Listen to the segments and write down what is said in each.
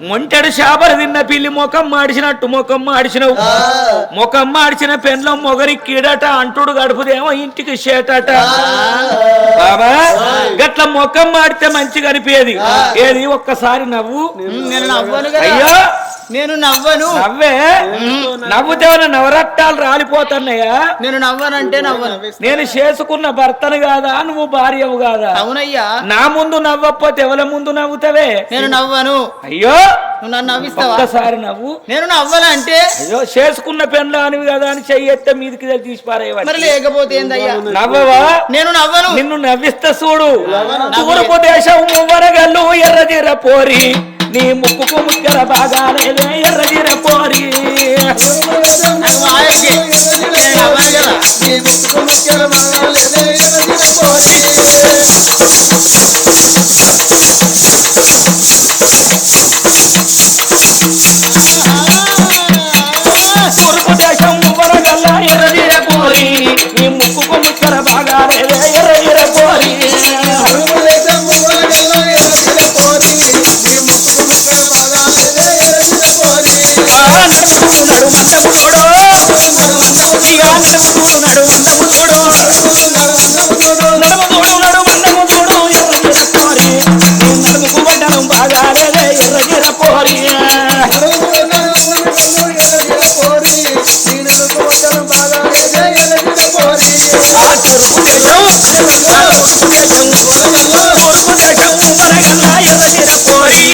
మొంటెడు చేపలు తిన్న పిల్లి ముఖం మాడిచినట్టు ముఖం మాడిచినవు ముఖం మాడిచిన పెన్లం మొగరి కీడట అంటుడు గడుపుదేమో ఇంటికి షేటట బాబా గట్ల ముఖం మాడితే మంచిగా అనిపించేది ఏది ఒక్కసారి నవ్వు అయ్యో నేను నవ్వను నవ్వే నవ్వుతే నవరత్నాలు రాలిపోతున్నాయా నేను నవ్వనంటే నవ్వను నేను చేసుకున్న భర్తను కాదా నువ్వు భార్యవు కాదా అవునయ్యా నా ముందు నవ్వకపోతే ఎవరి ముందు నవ్వుతావే నేను నవ్వను అయ్యో నువ్వు నన్ను నవ్విస్తావా ఒక్కసారి నవ్వు నేను నవ్వాలంటే అయ్యో చేసుకున్న పెన్ను అనివి కదా అని చెయ్యెత్తే మీదికి తీసి పారేవాడు మరి లేకపోతే ఏందయ్యా నవ్వవా నేను నవ్వను నిన్ను నవ్విస్తా చూడు తూర్పు దేశం మువ్వరగల్లు ఎర్రజీర పోరి నీ ముక్కుకు ముక్కల బాగాలేదే ఎర్రజీర పోరి తూర్పు దేశం మువ్వరగల్ల ఎర్రజీర పోరి నీ ముక్కుకు ముక్కల బాగాలేదే ఎర్రజీర పోరి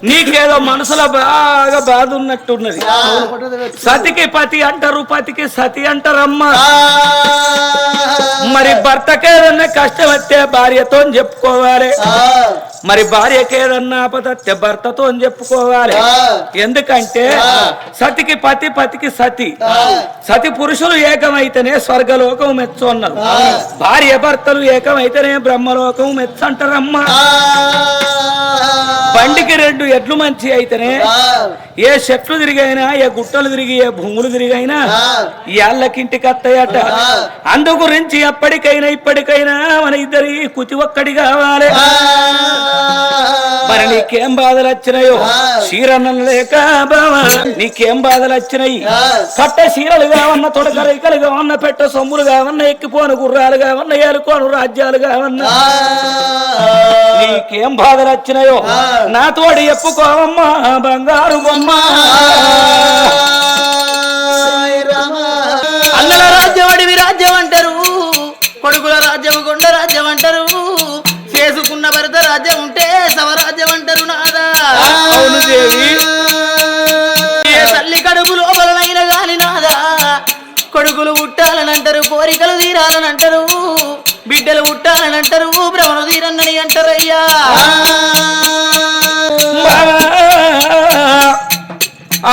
నీకేదో మనసులో బాగా బాధ ఉన్నట్టున్నది సతికి పతి అంటారు పతికి సతి అంటారమ్మా మరి భర్తకి ఏదన్నా కష్టం వస్తే భార్యతో చెప్పుకోవాలి మరి భార్యకి ఏదన్నా ఆపదత్తే భర్తతో చెప్పుకోవాలి ఎందుకంటే సతికి పతి పతికి సతి సతి పురుషులు ఏకమైతేనే స్వర్గలోకం మెచ్చు అన్నారు భార్య భర్తలు ఏకమైతేనే బ్రహ్మలోకం మెచ్చు అంటారమ్మా బండికి రెండు ఎడ్లు మంచి అయితేనే ఏ చెట్లు తిరిగైనా ఏ గుట్టలు తిరిగి ఏ భూములు తిరిగైనా ఏళ్ళకింటికి అత్తయట అందు గురించి ఎప్పటికైనా ఇప్పటికైనా మన ఇద్దరి కుతి ఒక్కడి కావాలి మరి నీకేం బాధలు వచ్చినాయో చీరన్నం లేక బావా నీకేం బాధలు వచ్చినాయి పట్ట చీరలు కావన్న తొడకరైకలు కావన్న పెట్ట సొమ్ములు కావన్న ఎక్కిపోను గుర్రాలు కావన్న ఏలుకోను రాజ్యాలు కావన్నా నీకేం బాధలు వచ్చినాయో నాతోడు చెప్పుకోవమ్మా బంగారు బొమ్మ అన్నల రాజ్యం అడివి రాజ్యం అంటారు కొడుకుల రాజ్యం కొండ రాజ్యం అంటారు చేసుకున్న భర్త రాజ్యం ఉంటే సవరాజ్యం అంటారు నాదా అవును దేవి ఏ తల్లి కడుపు లోపలనైనా గాని నాదా కొడుకులు పుట్టాలని అంటారు కోరికలు తీరాలని అంటారు బిడ్డలు పుట్టాలని అంటారు భ్రమణ తీరన్నని అంటారయ్యా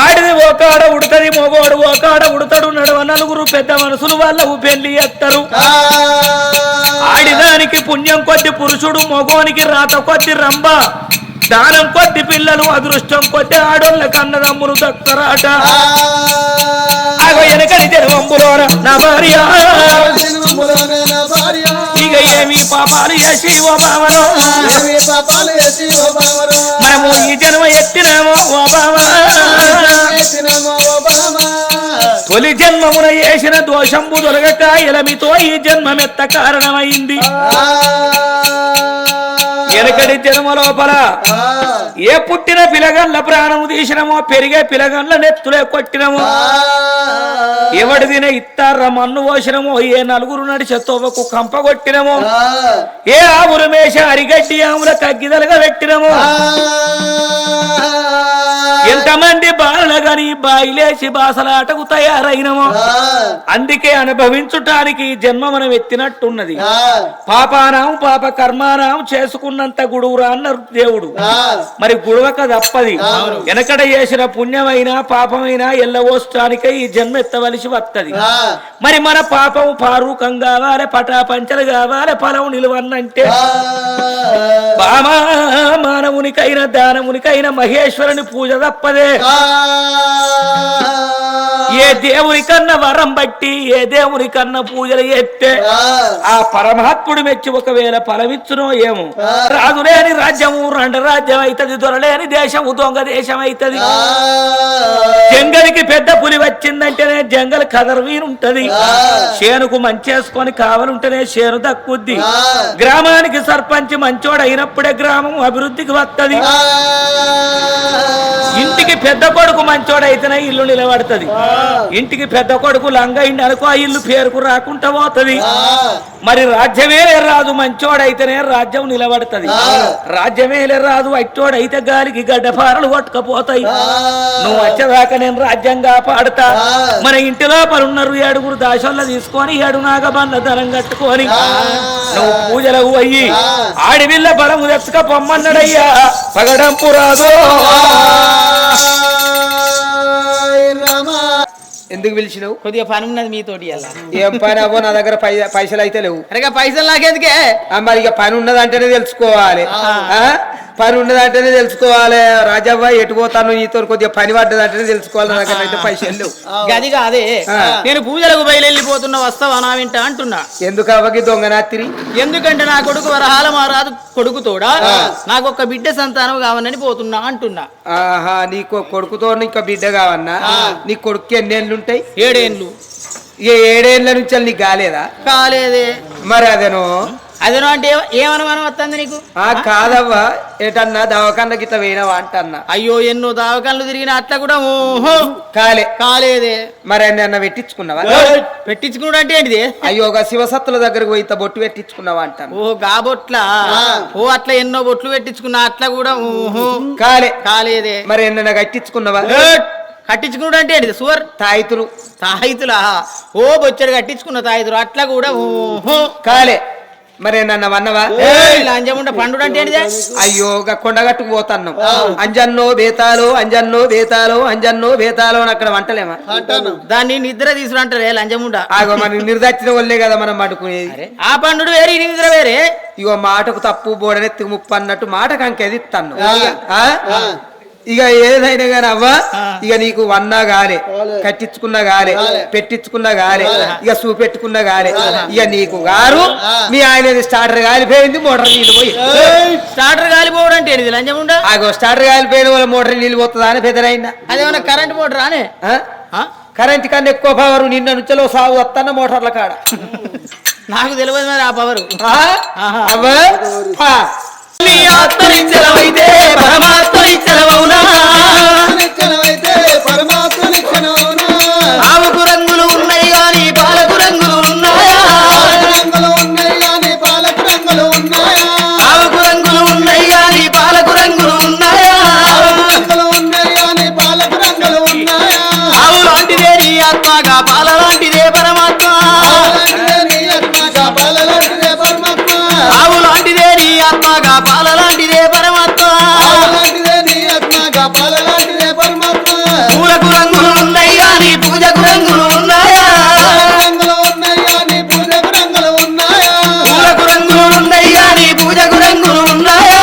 ఆడిది ఓకాడ ఉడతది మొగోడు ఓకాడ ఉడతడు నడవ నలుగురు పెద్ద మనసులు వాళ్ళకు పెళ్లి ఎత్తరు ఆడిదానికి పుణ్యం కొద్ది పురుషుడు మొగోనికి రాత కొద్ది రంభ దానం కొద్ది పిల్లలు అదృష్టం కొద్ది ఆడోళ్ళ కన్నదమ్ములు దక్కరాట అగో వెనకడి తెరవంబులోన నా భార్య ఇక ఏమి పాపాలు చేసి ఓ బావలో మనము ఈ జన్మ ఎత్తినామో ఓ బావా తొలి జన్మమున చేసిన దోషంబు దొరగక ఎలమితో ఈ జన్మమెత్త కారణమైంది వెనకడి జన్మ లోపల ఏ పుట్టిన పిలగల్ల ప్రాణము తీసినమో పెరిగే పిలగల్ల నెత్తులే కొట్టినమో ఎవడి దిన ఇత్తార మన్ను పోసినమో ఏ నలుగురు నడిచే తోవకు కంపగొట్టినమో ఏ ఆవులు మేష అరిగడ్డి ఆవుల తగ్గిదలుగా పెట్టినమో ఎంతమంది బాలలు గాని బాయిలేసి బాసలాటకు తయారైనమో అందుకే అనుభవించుటానికి జన్మ మనం ఎత్తినట్టున్నది పాపానాం పాప కర్మానాం చేసుకున్నంత గుడువురా అన్నారు దేవుడు మరి గుడవక తప్పది వెనకడ చేసిన పుణ్యమైనా పాపమైనా ఎల్లవోష్టానికై ఈ జన్మ ఎత్తవలసి వస్తది మరి మన పాపం పారూకం కావాలి పటాపంచలు కావాలి ఫలం నిలువన్నంటే బామా మానవునికైనా దానమునికైనా మహేశ్వరుని పూజ తప్పదే ఏ దేవుని కన్నా వరం బట్టి ఏ దేవుని కన్నా పూజలు చేస్తే ఆ పరమాత్ముడు మెచ్చి ఒకవేళ ఫలమిచ్చునో ఏమో రాజులేని రాజ్యము రండ రాజ్యం అవుతుంది దొరలేని దేశము దొంగ దేశం అవుతుంది జంగలికి పెద్ద పులి వచ్చిందంటేనే జంగల్ కదర్ వీరుంటది చేనుకు మంచేసుకొని కావాలంటేనే చేను దక్కుద్ది గ్రామానికి సర్పంచ్ మంచోడు అయినప్పుడే గ్రామం అభివృద్ధికి వస్తది ఇంటికి పెద్ద కొడుకు మంచోడు అయితేనే ఇల్లు నిలబడుతుంది ఇంటికి పెద్ద కొడుకు లంగైండి అనుకో ఆ ఇల్లు పేరుకు రాకుండా పోతుంది మరి రాజ్యమే రాదు మంచోడైతేనే రాజ్యం నిలబడుతుంది రాజ్యమే రాదు అట్టోడైతే గాలికి గడ్డపారలు కొట్టుకపోతాయి నువ్వు వచ్చేదాకా నేను రాజ్యంగా పాడుతా మన ఇంటి లోపల ఉన్నారు 7 దాసోళ్ళ తీసుకొని 7 నాగబండ్ల ధనం కట్టుకొని నువ్వు పూజలకు అయ్యి ఆడివిల్ల బలము తెచ్చుక పొమ్మన్నాడయ్యా పగడంపు రాదు ఎందుకు పిలిచినావు? కొద్దిగా పని ఉన్నది మీతోటి అలా. ఏం పని అవ్వో నా దగ్గర పైసలు అయితే లేవు. అరే పైసలు నాకెందుకే? మరి ఇక పని ఉన్నదంటేనే తెలుసుకోవాలి. పని ఉన్నదంటేనే తెలుసుకోవాలి. రాజవ్వ ఎటు పోతాను నీతో కొద్దిగా పని పడ్డదంటేనే తెలుసుకోవాలి. నా దగ్గర అయితే పైసలు లేవు. గది కాదే నేను పూజలకు బయలుపోతున్నా వస్తావా నా వింట అంటున్నా. ఎందుకు అవ్వకి దొంగనాత్రి? ఎందుకంటే నా కొడుకు వరహాల మారాదు కొడుకుతోడా నాకు ఒక బిడ్డ సంతానం కావాలని పోతున్నా అంటున్నా. ఆహా నీకు కొడుకుతో ఇంకా బిడ్డ కావన్నా? నీ కొడుకు ఎన్నేళ్ళు ఉంటాయి? 7 ఏళ్ళు. ఇక 7 ఏళ్ళ నుంచి నీకు కాలేదా? కాలేదే. మరి అదేనో అదేనో అంటే ఏమనుమానం వస్తుంది నీకు? కాదవ్వా ఏటన్నా దవాఖాన గిట్ల వేయనవా అంటన్నా. అయ్యో ఎన్నో దవాఖానలు తిరిగిన అట్లా కూడా ఓహో కాలేదే. మరి అన్న పెట్టించుకున్నావా? పెట్టించుకున్నాడు అంటే ఏంటిది? అయ్యో ఒక శివసత్తుల దగ్గరకు పోయి బొట్టు పెట్టించుకున్నావా అంటాను. ఓ గా బొట్లా? ఓ అట్లా ఎన్నో బొట్లు పెట్టించుకున్నా అట్లా కూడా ఓహో కాలేదే. మరి ఎన్న కట్టించుకున్నావా? కట్టించుకున్నాడు అంటే ఏంటిది? సువర్ తాయితులా? ఓ బొచ్చడు కట్టించుకున్న తాయితులు అట్లా కూడా ఓహో మరి నన్ను వన్నవా? లంజముండ పండు అంటే ఏంటిదే? అయ్యో కొండగట్టుకు పోతాను. అంజన్నో బేతాలో అంజన్నో బేతాలో అంజన్నో బేతాలో అని అక్కడ వంటలేమా? దాన్ని నిద్ర తీసుడు అంటారే లంజముండ. ఆగో మన నిర్దచ్చిన వల్లే కదా మనం పడుకునేది. ఆ పండు వేరే నిద్ర వేరే. ఇగో మాటకు తప్పు బోడనెత్తి ముప్పు అన్నట్టు మాటకు అంకెది ఇస్తాను. ఇక ఏదైనా గాని అవ్వా ఇక నీకు వన్నా గాలే కట్టించుకున్నా గాలే పెట్టించుకున్నా గాలే ఇక చూపెట్టుకున్నా గాలే ఇక నీకు గారు మీ ఆయన స్టార్టర్ కాలిపోయింది మోటార్ నీళ్ళు పోయి. స్టార్టర్ కాలిపోవడం అంటే ఏంటిది లంజముండ? ఆగో స్టార్టర్ కాలిపోయిన వాళ్ళ మోటార్ నీళ్ళు పోతుందా అని పెద్దరైందా? అదేమన్నా కరెంట్ మోటార్ అనే? కరెంట్ కన్నా ఎక్కువ పవర్ నిన్న నుంచో సాగు వస్తాన్న మోటార్ల కాడ. నాకు తెలియదు మరి ఆ పవరు. ఆత్మనిచ్చలమైతే పరమాత్మనిచ్చలమౌనా? ఆవుకు రంగులు ఉన్నాయి గాని పాలకు రంగులు ఉన్నాయా? ఆవుకు రంగులు ఉన్నాయి గాని పాలకు రంగులు ఉన్నాయా? ఆవు లాంటిదే నీ ఆత్మగా పాల లాంటిదే పరమాత్మ. ఆవు లాంటిదే నీ ఆత్మగా పాల లాంటిదే పరమాత్మ. పూలకు రంగులు ఉన్నాయి గాని పూజకు రంగులు ఉన్నాయా? పూలకు రంగులు ఉన్నాయి గాని పూజకు రంగులు ఉన్నాయా?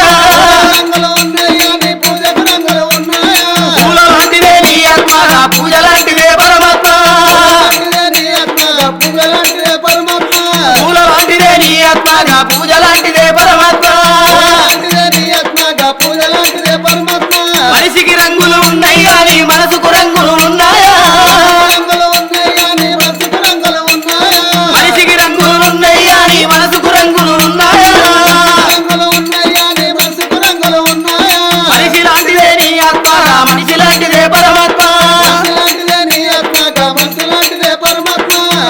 పూల లాంటిదే నీ ఆత్మగా పూజ లాంటిదే పరమాత్మ. పూల లాంటిదే నీ ఆత్మగా పూజ లాంటిదే పరమాత్మ. మనిషికి రంగులు ఉన్నాయి గాని మనసుకు రంగులు ఉన్నాయా? మనిషికి రంగులు ఉన్నాయి గాని మనసుకు రంగులు ఉన్నాయా? మనిషి లాంటిదే నీ ఆత్మగా మనిషి లాంటిదే పరమాత్మ.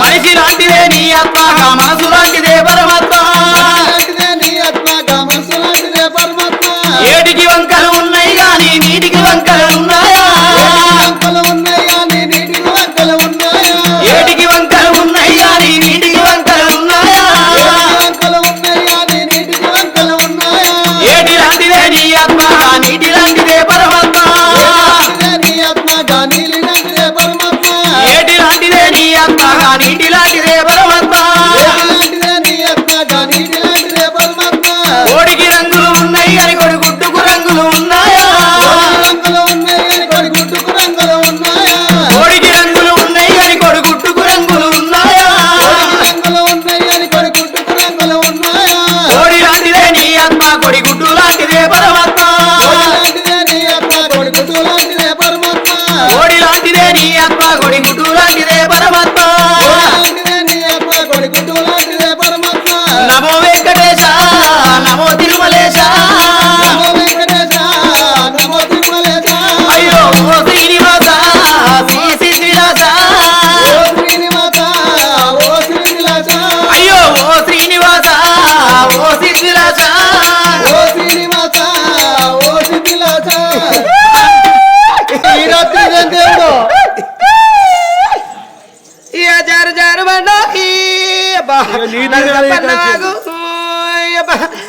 మనిషి లాంటిదే నీ ఆత్మగా మనసు లాంటిదే పరమాత్మ. ఏటికి వంకలు ఉన్నాయి గాని నీటికి వంకలు ఉన్నాయా?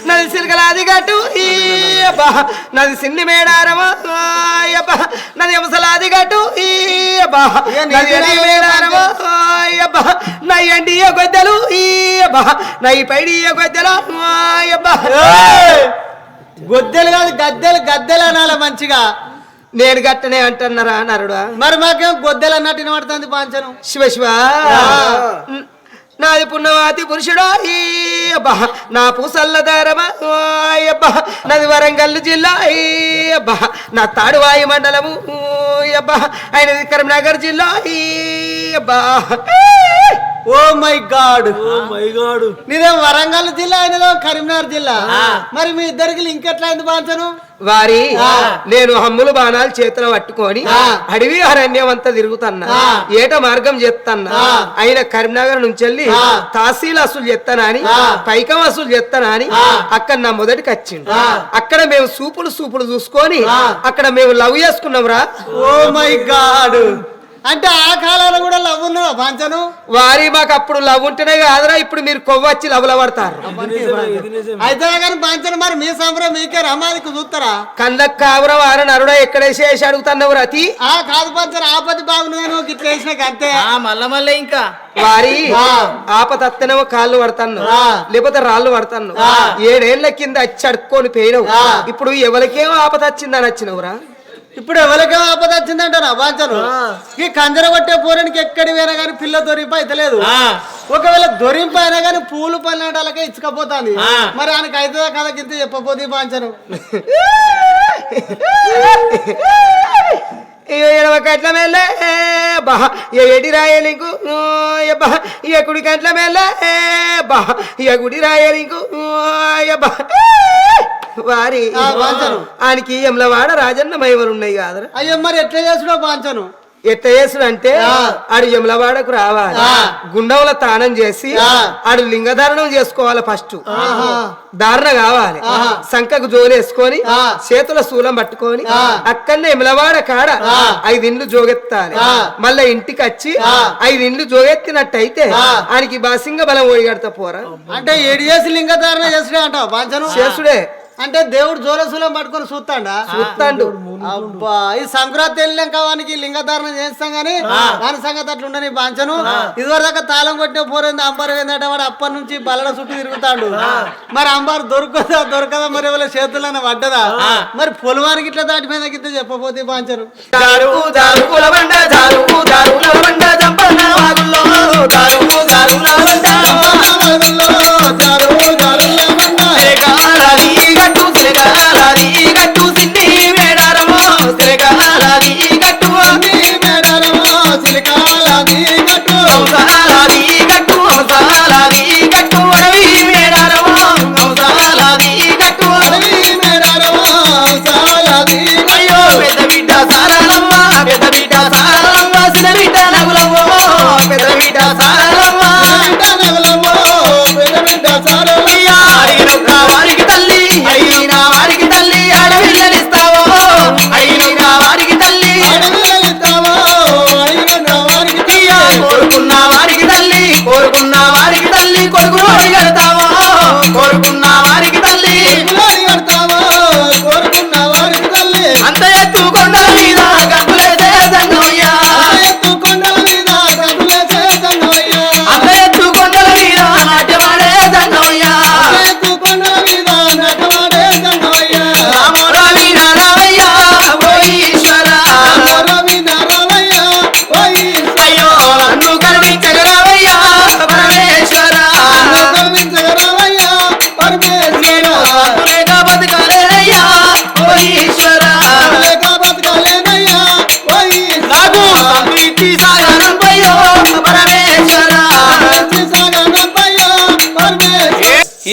నది సిల్కలాది గట్టు నది సిన్ని మేడారమా నది ఎంసలాది గట్టు నది మేడారమా నా ఎండియ గొద్దెలు నా ఈ పైడియ గొద్దెలు గొద్దెలు కాదు గద్దెలు గద్దెలు అనాల మంచిగా నేను గట్టనే అంటున్నారా నరుడా మరి మాకేం గొద్దెలు అన్నట్టు వినబడుతుంది పాంచను శివ శివ నాది పుణ్యవాతి పురుషుడా అబ్బా నా పూసల్లదారమా అబ్బా నాది వరంగల్ జిల్లా అబ్బా నా తాడువాయి మండలము అబ్బా ఆయనది కరీంనగర్ జిల్లా అబ్బా ఓ మై గాడ్ నీదేం వరంగల్ జిల్లా అయినదో కరీంనగర్ జిల్లా మరి మీ ఇద్దరికి లింక్ ఎట్లా అయింది పాంచను వారి నేను హమ్ములు బాణాలు చేతులు పట్టుకొని అడవి అరణ్యం అంతా తిరుగుతున్నా ఏట మార్గం చేస్తాన్నా ఆయన కరీంనగర్ నుంచి వెళ్ళి తహసీల్ అసలు చేస్తానని పైకం అసలు చేస్తానని అక్కడ నా మొదటికి వచ్చిండు అక్కడ మేము సూపులు చూసుకొని అక్కడ మేము లవ్ చేసుకున్నాం రా ఓ మై గాడ్ అంటే ఆ కాలంలో కూడా లవ్ ఉన్నదా పాంచను వారి మాకు అప్పుడు లవ్ ఉంటేనే కాదురా ఇప్పుడు మీరు కొవ్వచ్చి లవ్ల పడతారు అయితే కానీ పాంచను మరి మీ సంబరం మీకే రమాదికి చూస్తారా కళ్ళకు కావురా వారు నరుడా ఎక్కడేసి అడుగుతున్నావు రతి కాదు పాంచను ఆపతి బాగున్నాను ఇట్లా వేసినాక అంతే మళ్ళీ ఇంకా వారి ఆపతత్తనేమో కాళ్ళు పడతాను లేకపోతే రాళ్ళు పడతాను 7 ఏళ్ల కింద వచ్చి అడుక్కొని పోయినవు ఇప్పుడు ఎవరికేమో ఆపత వచ్చిందని వచ్చినవురా ఇప్పుడు ఎవరికే ఆపద వచ్చిందంటారా పాంచను ఈ కంజర కొట్టే పోరానికి ఎక్కడి పోయినా కానీ పిల్ల దొరింపు అయితే లేదు ఒకవేళ దొరింపు అయినా కానీ పూలు పన్నెండాలకే ఇచ్చకపోతాంది మరి ఆయనకి అయితే కదా కింద చెప్పపోతే పాంచను ఎడవ కట్ల మేలే బా ఎడి రాయలింకు కుడి కట్ల మేలే బా గుడి రాయలింకు వారి ఆయనకి ఎమ్లవాడ రాజన్న మైవలు ఉన్నాయి కాదు అయ్యో మరి ఎట్లా చేసుడో పాంచను ఎట్ట చేసుడు అంటే ఆడు యమలవాడకు రావాలి గుండంలో తానం చేసి ఆడు లింగధారణం చేసుకోవాలి ఫస్ట్ ధారణ కావాలి సంకకు జోలేసుకొని చేతుల శూలం పట్టుకొని అక్కడనే యమలవాడ కాడ 5 ఇండ్లు జోగెత్తాలి మళ్ళా ఇంటికి వచ్చి 5 ఇండ్లు జోగెత్తినట్టయితే ఆయనకి బాసింగ బలం ఓడిగడతా పోరా అంటే ఏడు చేసి లింగధారణ చేసుడే అంటావు పాంచను చేసుడే అంటే దేవుడు జోలసూలం పట్టుకొని చూస్తాడు అబ్బా ఈ సంక్రాంతి వెళ్ళాక వానికి లింగధారణ చేస్తాం గానీ వాని సంగతి అట్లా ఉండని పాంచను ఇదివరదాకా తాళం కొట్టిన పోరేంది అంబారు ఏందంటే వాడు అప్పటి నుంచి బల్లడ చుట్టూ తిరుగుతాడు మరి అంబారు దొరకదా మరి ఎవరి చేతులన్న పడ్డదా మరి పొలవానికి ఇట్లా దాటి మీద గిట్ట చెప్పపోతే పాంచను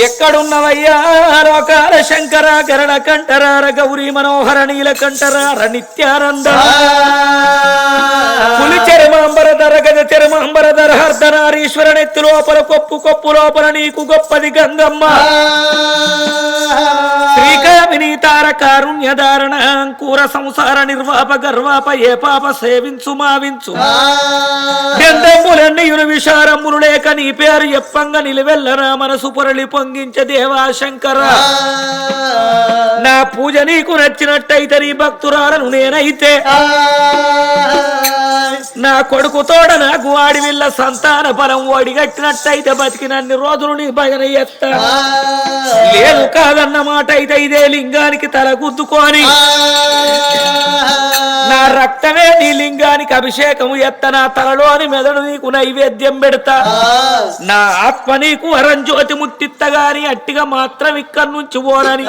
ఎక్కడున్నవయ్యా లోకాల శంకర కరణ కంఠరార గౌరీ మనోహర నీల కంఠరార నిత్యానంద పులి చరమాంబర ధర గజ చరమాంబర ధర హర్ధనారీశ్వర నెత్తి లోపల కొప్పు కొప్పు లోపల నీకు గొప్పది గంగమ్మ శ్రీకామిని తార కారుణ్య ధారణ అంకూర సంసార నిర్వాప గర్వాప ఏ పాప సేవించు మావించు గంధములన్నీయును విశారములు లేక నీ పేరు ఎప్పంగా నిలవెల్లరా మనసు పొరలి పొంగించే దేవా శంకర నా పూజ నీకు నచ్చినట్టయితే నీ భక్తురాలను నేనైతే నా కొడుకు తోడ నాకు వాడి వీళ్ళ సంతాన బలం ఓడిగట్టినట్టయితే బతికినన్ని రోజులు నీ భజన ఎత్తా లేదు కాదన్న మాట అయితే ఇదే లింగానికి తల గుద్దుకొని నా రక్తమే నీ లింగానికి అభిషేకము ఎత్త నా తలలోని మెదడు నీకు నైవేద్యం పెడతా నా ఆత్మ నీకు వరంజ్యోతి ముట్టిత్తగాని అట్టిగా మాత్రం ఇక్కడి నుంచి పోనని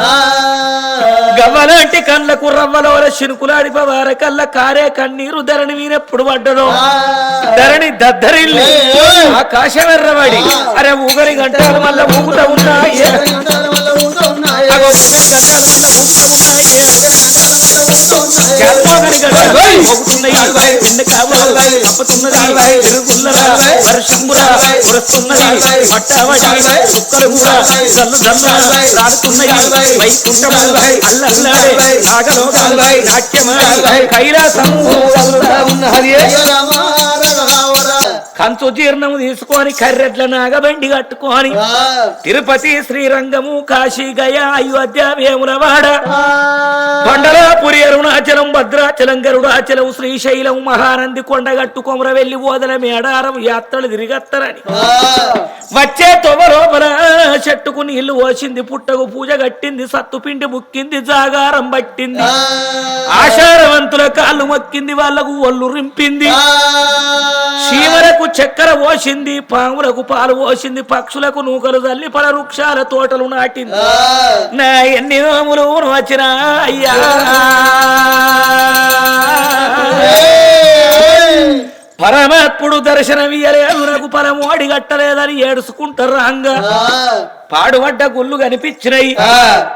గవ్వలాంటి కళ్ళకు రవ్వలోల శినుకులాడిపోవార కళ్ళ కారే కన్నీరు ధరణి మీనెప్పుడు పడ్డదో ధరణి దద్దరిల్లి ఆకాశమెర్రబడి అరే ఊగరి గంటలు మళ్ళా ఊగుతా ఉన్నాయి కంచు జీర్ణము తీసుకొని కర్రెట్ల నాగబండి కట్టుకొని తిరుపతి శ్రీరంగము కాశీ గయ అయోధ్య వేములవాడ కొండలాపురి అరుణాచలం భద్రాచలం గరుడాచలం శ్రీశైలం మహానంది కొండగట్టు కొమర వెళ్లి ఓదల మేడారం యాత్రలు తిరిగత్తరని వచ్చే తొవ లోపల చెట్టుకు నీళ్లు పోసింది పుట్టకు పూజ కట్టింది సత్తుపిండి ముక్కింది జాగారం పట్టింది ఆషాఢవంతుల కాళ్ళు మొక్కింది వాళ్లకు ఒళ్ళు రింపింది శీమలకు చక్కెర పోసింది పాములకు పాలు పోసింది పక్షులకు నూకలు తల్లి పల వృక్షాల తోటలు నాటింది నా ఎన్ని నోములు వచ్చినా అయ్యా పరమాత్ముడు దర్శనమియ్యలేదు నాకు పరము అడిగట్టలేదని ఏడుచుకుంటారు రంగా పాడుబడ్డ గుళ్ళు కనిపించినాయి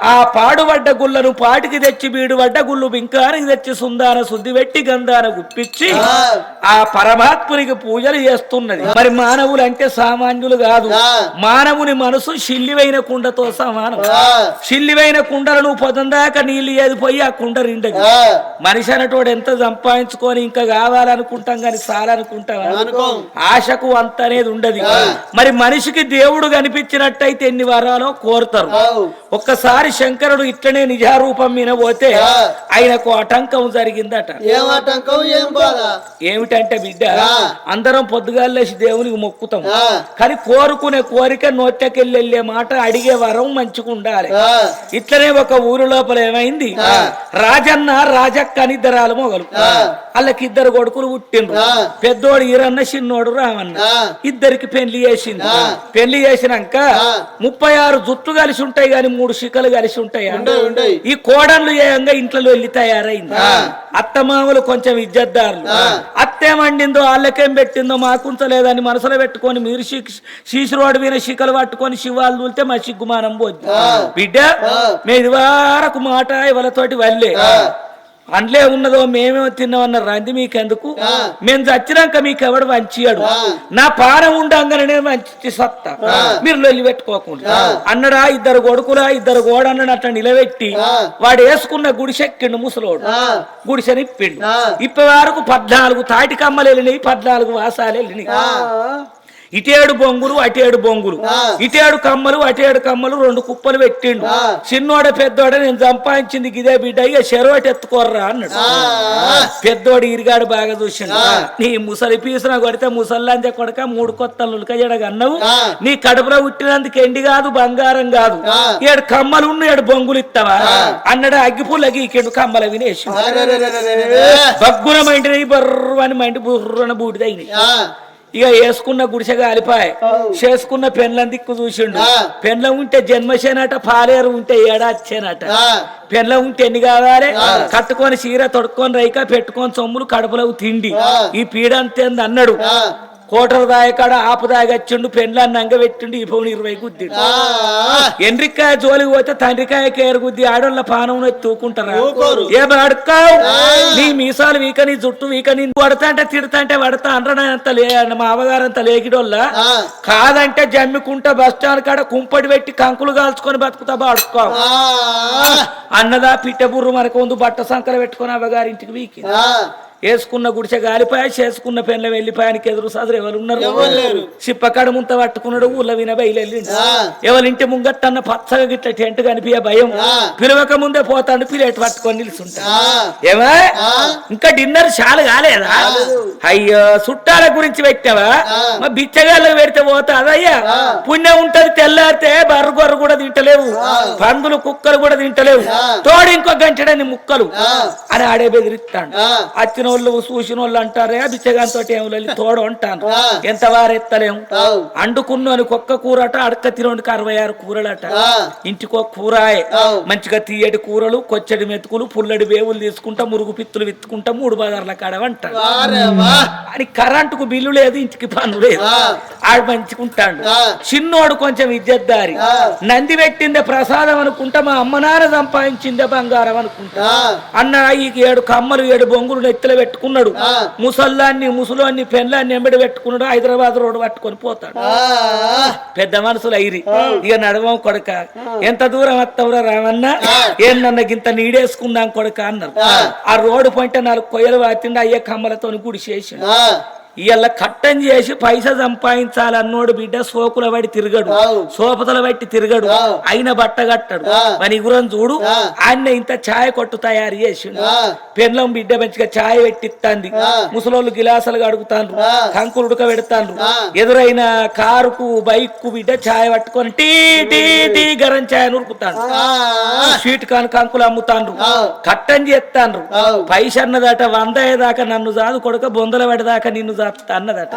ఆ పాడుబడ్డ గుళ్ళను పాటికి తెచ్చి బీడుబడ్డ గుళ్ళు బింకానికి తెచ్చి సుందాన శుద్ధి పెట్టి గంధాన గుప్పించి ఆ పరమాత్మునికి పూజలు చేస్తున్నది మరి మానవులు అంటే సామాన్యులు కాదు మానవుని మనసు శిల్లివైన కుండతో సమానం శిల్లివైన కుండలను పొందాక నీళ్లు ఏదిపోయి ఆ కుండ నిండది మనిషి అనేటోడు ఎంత సంపాదించుకొని ఇంకా కావాలనుకుంటాం కానీ చాలనుకుంటాం ఆశకు అంత అనేది ఉండదు మరి మనిషికి దేవుడు కనిపించినట్టయితే ఎన్ని వరాలో కోరుతారు ఒక్కసారి శంకరుడు ఇట్లనే నిజారూపం మీద పోతే ఆయనకు ఆటంకం జరిగిందట ఏమిటంటే బిడ్డ అందరం పొద్దుగాలేసి దేవునికి మొక్కుతాం కానీ కోరుకునే కోరిక నోట్లకెళ్ళి వెళ్ళే మాట అడిగే వరం మంచిగా ఉండాలి ఇట్లనే ఒక ఊరు లోపల ఏమైంది రాజన్న రాజక్క అని ఇద్దరాలు మొగలు వాళ్ళకి ఇద్దరు కొడుకులు పుట్టిండ్రు పెద్దోడు ఈరన్న చిన్నోడు రామన్న ఇద్దరికి పెళ్లి చేసింది పెళ్లి చేసినాక 36 జుట్టు కలిసి ఉంటాయి గాని 3 శిఖలు కలిసి ఉంటాయి ఈ కోడళ్ళు ఏయంగా ఇంట్లో వెళ్ళి తయారైంది అత్తమామలు కొంచెం ఇజ్జద్దారులు అత్తేమండిందో వాళ్ళకేం పెట్టిందో మాకుంచలేదని మనసులో పెట్టుకొని మీరు శీశురోడు మీద శిఖలు పట్టుకొని శివాలు దూలితే మా సిగ్గుమానం పోద్ది బిడ్డ మీది వారకు మాట ఇవాళతోటి వల్లే అండ్లే ఉన్నదో మేమేమో తిన్నామన్న రంది మీకెందుకు మేము చచ్చినాక మీకు ఎవడు వంచియాడు నా పానం ఉండంగానే నేను వంచి సత్తా మీరు లొల్లి పెట్టుకోకుండా అన్నడా ఇద్దరు కొడుకులా ఇద్దరు గోడన్నడు అట్లా నిలబెట్టి వాడు వేసుకున్న గుడిసెక్కిండు ముసలోడు గుడిసెనిప్పిండు ఇప్పటి వరకు 14 తాటి కమ్మలు వెళ్ళినాయి 14 వాసాలు వెళ్ళినాయి ఇటేడు బొంగులు అటేడు బొంగులు ఇటేడు కమ్మలు అటేడు కమ్మలు 2 కుప్పలు పెట్టిండు చిన్నోడ పెద్దోడ నేను సంపాదించింది గిదే బిడ్డ ఇక చెరోటి ఎత్తుకోర్రా అన్నాడు పెద్దోడు ఇరిగాడు బాగా చూసిండు నీ ముసలి పీసున కొడితే ముసల్లాంజ కొడక 3 కొత్తలు ఉలకజడగా అన్నావు నీ కడుపులో పుట్టినందుకు ఎండి కాదు బంగారం కాదు 7 కమ్మలు 7 బొంగులు ఇస్తావా అన్నాడు అగ్గిపుల్లకి ఇకెండు కమ్మల వినేసి బగ్గున మంటి బర్రు అని మంటి బుర్రన బూటి తగినాయి ఇక వేసుకున్న గుడిసెగా అలిపాయ చేసుకున్న పెండ్లం దిక్కు చూసిండు పెండ్లం ఉంటే జన్మసేనట పాలేరు ఉంటే ఏడాచ్చేనట పెండ్లం ఉంటే ఎన్ని కావాలి కట్టుకొని చీర తొడుక్కొని రైక పెట్టుకొని సొమ్ములు కడుపులో తిండి ఈ పీడంతేంది అన్నాడు కోటరు దాయకాడ ఆపు దాగచ్చిండు పెండ్లాన్ని అంగబెట్టిండు ఈ పౌని 20 గుద్దిండు ఎండ్రికాయ జోలికి పోతే తండ్రికాయ కేరు గుద్ది ఆడోళ్ళ పానం తూకుంటారా ఏమడుకావు నీ మీద మీసాలు వీకని జుట్టు వీకని కొడతా అంటే తిడతా అంటే పడతా అంత మా అవగారంత లేకిడోళ్ళ కాదంటే జమ్మికుంటా బస్ స్టాండ్ కాడ కుంపడి పెట్టి కంకులు కాల్చుకొని బతుకుతా బాడుకో అన్నదా పిట్టబుర్రు మనకు ముందు బట్ట సంకర పెట్టుకుని అవగారింటికి వీకి వేసుకున్న గుడిసె గాలిపాయ చేసుకున్న పెన్ల వెళ్ళిపాయానికి ఎదురు సాదురు ఎవరున్నారు చిప్పకాడ ముంత పట్టుకున్నాడు ఊళ్ళ విన బయలుదేరిండు ఎవరింటి ముంగట్టన్న పచ్చగా గిట్ల టెంట్ కనిపించే భయం పిలవక ముందే పోతాడు పిలేట్ పట్టుకొని నిలుచుంటా ఏమా ఇంకా డిన్నర్ చాలా కాలేదా అయ్యో చుట్టాల గురించి పెట్టావా మా బిచ్చగాళ్ళకి పెడితే పోతాదయ్యా పుణ్యం ఉంటది తెల్లారితే బర్రగొర్ర కూడా తింటలేవు పందులు కుక్కలు కూడా తింటలేవు తోడు ఇంకో గంటడని ముక్కలు అని ఆడే బెదిరిస్తాడు వచ్చిన వాళ్ళు చూసిన వాళ్ళు అంటారే బిచ్చగాంతో ఏమి తోడు అంటాను ఎంత వారెత్తలేము అండుకున్నాను ఒక్క కూరట అడక తినోడికి 66 కూరలట ఇంటికి ఒక కూరాయే మంచిగా తీయటి కూరలు కొచ్చడి మెతుకులు పుల్లడి వేవులు తీసుకుంటా మురుగు పిత్తులు విత్తుకుంటా 3 బజార్ల కాడవంటాడు అని కరెంటుకు బిల్లు లేదు ఇంటికి పన్ను లేదు ఆడు మంచుకుంటాడు చిన్నోడు కొంచెం ఇజ్జద్దారి నంది పెట్టిందే ప్రసాదం అనుకుంటా మా అమ్మ నాన్న సంపాదించిందే బంగారం అనుకుంటా అన్న ఈ 7 కమ్మలు 7 బొంగులు నెత్తలు పెట్టుకున్నాడు ముసలాన్ని పెన్లాన్ని ఎంబడి పెట్టుకున్నాడు హైదరాబాద్ రోడ్డు పట్టుకొని పోతాడు పెద్ద మనుషులు ఐరి ఇక నడవం కొడక ఎంత దూరం వస్తావురా రామన్న ఏందన్న గింత నీడేసుకుందాం కొడక అన్నారు ఆ రోడ్డు పంట 4 కొయ్యలు వాతిండి అయ్యే కమ్మలతో గుడి చేసి ఇవాళ కట్టం చేసి పైసా సంపాదించాలన్నోడు బిడ్డ సోకుల బట్టి తిరగడు సోపతల బట్టి తిరగడు అయిన బట్ట కట్టడు మన గురం చూడు ఆయన ఇంత ఛాయ్ కొట్టు తయారు చేసిండు పెన్లం బిడ్డ మంచిగా ఛాయ్ పెట్టిస్తాంది ముసలోళ్ళు గిలాసాలు అడుగుతాండ్రు కంకులు ఉడక పెడతాండ్రు ఎదురైన కారుకు బైక్ కు బిడ్డ ఛాయ్ పట్టుకొని టీ టీ టీ గరం ఛాయ్ ఉరుకుతాండ్రు స్వీట్ కాని కంకులు అమ్ముతాండ్రు కట్టం చేస్తాండ్రు పైస అన్నదట 100 దాకా నన్ను జాదు కొడుక బొందల పడదాకా నిన్ను అన్నదట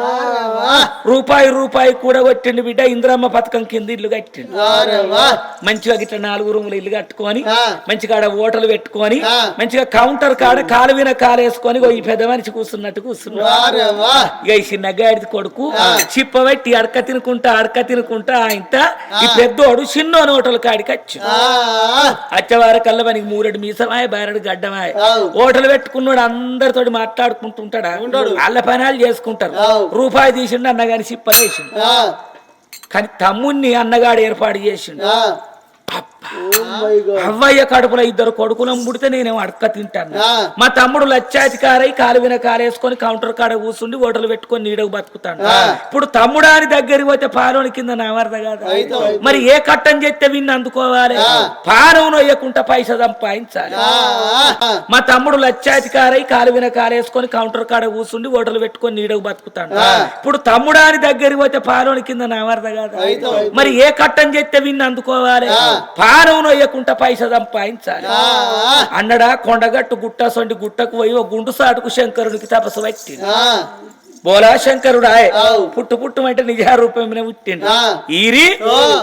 రూపాయి కూడా కొట్టిండు బిడ్డ ఇంద్రమ్మ పథకం కింద ఇల్లు కట్టిండు మంచిగా గిట్ల 4 రూములు ఇల్లు కట్టుకొని మంచిగా ఆడ ఓటలు పెట్టుకొని మంచిగా కౌంటర్ కాడ కాలు విన కాలేసుకొని ఈ పెద్ద మనిషి కూర్చున్నట్టు కూర్చున్నాడు ఇక ఈ చిన్నగాడిది కొడుకు చిప్పబెట్టి అడక తినుకుంటా ఇంత ఈ పెద్దోడు చిన్న ఓటలు కాడికి వచ్చి అచ్చవారి కల్లా మనకి 3 మీసమాయ 2 గడ్డమాయ ఓటలు పెట్టుకున్నాడు అందరితోటి మాట్లాడుకుంటుంటాడా వాళ్ళ పనాలు చేసుకుంటారు రూపాయి తీసిండు అన్నగాని సిప్పలేసిండు కానీ తమ్ముణ్ణి అన్నగాడు ఏర్పాటు చేసిండు అవ్వయ్య కడుపులో 2 కొడుకులను ముడితే నేనేమో అడక్క తింటాను మా తమ్ముడు లచ్చాధికారై కాలు విన కాలేసుకొని కౌంటర్ కాడ కూర్చుండి ఓటలు పెట్టుకొని నీడకు బతుకుతాడు ఇప్పుడు తమ్ముడాని దగ్గరికి పోతే పాలోని కింద నావర్ద కాదు మరి ఏ కట్టం చేస్తే విన్ని అందుకోవాలి పానం నొయ్యకుండా పైసా సంపాదించాలి మా తమ్ముడు లచ్చాధికారై కాలు విన కాలేసుకొని కౌంటర్ కాడ కూర్చుండి ఓటలు పెట్టుకొని నీడకు బతుకుతాడు ఇప్పుడు తమ్ముడాని దగ్గరికి పోతే పాలోని కింద నావర్ద కాదు మరి ఏ కట్టం చేస్తే విన్ని అందుకోవాలి పానం నొయ్యకుండా పైసా సంపాదించాలి అన్నడా కొండగట్టు గుట్ట సొంటి గుట్టకు పోయి ఒక గుండు సాటుకు శంకరునికి తపస్సు పట్టి బోలా శంకరుడు పుట్టు అంటే నిజ రూపమే పుట్టిండు ఈరి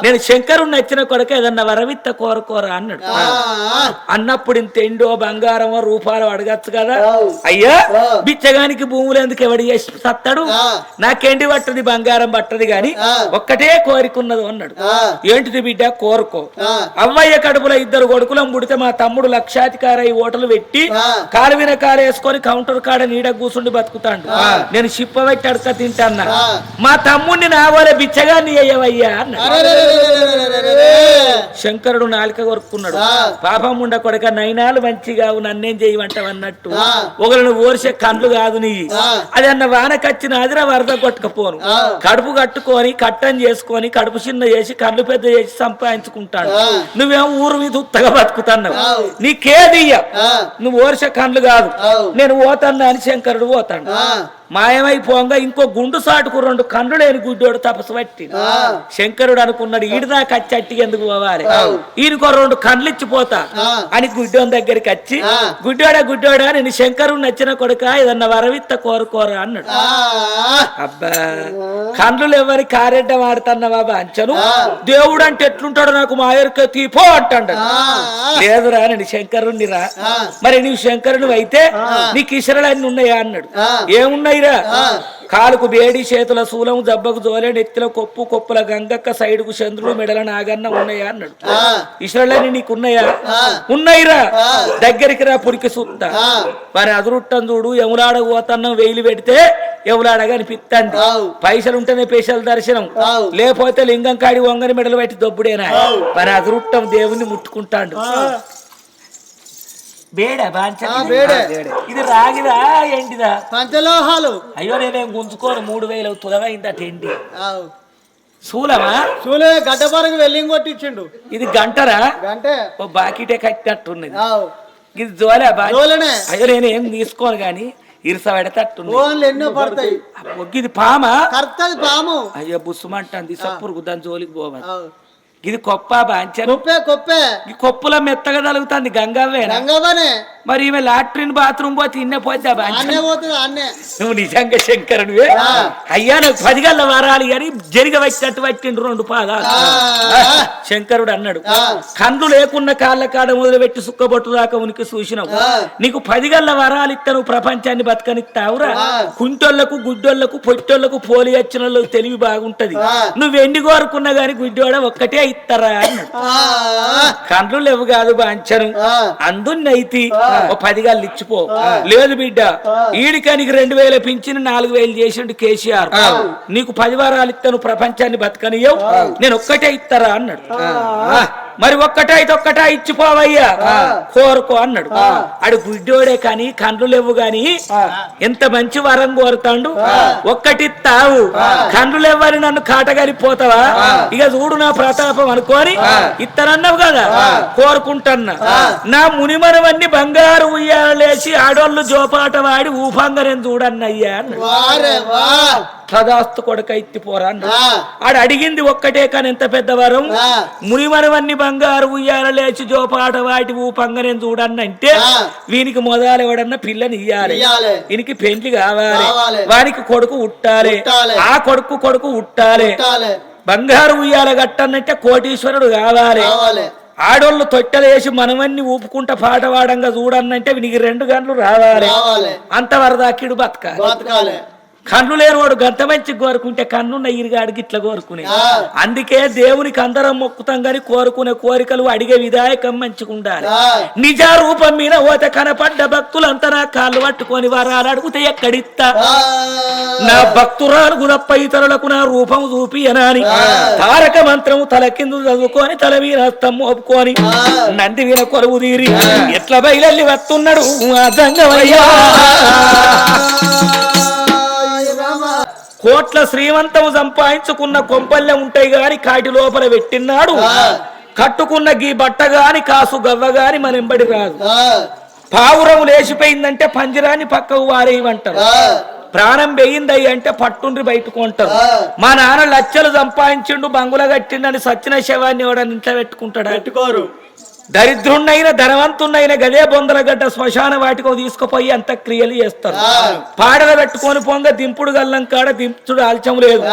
నేను శంకరుడు నచ్చిన కొడుకు ఏదన్నా వరవిత్త కోరుకోరా అన్నాడు అన్నప్పుడు ఇంత ఎండో బంగారమో రూపాలు అడగచ్చు కదా అయ్యా బిచ్చగానికి భూములు ఎందుకు ఎవడి చేసి సత్తాడు నాకేంటి పట్టది బంగారం పట్టది గాని ఒక్కటే కోరికున్నది అన్నాడు ఏంటిది బిడ్డ కోరుకో అవ్వయ్య కడుపులో 2 కొడుకులం పుడితే మా తమ్ముడు లక్షాధికారి ఓటలు పెట్టి కాలు విన కాలేసుకొని కౌంటర్ కాడ నీడ కూర్చుండి బతుకుతాడు నేను చిప్పబెట్టి అడక తింటాన్నా మా తమ్ముడిని నావోలే బిచ్చగాన్ని అయ్యవయ్యా అన్నాడు శంకరుడు నాలుక కొరుక్కున్నాడు పాపం ఉండ కొడక నైనాలు మంచిగా నన్నేం చేయమంటావన్నట్టు ఒకరిని ఓర్చే కండ్లు కాదు నీ అది అన్న వానకచ్చిన అదిరా వరద కొట్టుకపోను కడుపు కట్టుకొని కట్టం చేసుకొని కడుపు చిన్న చేసి కళ్ళు పెద్ద చేసి సంపాదించుకుంటాడు నువ్వేమో ఊరు మీద ఉత్తగా బతుకుతున్నావు నీకేదియ్య నువ్వు ఓర్చే కండ్లు కాదు నేను పోతాను అని శంకరుడు పోతాడు మాయమైపోగా ఇంకో గుండు సాటుకు 2 కండ్లు లేని గుడ్డోడు తపస్సు పట్టి శంకరుడు అనుకున్నాడు ఈడిదాకా అట్టి ఎందుకు పోవాలి ఈయనకో 2 కండ్లు ఇచ్చిపోతా అని గుడ్డోని దగ్గరికి వచ్చి గుడ్డోడా నేను శంకరుడు నచ్చిన కొడుక ఏదన్నా వరవిత్త కోరుకోరా అన్నాడు అబ్బా కండ్లు ఎవరి కారెడ్డ వాడుతున్నా బాబా అంచను దేవుడు అంటే ఎట్లుంటాడు నాకు మాయర్క తీపో అంటాడు లేదురా నేను శంకరుణ్ణి రా మరి నీవు శంకరుడు అయితే నీకు ఇసరలన్నీ ఉన్నాయా అన్నాడు ఏమున్నాయి ఉన్నయిరా కాలుకు బేడి చేతుల శూలం జబ్బకు జోలే నెత్తిల కొప్పు కొప్పుల గంగక్క సైడుకు చంద్రుడు మెడల నాగన్న ఉన్నాయా అన్నాడు ఈశ్వరులని నీకున్నాయా ఉన్నయిరా దగ్గరికి రా పురికి సుత్త మరి అదురుట్టం చూడు ఎవలాడ పోతన్నం వెయిలు పెడితే ఎవలాడగా అనిపిస్తుంది పైసలుంటేనే పేషల దర్శనం లేకపోతే లింగం కాడి వంగని మెడలు పెట్టి దొబ్బుడేనా మరి అదురుట్టం దేవుణ్ణి ముట్టుకుంటాడు బేడా ఇది రాగిదా ఏంటిదా పంచలోహాలు అయ్యో నేనేం గుంజుకోను 3000 తులమైందట ఏంటి శూలమా చూలే గడ్డపారకు వెళ్ళి కొట్టించిండు ఇది గంటరా గంటే ఓ బాకీటే కట్టినట్టున్నది ఇది జోలే జోలనే అయ్యో నేనేం తీసుకోను గాని ఇరుస పెడతట్టు ఎన్నో పడతాయి ఇది పామా కర్తది పాము అయ్యో బుస్సుమంటుంది సప్పురుకు దాని జోలికి పోవాలి ఇది కొప్ప బాంచ కొప్పే ఈ కొప్పుల మెత్తగా తలుగుతుంది గంగవ్వే గంగవ్వనే మరి ఈమె లాట్రిన్ బాత్రూమ్ పోతే ఇన్నే పోద్దా అన్నే పోతుంది అన్నే నువ్వు నిజంగా శంకరుడివే అయ్యా నాకు 10 గల్ల వరాలి అని జరిగ వచ్చినట్టు పట్టిండు 2 పాదాలు శంకరుడు అన్నాడు కండ్లు లేకున్న కాళ్ళ కాడ మొదలుపెట్టి సుక్కబొట్టు దాకా ఉనికి చూసినావు నీకు 10 గల్ల వరాలు ఇస్తా నువ్వు ప్రపంచాన్ని బతకనిస్తావురా కుంటోళ్లకు గుడ్డోళ్లకు పొట్టోళ్లకు పోలి వచ్చిన వాళ్ళకు తెలివి బాగుంటది నువ్వు ఎండి కోరుకున్నా గాని గుడ్డోడ ఒక్కటే ఇస్తారా అన్నాడు కండ్లు లేవు కాదు బాంచను అందున్నైతి 10 గల్లు ఇచ్చిపో లేదు బిడ్డ ఈడికానికి 2000 పింఛన్ 4000 చేసిండు కేసీఆర్ నీకు 10 వారాలు ఇస్తాను ప్రపంచాన్ని బతకనియవు నేను ఒక్కటే ఇస్తారా అన్నాడు మరి ఒక్కటా ఇచ్చిపోవయ్యా కోరుకో అన్నాడు ఆడు గుడ్డోడే కాని కండ్లు లేవు గాని ఎంత మంచి వరం కోరుతాడు ఒక్కటి తావు కండ్లు లేవని నన్ను కాటగరిపోతావా ఇక చూడు నా ప్రతాపం అనుకోని ఇత్తనన్నావు కదా కోరుకుంటున్నా నా మునిమనవన్నీ బంగారు ఉయ్యాలేసి ఆడోళ్ళు జోపాట వాడి ఊఫంగా నేను చూడన్నయ్యా తదాస్తు కొడుక ఇత్తిపోరా ఆడు అడిగింది ఒక్కటే కానీ ఎంత పెద్ద వరం మునిమనవన్నీ బంగారు ఉయ్యాల లేచి జోపాట వాటి ఊపంగా నేను చూడన్నంటే వీనికి మొదలెవడన్నా పిల్లని ఇయ్యాలి వీనికి పెండ్లి కావాలి వానికి కొడుకు ఉట్టాలి ఆ కొడుకు ఉట్టాలి బంగారు ఉయ్యాల గట్టనంటే కోటీశ్వరుడు కావాలి ఆడోళ్ళు తొట్టలేసి మనమన్ని ఊపుకుంటా పాట వాడంగా చూడన్నంటే వీనికి 2 గంటలు రావాలి అంతవరదాకిడు బతకాలి కన్ను లేనివాడు గంత మంచి కోరుకుంటే కన్నున్న ఇరుగాడికి ఇట్లా కోరుకునే అందుకే దేవునికి అందరం మొక్కుతాం గాని కోరుకునే కోరికలు అడిగే విధాయకం మంచిగుండాలి నిజ రూపం మీద ఓత కనపడ్డ భక్తులంతా నా కాళ్ళు పట్టుకొని వరాలు అడిగితే ఎక్కడిస్తా నా భక్తురాలు తప్ప ఇతరులకు నా రూపం చూపియనాని తారక మంత్రము తల కింద చదువుకొని తల మీద హస్తం మోపుకొని నంది విన కొలువు తీరి ఎట్లా బయలెల్లి వస్తున్నాడు అదంగమయ్యా కోట్ల శ్రీమంతము సంపాదించుకున్న కొంపల్లె ఉంటాయి గాని కాటి లోపల పెట్టినాడు కట్టుకున్న గీ బట్ట గాని కాసు గవ్వ గాని మనెంబడి రాదు పావురం లేచిపోయిందంటే పంజరాన్ని పక్కకు వారేయమంటారు ప్రాణం వెయ్యిందయ్య అంటే పట్టుండ్రి బయటకుంటారు మా నాన్న లచ్చలు సంపాదించిండు బంగుల కట్టిండని సచ్చిన శవాన్ని ఎవడని ఇంట్లో పెట్టుకుంటాడు పెట్టుకోరు దరిద్రున్నైన ధనవంతున్నైన గదే బొందలగడ్డ శ్మశాన వాటికో తీసుకుపోయి అంత క్రియలు చేస్తారు పాడలు పెట్టుకొని పొంగ దింపుడు గల్లం కాడ దింపుడు ఆల్చం లేదు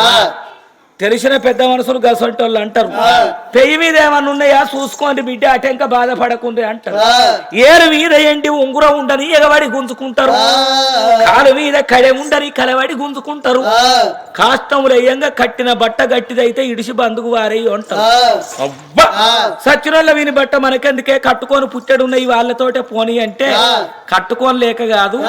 తెలిసిన పెద్ద మనుషులు గసంటోళ్ళు అంటారు పెయ్యి మీద ఏమన్నా ఉన్నాయా చూసుకోండి బిడ్డ అటెంక బాధపడకుండా అంటారు ఏరు మీద ఎండి ఉంగురం ఉండని ఎగబడి గుంజుకుంటారు కాలు మీద కడె ఉండని కలబడి గుంజుకుంటారు కాష్టములయ్యంగా కట్టిన బట్ట గట్టిదైతే ఇడిసి బందుకు వారై అంటారు అబ్బా సచ్చినోళ్ళ వీని బట్ట మనకెందుకే కట్టుకొని పుట్టెడున్నాయి వాళ్ళతోటే పోనీ అంటే కట్టుకొని లేక కాదు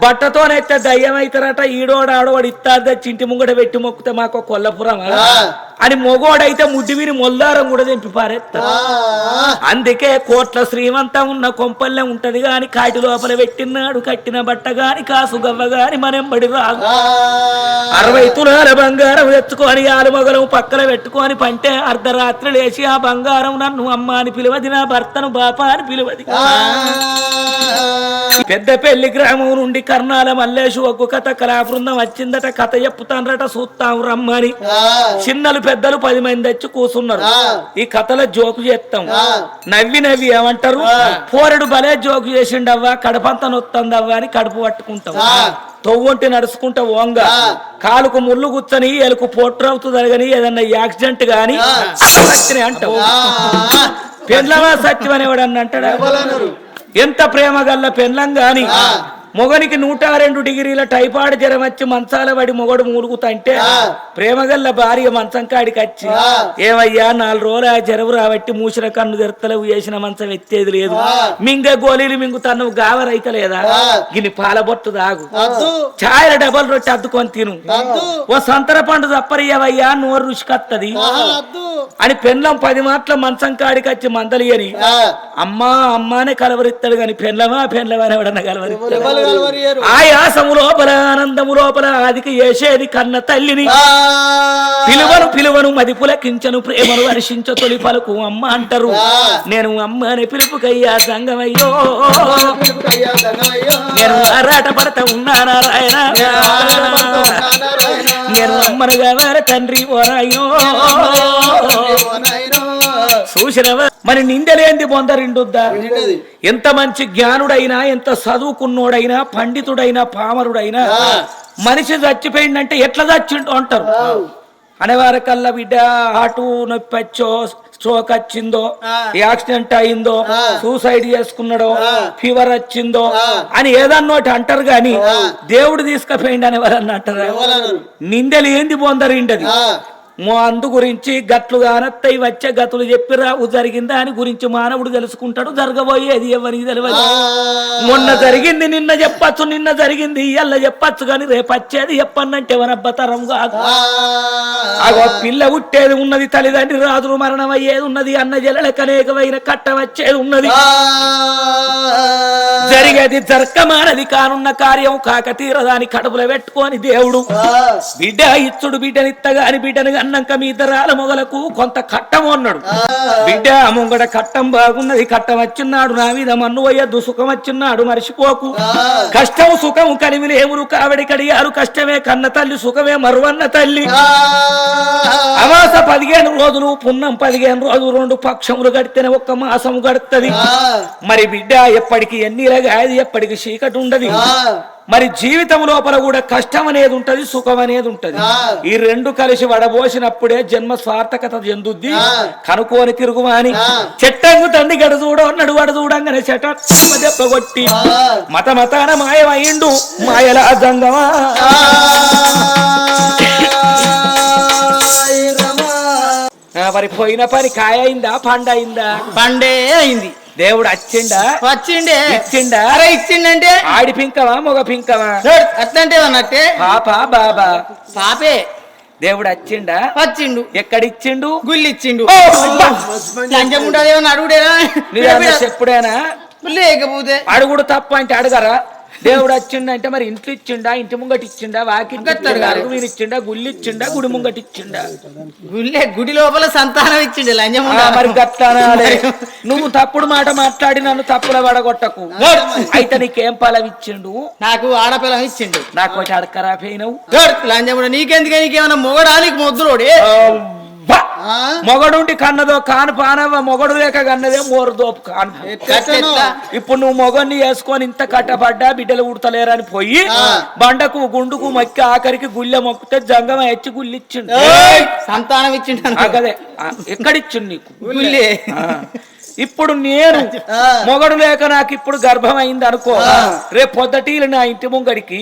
బట్టతోనైతే దయ్యం అవుతారట ఈడోడాడోడు ఇత్తారు చింటి ముంగట పెట్టి మొక్కితే మాకు కొల్లపురం అని మొగోడైతే ముడ్డి విని మొల్లారం కూడా తెంపి పారేస్తా అందుకే కోట్ల శ్రీమంతం ఉన్న కొంపల్లె ఉంటది గాని కాటి లోపల పెట్టినాడు కట్టిన బట్ట గాని కాసు గవ్వ గాని మనెంబడి రాదు 60 తులాల బంగారం తెచ్చుకొని ఆలుమగలం పక్కన పెట్టుకొని పంటే అర్ధరాత్రి లేచి ఆ బంగారం నన్ను అమ్మ అని పిలువది నా భర్తను బాప అని పిలువది పెద్ద పెళ్లి గ్రామం నుండి కర్ణాల మల్లేషు ఒగ్గు కథ కళాబృందం వచ్చిందట కథ చెప్పుతాన్రట చూస్తాం రమ్మని చిన్నలు పెద్దలు 10 మంది వచ్చి కూర్చున్నారు ఈ కథలో జోకు చేస్తాం నవ్వి ఏమంటారు పోరడు భలే జోకు చేసిండవ్వా కడపంత నొత్తందవ్వా అని కడుపు పట్టుకుంటాం తొవ్వంటి నడుచుకుంటా ఓంగ కాలుకు ముళ్ళు గుచ్చని ఎలుకు పోట్రవుతుంది కానీ ఏదన్నా యాక్సిడెంట్ గాని సత్యనే అంటావు పెండ్లమా సత్యం అనేవాడు అని అంటాడా ఎంత ప్రేమ గల్ల పెండ్లం గాని మొగనికి 102 డిగ్రీల టైఫాయిడ్ జ్వరం వచ్చి మంచాల పడి మొగడు మూలుగుతంటే ప్రేమగల్ల భార్య మంచం కాడికి వచ్చి ఏమయ్యా 4 రోజులు ఆ జ్వరం రాబట్టి మూసిన కన్ను తెరతలేవు, వేసిన మంచం ఎత్తేది లేదు, మింగ గోళీలు మింగుతాను గావరైతే లేదా, గిని పాల బొట్టు దాగు, ఛాయల డబల్ రొట్టె అద్దుకొని తిను, ఓ సంతర పండు తప్పరియవయ్యా నోరు రుచికత్తది అని పెండ్లం 10 మాటల మంచం కాడికి వచ్చి మందలియని అమ్మా అమ్మానే కలవరిస్తాడు గాని పెండ్లమా అని ఎవడన్నా కలవరిస్తాడు. ఆ యాసము లోపల ఆనందము లోపల ఆదికి వేసేది కన్న తల్లిని పిలువను మది పులకించను ప్రేమను వర్షించ తొలి పలుకు అమ్మ అంటారు. నేను అమ్మ అని పిలుపుకయ్యా సంగమయ్యో, నేను ఆరాట పడతా ఉన్నానా రాయన, నేను అమ్మను కావాలి తండ్రి ఓరాయో చూసినవా. మరి నిందలేంది బొందరిండుద్దా? ఎంత మంచి జ్ఞానుడైనా, ఎంత చదువుకున్నోడైనా, పండితుడైనా, పామరుడైనా మనిషి చచ్చిపోయిందంటే ఎట్లా చచ్చిండు అంటారు. అనేవారికల్లా బిడ్డ హార్ట్ నొప్పి వచ్చో, స్ట్రోక్ వచ్చిందో, యాక్సిడెంట్ అయిందో, సూసైడ్ చేసుకున్నాడో, ఫీవర్ వచ్చిందో అని ఏదన్నోటి అంటారు గాని దేవుడు తీసుకుపోయిండు అని ఎవరన్నా అంటారా? నిందలు ఏంది బొందరిండది. అందు గురించి గట్లు గానత్తయి వచ్చే గతులు చెప్పి రావు జరిగిందా అని గురించి మానవుడు తెలుసుకుంటాడు. జరగబోయేది ఎవరికి తెలియదు. మొన్న జరిగింది నిన్న చెప్పచ్చు, నిన్న జరిగింది ఇయ్యాల చెప్పచ్చు, కానీ రేపు వచ్చేది చెప్పన్నంటే ఎవరబ్బతరం కాదు. అగో పిల్ల పుట్టేది ఉన్నది, తల్లిదండ్రి రాజులు మరణం అయ్యేది ఉన్నది, అన్న జల్లలకు అనేకమైన కట్ట వచ్చేది ఉన్నది, జరిగేది జరగమానది కానున్న కార్యం కాక తీరదాని కడుపులో పెట్టుకొని దేవుడు బిడ్డ ఇచ్చుడు, బిడ్డనిత్తగాని బిడ్డని అన్నాక మీ ఇద్దరాల మొగలకు కొంత కట్టం అన్నాడు. బిడ్డ ముంగడ కట్టం బాగున్నది, కట్టం వచ్చిన్నాడు నా మీద మన్ను వయ్యద్దు, సుఖం వచ్చిన్నాడు మర్చిపోకు, కష్టం సుఖం కలిమి లేవురు కావడి కడియారు, కష్టమే కన్న తల్లి, సుఖమే మరువన్న తల్లి. అమాస 15 రోజులు, పున్నం 15 రోజులు, 2 పక్షములు గడితేనే 1 మాసం గడుతుంది. మరి బిడ్డ ఎప్పటికి ఎన్నిలగాది, ఎప్పటికి చీకటి ఉండదు. మరి జీవితం లోపల కూడా కష్టం అనేది ఉంటది, సుఖం అనేది ఉంటది. ఈ రెండు కలిసి వడబోసినప్పుడే జన్మ స్వార్థకత చెందుద్ది. కనుకోని తిరుగుమాని చెట్టంగు తండ్రి గడ చూడ అన్నాడు, వాడు చూడంగానే చెట్ట దెబ్బ కొట్టి మతాన మాయమయ్యిండు మాయల జంగమా. మరి పోయిన పని కాయ అయిందా, పండు అయిందా? పండే అయింది. దేవుడు వచ్చిండా? వచ్చిండే. ఇచ్చిండా? అరే ఇచ్చిండంటే ఆడి పింకవా మొగ పింకవా? అట్లంటే అన్నట్టే పాపా బాబా? పాపే. దేవుడు వచ్చిండా? వచ్చిండు. ఎక్కడిచ్చిండు? గుళ్ళిచ్చిండు. లంచం ఉంటుంది ఏమన్నా అడుగుడేనా? చెప్పుడేనా? లేకపోతే అడుగుడు తప్ప అంటే అడగరా? దేవుడు వచ్చిండంటే మరి ఇంట్లో ఇచ్చిండా, ఇంటి ముంగటి ఇచ్చిండా, వాకి ఇచ్చిండా, గుళ్ళు ఇచ్చిండా, గుడి ముంగటి ఇచ్చిండా? గుడి లోపల సంతానం ఇచ్చిండు. లంచం మరి గట్లానాలే. నువ్వు తప్పుడు మాట మాట్లాడి నన్ను తప్పుల పడగొట్టకు. అయితే నీకేం పొలం ఇచ్చిండు? నాకు ఆడపిల్లం ఇచ్చిండు. నాకు ఒకటి అడకరా పోయినవు లంచం. నీకెందుకే, నీకేమన్నా మొగడానికి మొద్దులోడే మొగడుండి కన్నదో కాను పానవ, మొగడు లేక కన్నదే మోరు దోపు కాను. ఇప్పుడు నువ్వు మొగన్ని వేసుకొని ఇంత కట్టబడ్డా బిడ్డలు ఉడతలేరని పోయి బండకు గుండుకు మొక్కి ఆఖరికి గుళ్ళె మొక్కితే జంగమ ఎచ్చి గుళ్ళిచ్చిండు, సంతానం ఇచ్చిండు. అదే ఎక్కడిచ్చిండు నీకు గుళ్ళే. ఇప్పుడు నేను మొగడు లేక నాకు ఇప్పుడు గర్భం అయింది అనుకో, రేపు పొద్దుటీలు నా ఇంటి ముంగడికి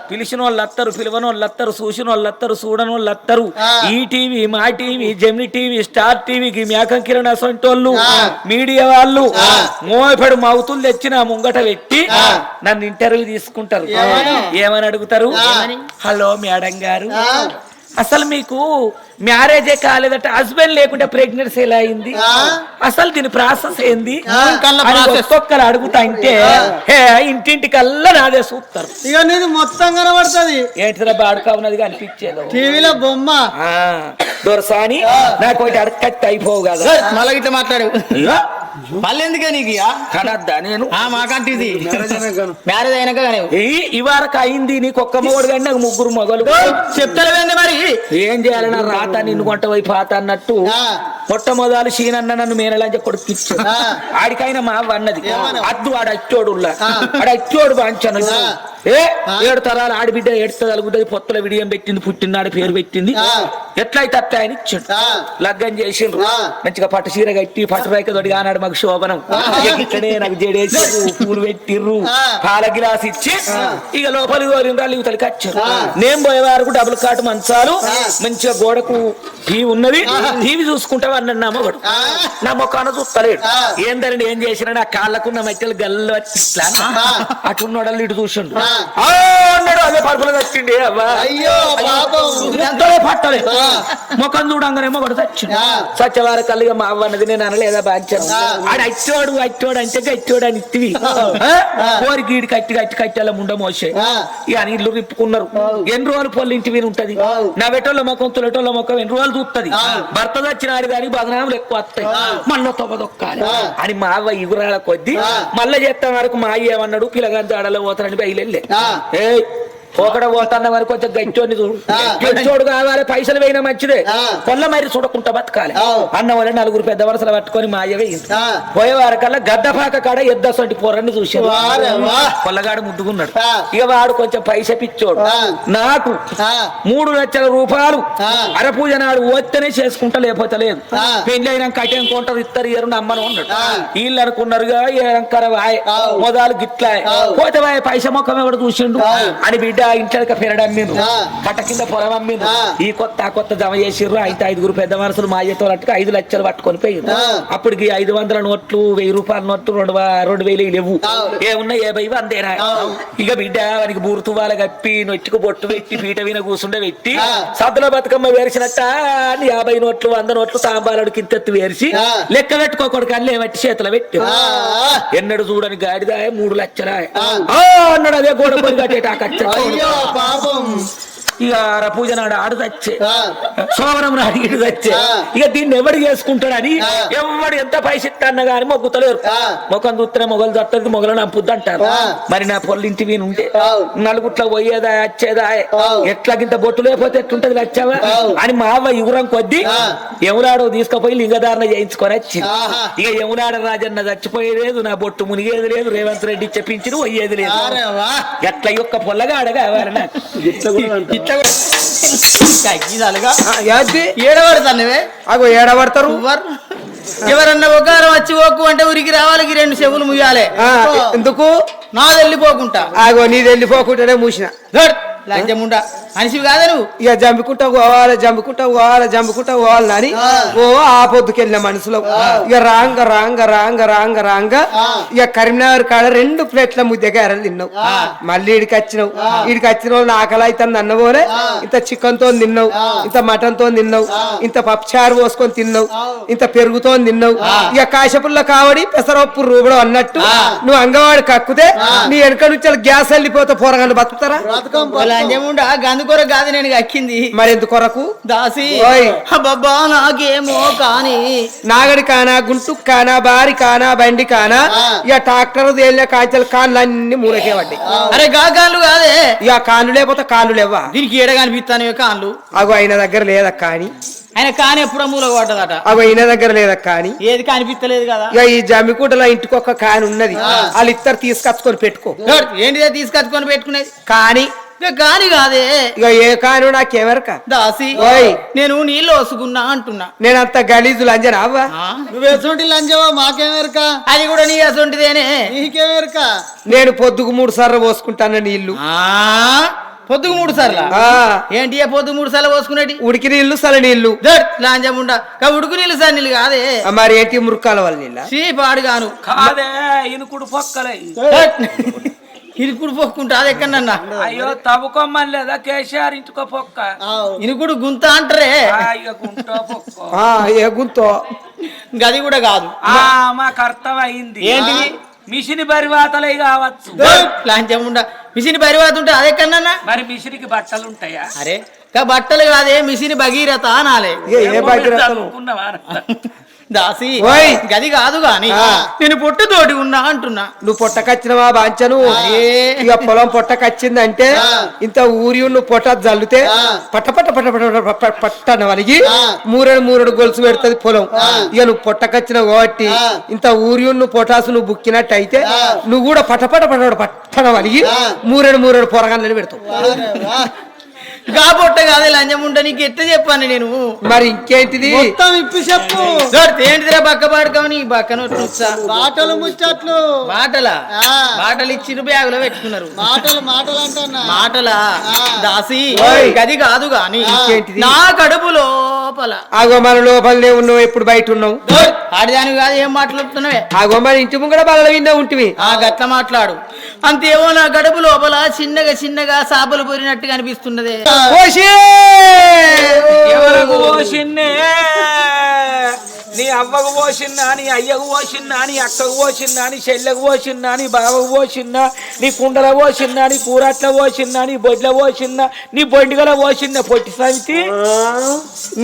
పిలిచిన వాళ్ళు అత్తరు, పిలవని వాళ్ళు అత్తరు, చూసిన వాళ్ళు అత్తరు, చూడని వాళ్ళు అత్తరు. ఈ టీవీ, మా టీవీ, జెమిని టీవీ, స్టార్ టీవీకి మేకం కిరణ్ అసంటోళ్ళు, మీడియా వాళ్ళు మోపడు మౌతులు తెచ్చి నా ముంగట పెట్టి నన్ను ఇంటర్వ్యూ తీసుకుంటారు. ఏమని అడుగుతారు? హలో మేడం గారు, అసలు మీకు మ్యారేజే కాలేదట, హస్బెండ్ లేకుంటే ప్రెగ్నెన్సీ ఎలా అయింది, అసలు దీని ప్రాసెస్ ఏంది ఒక్కొక్కరు అడుగుతా అంటే ఇంటింటికల్లా నాదే చూస్తారు. ఇక నీది మొత్తం కనబడుతుంది. ఏంటిరా బాడుకోన్నది అనిపించేది టీవీలో బొమ్మ దొరసాని నాకు ఒకటి అడగట్టి అయిపోవు కదా. మళ్ళీ ఇట్లా మాట్లాడు మళ్ళీ ఎందుకే నీకు కనద్దా? నేను మాకంటిది మ్యారేజ్ అయినాక ఇవరకు అయింది. నీకు ఒక్క మొగడు కానీ నాకు 3 మొగలు. చెప్తారండి మరి ఏం చేయాలన్నా రాత నిన్ను కొంట పోయి పాత అన్నట్టు మొట్టమొదలు సీనన్న నన్ను మేనలంజ కొడుకిచ్చు. ఆడికైనా మా అన్నది అద్దు ఆడ అచ్చోడు ఆడ అచ్చోడు బాంచను ఏ 7 తరాలు ఆడిబిడ్డ ఏడుస్తుంది అలుగుతుంది పొత్తుల విడియం పెట్టింది పుట్టినాడు పేరు పెట్టింది ఎట్లయితే అత్త ఆయన ఇచ్చాడు లగ్గం చేసిండ్రు మంచిగా పట్టు చీర కట్టి పట్టు రైక తోటి ఆనాడు మాకు శోభనం ఇక్కడే నాకు జడేసి పూలు పెట్టిర్రు పాల గిలాస్ ఇచ్చి ఇక లోపలికి వాళ్ళు ఇవతలకి వచ్చారు నేను పోయే వరకు డబుల్ కాటు మంచాలు మంచిగా గోడకు టీవీ ఉన్నది టీవీ చూసుకుంటావు అన్నాడు నా మొగడు నా మొక్కన చూస్తలేడు ఏందని ఏం చేసినా నా కాళ్ళకున్న మధ్యలో గల్లు అటున్నాడు ఇటు చూసిండు అన్నాడు అదే పరుపులు వచ్చిండి అవ్వా ఎంతో పట్టలేదు ముఖం చూడంగానేమో కూడా చచ్చిండు సత్యవార కల్లిగా మా అవ్వ అన్నది నేను అనలేదా బాధ్యత ఆడు అచ్చోడు అంటే గచ్చోడు అని ఇత్తివి కోరి గీడి కట్టేలా ముండ మోసే ఇక అని ఇల్లు రిప్పుకున్నారు ఎన్ని రోజులు పొల్లు ఇంటి మీద ఉంటది నా వెటోళ్ళ ముఖం తులటోళ్ళ ముఖం ఎన్ని రోజులు చూస్తుంది భర్త వచ్చిన ఆడి బదనాములు ఎక్కువ వస్తాయి మళ్ళీ తొవ్వదొక్కాలి అని మా అవ్వ ఇగురాల కొద్ది మళ్ళీ చేస్తాం వరకు మా అయ్య ఏమన్నాడు పిల్లగాని దాడలో పోతానని బయలులే ఏ ఒకడ పోతాన్న వరకు కొంచెం గచ్చోని గచ్చోడు కావాలి పైసలు వేయినా మంచిదే కొల్ల మరి చూడకుండా బతకాలి అన్న వాళ్ళ 4 పెద్ద వరుసలు పట్టుకొని మా అయ్య వేయింది పోయే వారికల్లా గద్దపాక కాడ ఎద్దసంటి పొరని చూసాడు కొల్లగాడు ముద్దుకున్నాడు ఇక వాడు కొంచెం పైస పిచ్చోడు నాకు 3 లక్షల రూపాయలు అరపూజ నాడు ఓత్తనే చేసుకుంటా లేకపోతే లేదు పెళ్లి అయినా కట్టేం కొంటారు ఇస్తారు ఎరు నమ్మను ఉన్నాడు వీళ్ళు అనుకున్నారుగా ఏరంకర వాయ మొదలు గిట్లా పోతే వాయ పైస మొక్కం ఎవడు చూసిండు అని బిడ్డ ఇంట్లో పెరడమ్మిండ్రు కట్ట కింద పొలం అమ్మిండ్రు ఈ కొత్త జమ చేసిర్రు అయితే 5 పెద్ద మనసులు మా అయ్యతో 5 లక్షలు పట్టుకొని పోయిండ్రు అప్పటికి 500 నోట్లు 1000 రూపాయల నోట్లు 2000 లేవు ఏమున్నా 50 అందేనా ఇక బిడ్డ వానికి బూర్తు వాళ్ళ కప్పి నొట్టుకు బొట్టు పెట్టి పీట విన కూసుండే పెట్టి సద్దుల బతుకమ్మ వేరిసినట్ట 50 నోట్లు 100 నోట్లు తాంబాలుడు కింతెత్తు వేరిసి లెక్క పెట్టుకోకూడదు కానీ లేవట్టి చేతులు పెట్టి ఎన్నడు చూడని గాడిదా 3 లక్షల అన్నాడు అదే గోడ పోయి కట్టేట కచ్చ ఇక పూజ నాడు ఆడు తెచ్చే సోమరం నాడు ఇటు తెచ్చే ఇక దీన్ని ఎవడు చేసుకుంటాడని ఎవడు ఎంత పైస ఇస్తాన్న గాని మొగ్గుతలేరు ముఖం చూస్తే మొగలు తట్టదు మొగలు నంపుద్దు అంటారు మరి నా పొల్లింటి వీని ఉంటే నలుగుట్ల పోయేదా వచ్చేదా ఎట్లాగింత బొట్టు లేకపోతే ఎట్లుంటది వచ్చావా అని మా అవ్వ యుగురం కొద్ది యమునాడు తీసుకుపోయి లింగధారణ చేయించుకొని వచ్చింది ఇక యమునాడ రాజన్న చచ్చిపోయేది నా బొట్టు మునిగేది లేదు రేవంత్ రెడ్డి చెప్పించి పోయేది లేదు ఎట్లా యొక్క పొల్లగా అడగావారు నాకు ఏడబడతారు ఎవరన్నా ఒకారం వచ్చి ఓకు అంటే ఊరికి రావాలి 2 చెవులు ముయ్యాలి ఎందుకు నాది వెళ్ళిపోకుంటా ఆగో నీది వెళ్ళిపోకుండానే మూసిన లంచముండా మనిషివి కాదా నువ్వు ఇక జంపుకుంటా పోవాలి అని ఓ ఆ పొద్దుకెళ్ళిన మనసులో ఇక రాంగ ఇక కరీంనగర్ కాడ 2 ప్లేట్ల ముద్దగారలు తిన్నావు మళ్ళీ ఇడికి వచ్చినావు వాళ్ళు ఆకలి అవుతుంది అన్నబోలే ఇంత చికెన్ తో తిన్నావు ఇంత మటన్ తో తిన్నావు ఇంత పప్పుచారు పోసుకొని తిన్నావు ఇంత పెరుగుతో తిన్నావు ఇక కాశపుల్ల కావడి పెసరప్పు రూపడం అన్నట్టు నువ్వు అంగవాడి కక్కుతే నీ వెనక నుంచి గ్యాస్ వెళ్ళిపోతే పోరగాళ్ళు బతుకుతారా లంచముండా గందుకొర కాదు నేను అక్కింది మరి ఎందుకు కొరకు దాసి బాబా నాకేమో కాని నాగడి కానా గుంటు కానా బారి కానా బండి కానా ఇక ట్రాక్టర్ తేలిన కాంచెల కాళ్ళు అన్ని మూలకే పడ్డాయి అరే కాళ్ళు కాదే ఇక కాళ్ళు లేకపోతే కాళ్ళు లేవా దీనికి ఏడ కనిపిస్తాను కాళ్ళు అగో ఆయన దగ్గర లేదా కానీ ఆయన కాని ఎప్పుడు మూల పడ్డదట అగో ఈయన దగ్గర లేదా కానీ ఏది కనిపిస్తలేదు కదా ఇక ఈ జమ్మికుంటలో ఇంటికి ఒక కాని ఉన్నది వాళ్ళు ఇద్దరు తీసుకొచ్చుకొని పెట్టుకో ఏంటిదే తీసుకొచ్చుకొని పెట్టుకునేది కానీ కాని కాదే ఇక ఏ కాను నాకెవరక దాసి నేను నీళ్ళు వసుకున్నా అంటున్నా నేను అంత గలీజు లంజనా అవ్వా నువ్వేసొంటి లంజవా మాకేమెరక అది కూడా నీ అసొంటిదేనే నీకేమెరక నేను పొద్దుకు 3 సార్లు పోసుకుంటాను నీళ్లు పొద్దుకు 3 సార్లు ఏంటి పొద్దు 3 సార్లు పోసుకునేటి ఉడికి నీళ్లు సల నీళ్లు లాంజముండా ఉడుకు నీళ్ళు సార్ నీళ్ళు కాదే మరి ఏంటి మురుకాల వాళ్ళ నీళ్ళ పాడు గాను కాదే ఇనుకుడు పొక్కలే ఇనుకుడు పొక్కుంటా అది ఎక్కడన్నా అయ్యో తవ్వుకోమని లేదా కేసీఆర్ ఇంటికో పొక్క ఇనుకుడు గుంత అంటారే ఏ గుంతో గది కూడా కాదు మాకు అర్థం అయింది ఏంటిది మిషన్ పరివాతలే కావచ్చు లాంచముండా మిషన్ పరివాత ఉంటే అది ఎక్కడన్నా మరి మిషన్కి బట్టలు ఉంటాయా అరే బట్టలు కాదే మిషన్ భగీరథ అనాలే దాసి ఓయ్. గది కాదు గాని నేను పుట్టుతోటి ఉన్నా అంటున్నా. నువ్వు పొట్టకచ్చినవా బాంచను ఇక పొలం పొట్టకచ్చిందంటే ఇంత ఊరి నువ్వు పొట్ట జల్లుతే పట్ట పట్ట పట్ట పట్ట పట్టన వలిగి మూరెడు గొలుసు పెడుతుంది పొలం. ఇక నువ్వు పొట్టకచ్చినావు కాబట్టి ఇంత ఊరి నువ్వు పొటాసు నువ్వు బుక్కినట్టు అయితే నువ్వు కూడా పట్ట పట్ట పట్ట పట్టన వలిగి మూరెడు పొరగాన్ని పెడతావు. గా పొట్ట కాదే లంజం ఉంట నీకు ఎట్లా చెప్పాను నేను. మరి ఇంకేంటిది మొత్తం ఇప్పి చెప్పు. ఏంటిదిరా బక్క పాడుకోని బక్కను మాటలు ముచ్చట్లు మాటలా మాటలు ఇచ్చిన బ్యాగులో పెట్టుకున్నారు. మాటలు అంటున్నా. మాటలా దాసి ఓయ్. గది కాదు గాని ఇంకేంటిది? నా కడుపు లోపల ఆగో మన లోపలనే ఉన్నావు ఎప్పుడు బయట ఉన్నావు ఆడిదాని కాదు ఏం మాట్లాడుతున్నావే. ఆగో మన ఇంటి ముంగడ బల విన్నా ఉంటివి ఆ గట్ల మాట్లాడు అంతేమో నా గడుపు లోపల చిన్నగా సాపలు పొరినట్టుగా అనిపిస్తున్నదే. ఎవరకు పోసిన్నే నీ అవ్వకు పోసిన్నా నీ అయ్యకు పోసిన్నా నీ అక్కకు పోసిన్నా నీ చెల్లెకు పోసిన్నా నీ బావకు పోసిన్నా నీ కుండల పోసిన్నా నీ కూరట్ల పోసిన్నా నీ బొడ్ల పోసిన్నా నీ బొండిగల పోసిన్నా పొట్టి సమితి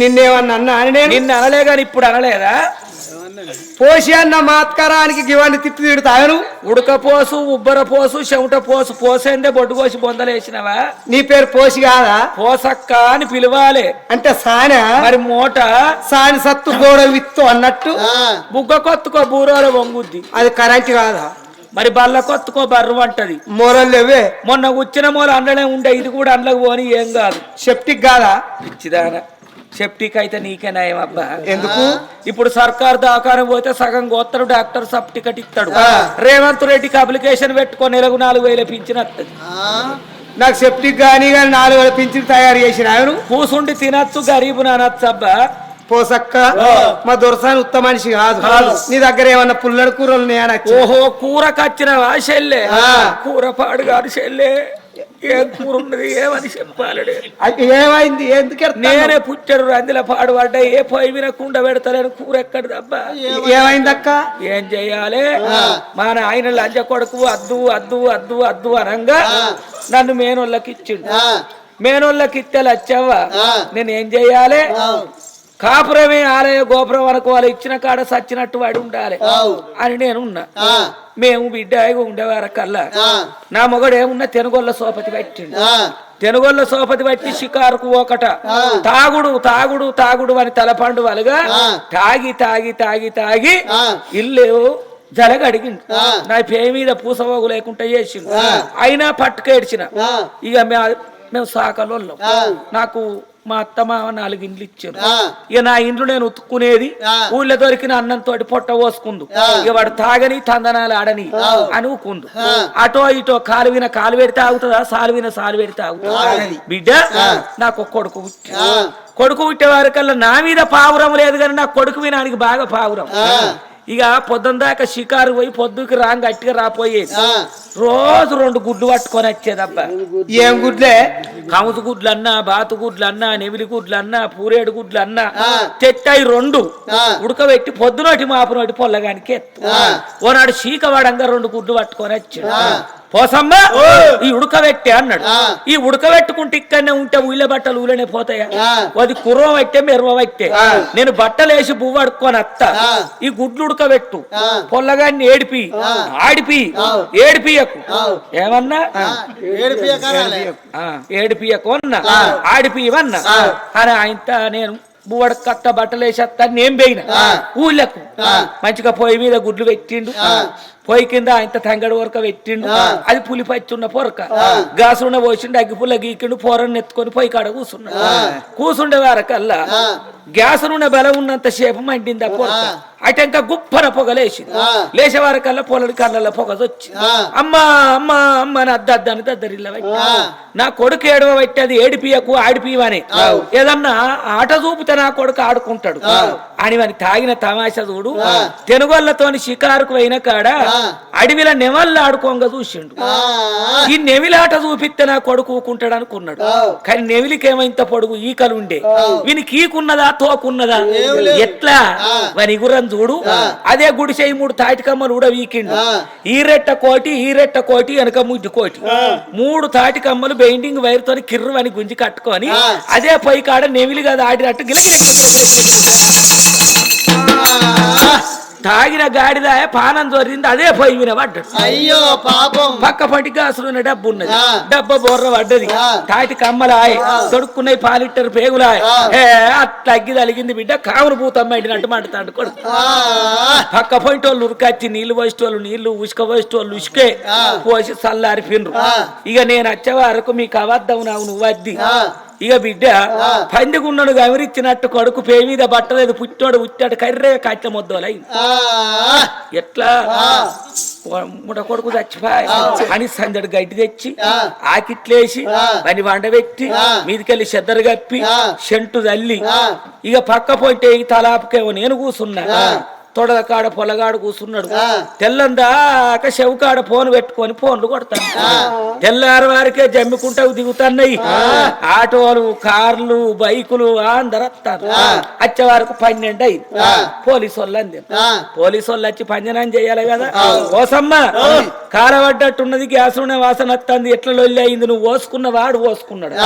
నిన్నేమన్నా అన్నా అని నేను నిన్ను అనలే గాని ఇప్పుడు అనలేదా? పోసి అన్న మాత్కరానికి గివాన్ని తిప్పి తిడతాను. ఉడకపోసు ఉబ్బర పోసు చెమట పోసు పోసేందే బొడ్డు కోసి బొందలేసినవా? నీ పేరు పోసి కాదా పోసక్క అని పిలవాలి. అంటే సానా మరి మూట సాని సత్తు గోడ విత్తు అన్నట్టు బుగ్గ కొత్తుకో బూరోల వంగుద్ది. అది కరెంట్ కాదా? మరి బల్ల కొత్తుకో బర్రు అంటది. మూరలేవే మొన్న కూర్చిన మూల అండలే ఉండే ఇది కూడా అండ్లకు పోని ఏం కాదు. సెప్టిక్ కాదా? పిచ్చిదానా సెప్టిక్ అయితే నీకే నయం అబ్బా. ఎందుకు? ఇప్పుడు సర్కార్ దాకారం పోతే సగం గోత్తరు డాక్టర్ సబ్ టికెట్ ఇస్తాడు. రేవంత్ రెడ్డికి అప్లికేషన్ పెట్టుకొని నెలకు 4,000 పింఛన్ వస్తుంది. నాకు సెప్టిక్ కానీ 4,000 పింఛన్ తయారు చేసిన ఆయన కూసుండి తినచ్చు గరీబు నానచ్చు అబ్బా. పోసక్క మా దొరసాని ఉత్తమ మనిషి కాదు. నీ దగ్గర ఏమన్నా పుల్లడి కూరలు ఉన్నాయా? ఓహో కూరకు వచ్చినవా చెల్లె? కూర పాడు కాదు చెల్లె. ఏం కూర ఉన్నది ఏమని చెప్పాలి? ఏమైంది? ఎందుకు నేనే పుట్టాడు అందులో పాడుపడ్డా ఏ పొయ్యి వినకుండా పెడతలేను కూర ఎక్కడిది అబ్బా. ఏమైందక్క? ఏం చెయ్యాలి? మా నాయన లంజ కొడుకు అద్దు అద్దు అద్దు అద్దు అనంగా నన్ను మేనోళ్ళకి ఇచ్చిండు. మేనోళ్ళకి ఇస్తే వచ్చావా నేనేం చెయ్యాలి? కాపురమే ఆలయ గోపురం అనుకోవాలి. ఇచ్చిన కాడ సచ్చినట్టు వాడి ఉండాలి అని నేనున్నా. మేము బిడ్డ ఉండేవారకల్లా నా మొగడు ఏమున్నా తెనుగొల్ల సోపతి పట్టిండు. తెనుగొల్ల సోపతి పట్టి షికారుకు ఒకట తాగుడు తాగుడు తాగుడు అని తలపండు వలుగా తాగి తాగి తాగి తాగి ఇల్లు జలగడిగిండు. నా పేరు మీద పూసవోగు లేకుండా చేసిండు. అయినా పట్టుకేడ్చిన. ఇక మేము సాకలో నాకు మా అత్తమామ 4 ఇండ్లు ఇచ్చారు. ఇక నా ఇండ్లు నేను ఉతుక్కునేది ఊళ్ళో దొరికిన అన్నంతో పొట్ట పోసుకుందు. ఇక వాడు తాగని తందనాలు ఆడని అనుకుందు. అటో ఇటో కాలు పెడితే ఆగుతుందా? సాలు పెడితే ఆగుతుందా? బిడ్డ నాకు కొడుకు కొడుకు పుట్టే వారికల్లా నా మీద పావురం లేదు కానీ నా కొడుకు వినానికి బాగా పావురం. ఇక పొద్దున దాకా షికారు పోయి పొద్దుకి రాంగ్ గట్టిగా రాపోయేది. రోజు 2 గుడ్లు పట్టుకొని వచ్చేదబ్బా. ఏం గుడ్లే? కముసు గుడ్లు అన్నా, బాతు గుడ్లు అన్నా, నెవిలి గుడ్లు అన్నా, పూరేడు గుడ్లు అన్నా తెట్టాయి 2 ఉడకబెట్టి పొద్దునోటి మాపునోటి పొల్లగానికి ఎత్తు. ఓనాడు శీకవాడంగా 2 గుడ్లు పట్టుకొని వచ్చాడు. పోసమ్మా ఈ ఉడకబెట్టే అన్నాడు. ఈ ఉడకబెట్టుకుంటే ఇక్కడనే ఉంటే ఊళ్ళ బట్టలు ఊళ్ళనే పోతాయా? అది కుర్ర పట్టే మెరువ పట్టే. నేను బట్టలేసి బువ్వ అడుక్కొని అత్త ఈ గుడ్లు ఉడకబెట్టు పొల్లగాన్ని ఏడిపి ఆడిపి ఏడిపియకు ఏమన్నా ఏడిపియకు అన్నా ఆడిపివన్నా అని ఆయనతో నేను బువ్వడ కట్ట బట్టలేసేస్తా నేను పోయిన ఊళ్ళకు మంచిగా పొయ్యి మీద గుడ్లు పెట్టిండు. పొయ్యి కింద ఆయన తంగడి వరక పెట్టిండు. అది పులి పచ్చున్న పొరక గాసున్న పోసిండు. అగ్గి పుల్ల గీకిండు. పొరను ఎత్తుకొని పొయ్యి కాడ కూర్చున్నాడు. కూర్చుండే వారకల్లా గ్యాస్ నూనె బలం ఉన్నంత సేపు మండింది ఆ పొరక. అటంక గుప్పన పొగలేసింది. లేచే వారకల్లా పొలడి కళ్ళ పొగదొచ్చి అమ్మా అమ్మా అమ్మ అని అద్దని దద్దరిల్ల నా కొడుకు ఏడవ పెట్టి అది ఏడిపియకు ఆడిపివని ఏదన్నా ఆట చూపితే నా కొడుకు ఆడుకుంటాడు అని వాని తాగిన తమాషా చూడు. తెనుగోళ్లతోని షికారుకు పోయిన కాడ అడవిల నెమళ్ళు ఆడుకోంగా చూసిండు. ఈ నెవిలాట చూపిస్తే నా కొడుకు ఊకుంటాడు అనుకున్నాడు. కానీ నెవిలికేమైంత పొడుగు ఈకలు ఉండే. వీనికి ఈకున్నదా తోకున్నదా? ఎట్లా వాని గుర్రం చూడు. అదే గుడిసె 3 తాటికమ్మలు కూడా వీకిండు. ఈ రెట్ట కోటి వెనక ముడ్డి కోటి 3 తాటికమ్మలు బెయిండింగ్ వైర్ తోని కిర్రు అని గుంజి కట్టుకొని అదే పై కాడ నెవిలి కదా ఆడినట్టు గిలగిల తాగిన గాడిద పానం దొరింది అదే పోయి వినబడ్డాడు. అయ్యో పాపం. పక్క పట్టి గాసులున్న డబ్బు ఉన్నది, ఆ. డబ్బ బొర్ర పడ్డది, ఆ. తాటి కమ్మలాయ, తొడుక్కున్నాయి పాలిటర్ పేగులాయ, అట్లా అగ్గి తలిగింది బిడ్డ, కావును పూతం పెట్టినట్టు మంటతాడు కొడుకు. పక్క పోయిటోళ్ళు ఉరికచ్చి నీళ్లు పోసేటోళ్ళు నీళ్లు, ఉసుక పోసేటోళ్ళు ఉసుకే పోసి చల్లారిపోయినరు. ఇక నేను వచ్చే వరకు మీకు అబద్ధం నువ్వు వద్ది. ఇక బిడ్డ పందిగుండను గమనిచ్చినట్టు కొడుకు పే మీద బట్టలేదు, పుట్టాడు ఉట్టాడు కర్రే కాట్ల మొద్దలై ఎట్లా ముడ కొడుకు చచ్చిపోయి అని సందడి గడ్డి తెచ్చి ఆకిట్లేసి పని వండబెట్టి మీదికెళ్ళి చెద్దరు కప్పి చెంటు తల్లి ఇక పక్క పోయితే ఈ తలాపుకేమో నేను కూసున్నా, తొడల కాడ పొలగాడు కూసున్నాడు. తెల్లందాక చెవుకాడ ఫోన్ పెట్టుకొని ఫోన్లు కొడతాను. తెల్లారి వారికే జమ్మికుంటూ దిగుతున్నాయి ఆటోలు, కార్లు, బైకులు అందరు వస్తారు. వచ్చే వరకు 12 అయింది. పోలీసు వాళ్ళు అంది, పోలీసు వాళ్ళు వచ్చి పంజనం చేయాలి కదా. ఓసమ్మ కాలబడ్డట్టున్నది, గ్యాస్ ఉన్న వాసన వస్తుంది, ఎట్లా లొల్లి అయింది, నువ్వు ఓసుకున్న వాడు ఓసుకున్నాడు.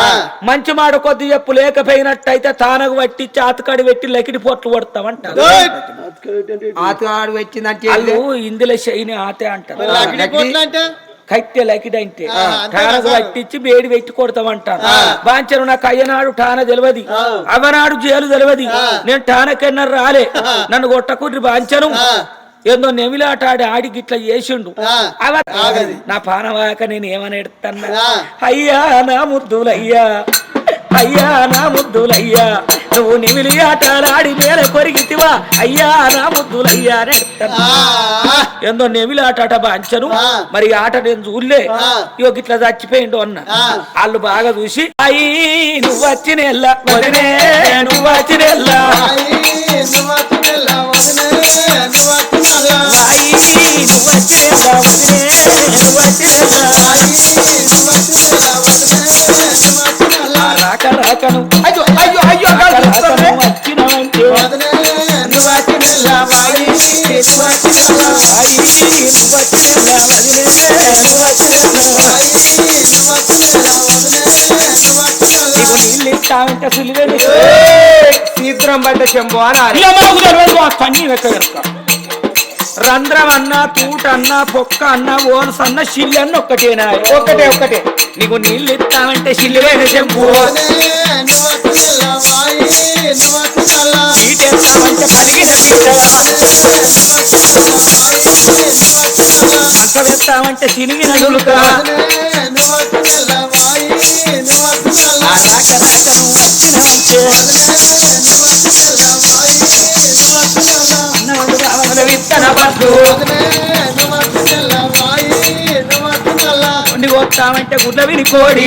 మంచి మాట కొద్ది చెప్పు లేకపోయినట్టయితే తానకు పట్టి చాతకాడి పెట్టి లకిడి పొట్లు కొడతామంటారు. ఆతగాడు వచ్చిందంటే వాళ్ళు ఇందులో శైని ఆతే అంటారు. అంటే కట్టె లకిడి అంటే టానకు పట్టించి వేడి పెట్టి కొడతామంటారు. బాంచరు నాకు అయ్యనాడు టాన తెలియదు, అవనాడు జైలు తెలియదు, నేను టానకన్నా రాలే, నన్ను కొట్టకుర్రి బాంచను ఏందో నెమిలాటాడి ఆడికి ఇట్లా చేసిండు. నా పానవాక నేను ఏమని ఎడతాను, అయ్యా నా ముద్దులయ్యా, అయ్యా నా ముద్దులయ్యా, నువ్వు నిమిలి ఆటలాడి మేర కొరిగితివా, అయ్యా నా ముద్దులయ్యా అని ఎడతాను. ఏందో నెమిలాట బాంచను, మరి ఆట నేను చూడలే, ఇగో ఇట్లా చచ్చిపోయిండు అన్న. వాళ్ళు బాగా చూసి అయ్యి నువ్వు వచ్చిన ఎల్లా వదినే, నువ్వు వచ్చిన ఎల్లా నువ్వు వచ్చిన ఎల్లా వదినే, రాక రాకను అయ్యో అయ్యో అయ్యో వచ్చినవంటే నీళ్ళు ఇస్తామంటే సులివేది శీఘ్రం పడ్డ చెంబు అని పన్నీర్ రంధ్రం అన్నా, తూట అన్నా, పొక్క అన్నా, ఓన్స్ అన్నా, షిల్లు అన్న ఒక్కటేనా? ఒకటే ఒకటే. నీకు నీళ్ళు ఇస్తామంటే షిల్లు వేణ చెంపు, నీటేస్తామంటే పలిగిన అంత వేస్తామంటే చినిగిన నులుక, విత్తన పట్టు కొండి కొట్టామంటే గుడ్ల వినికోడి,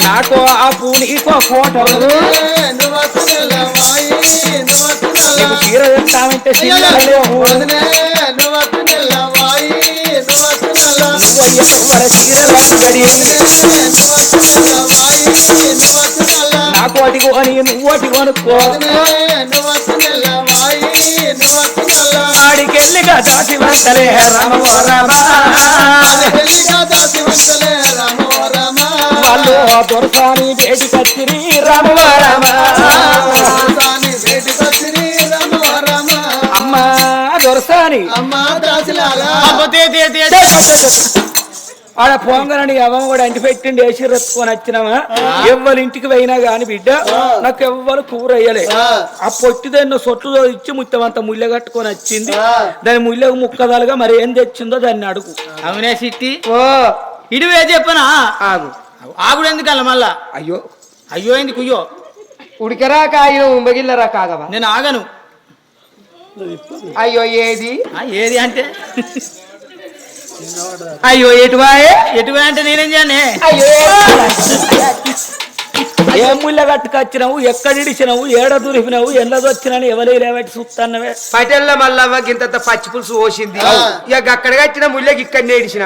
నాకు ఆ పూనికో కోటలు, నీకు చీర తెస్తామంటే నాకు అది కొని నువ్వు అటు కొనుక్కో, ఆడికెళ్ళిగా దాటి వంటలే రామో రామ, వాళ్ళు దొరసాని వేటి కచ్చిరి రామో రామ, అమ్మా దొరసాని ఆడ పొంగనని అవ్వం కూడా అంటి పెట్టిండి వేసి రత్తుకొని వచ్చినామా. ఎవ్వరి ఇంటికి పోయినా గాని బిడ్డ నాకు ఎవ్వరు కూర అయ్యలే. ఆ పొట్టిదాన్ని సొట్టులో ఇచ్చి ముత్తమంతా ముళ్ళ కట్టుకొని వచ్చింది. దాని ముళ్ళకు ముక్కదాలుగా మరి ఏం తెచ్చిందో దాన్ని అడుగు. అవునే సిట్టి ఓ ఇడివే చెప్పనా, ఆగు ఆగుడు ఎందుకల్లా మళ్ళా? అయ్యో అయ్యో ఎందుకు అయ్యో, ఉడికరా కాయ బగిల్లరా కాగవా, నేను ఆగను. అయ్యో ఏది ఏది అంటే అయ్యో ఎటువాయే, ఎటువే అంటే నేనేం చేయనే, ఏ ముళ్ళ కట్టుకొచ్చినావు, ఎక్కడిడిచినావు, ఏడ దురిపినావు, ఎండదొచ్చినని ఎవరైనా చూస్తానవే. పటెల్ల మల్లవ్వ గింత పచ్చి పులుసు పోసింది, ఇక అక్కడ కట్టిన ముళ్ళకి ఇక్కడ నేడిచిన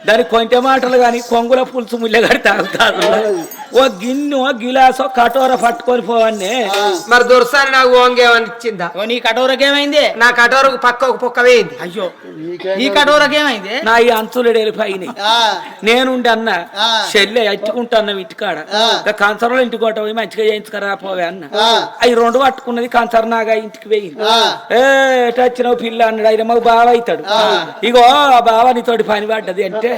దాని కొంచెం మాటలు గాని కొంగుల పులుసు ముళ్ళ కట్టి తాగుతారు. ఓ గిన్నె గిలాసో కటోర పట్టుకొని పోవన్నే మరి దొరసాని నాకు ఓంగేమని ఇచ్చిందా ఓ నీ కటోరకేమైంది నా కటోరకు పక్క ఒక పొక్క వేయింది. అయ్యో ఈ కటోరకేమైంది నా ఈ అంచులు వెళ్ళిపోయినాయి. నేనుండి అన్న చెల్లె ఎట్టుకుంటాను ఇంటికాడ కంచరంలో ఇంటికి కొట్ట పోయి మంచిగా చేయించుకరా పోవే అన్న. అవి 2 పట్టుకున్నది కంచర నాగా ఇంటికి పోయి ఎటు వచ్చినావు పిల్ల అన్నాడు. ఆయన మాకు బావ అవుతాడు. ఇగో ఆ బావ నీతోటి పని పడ్డది అంటే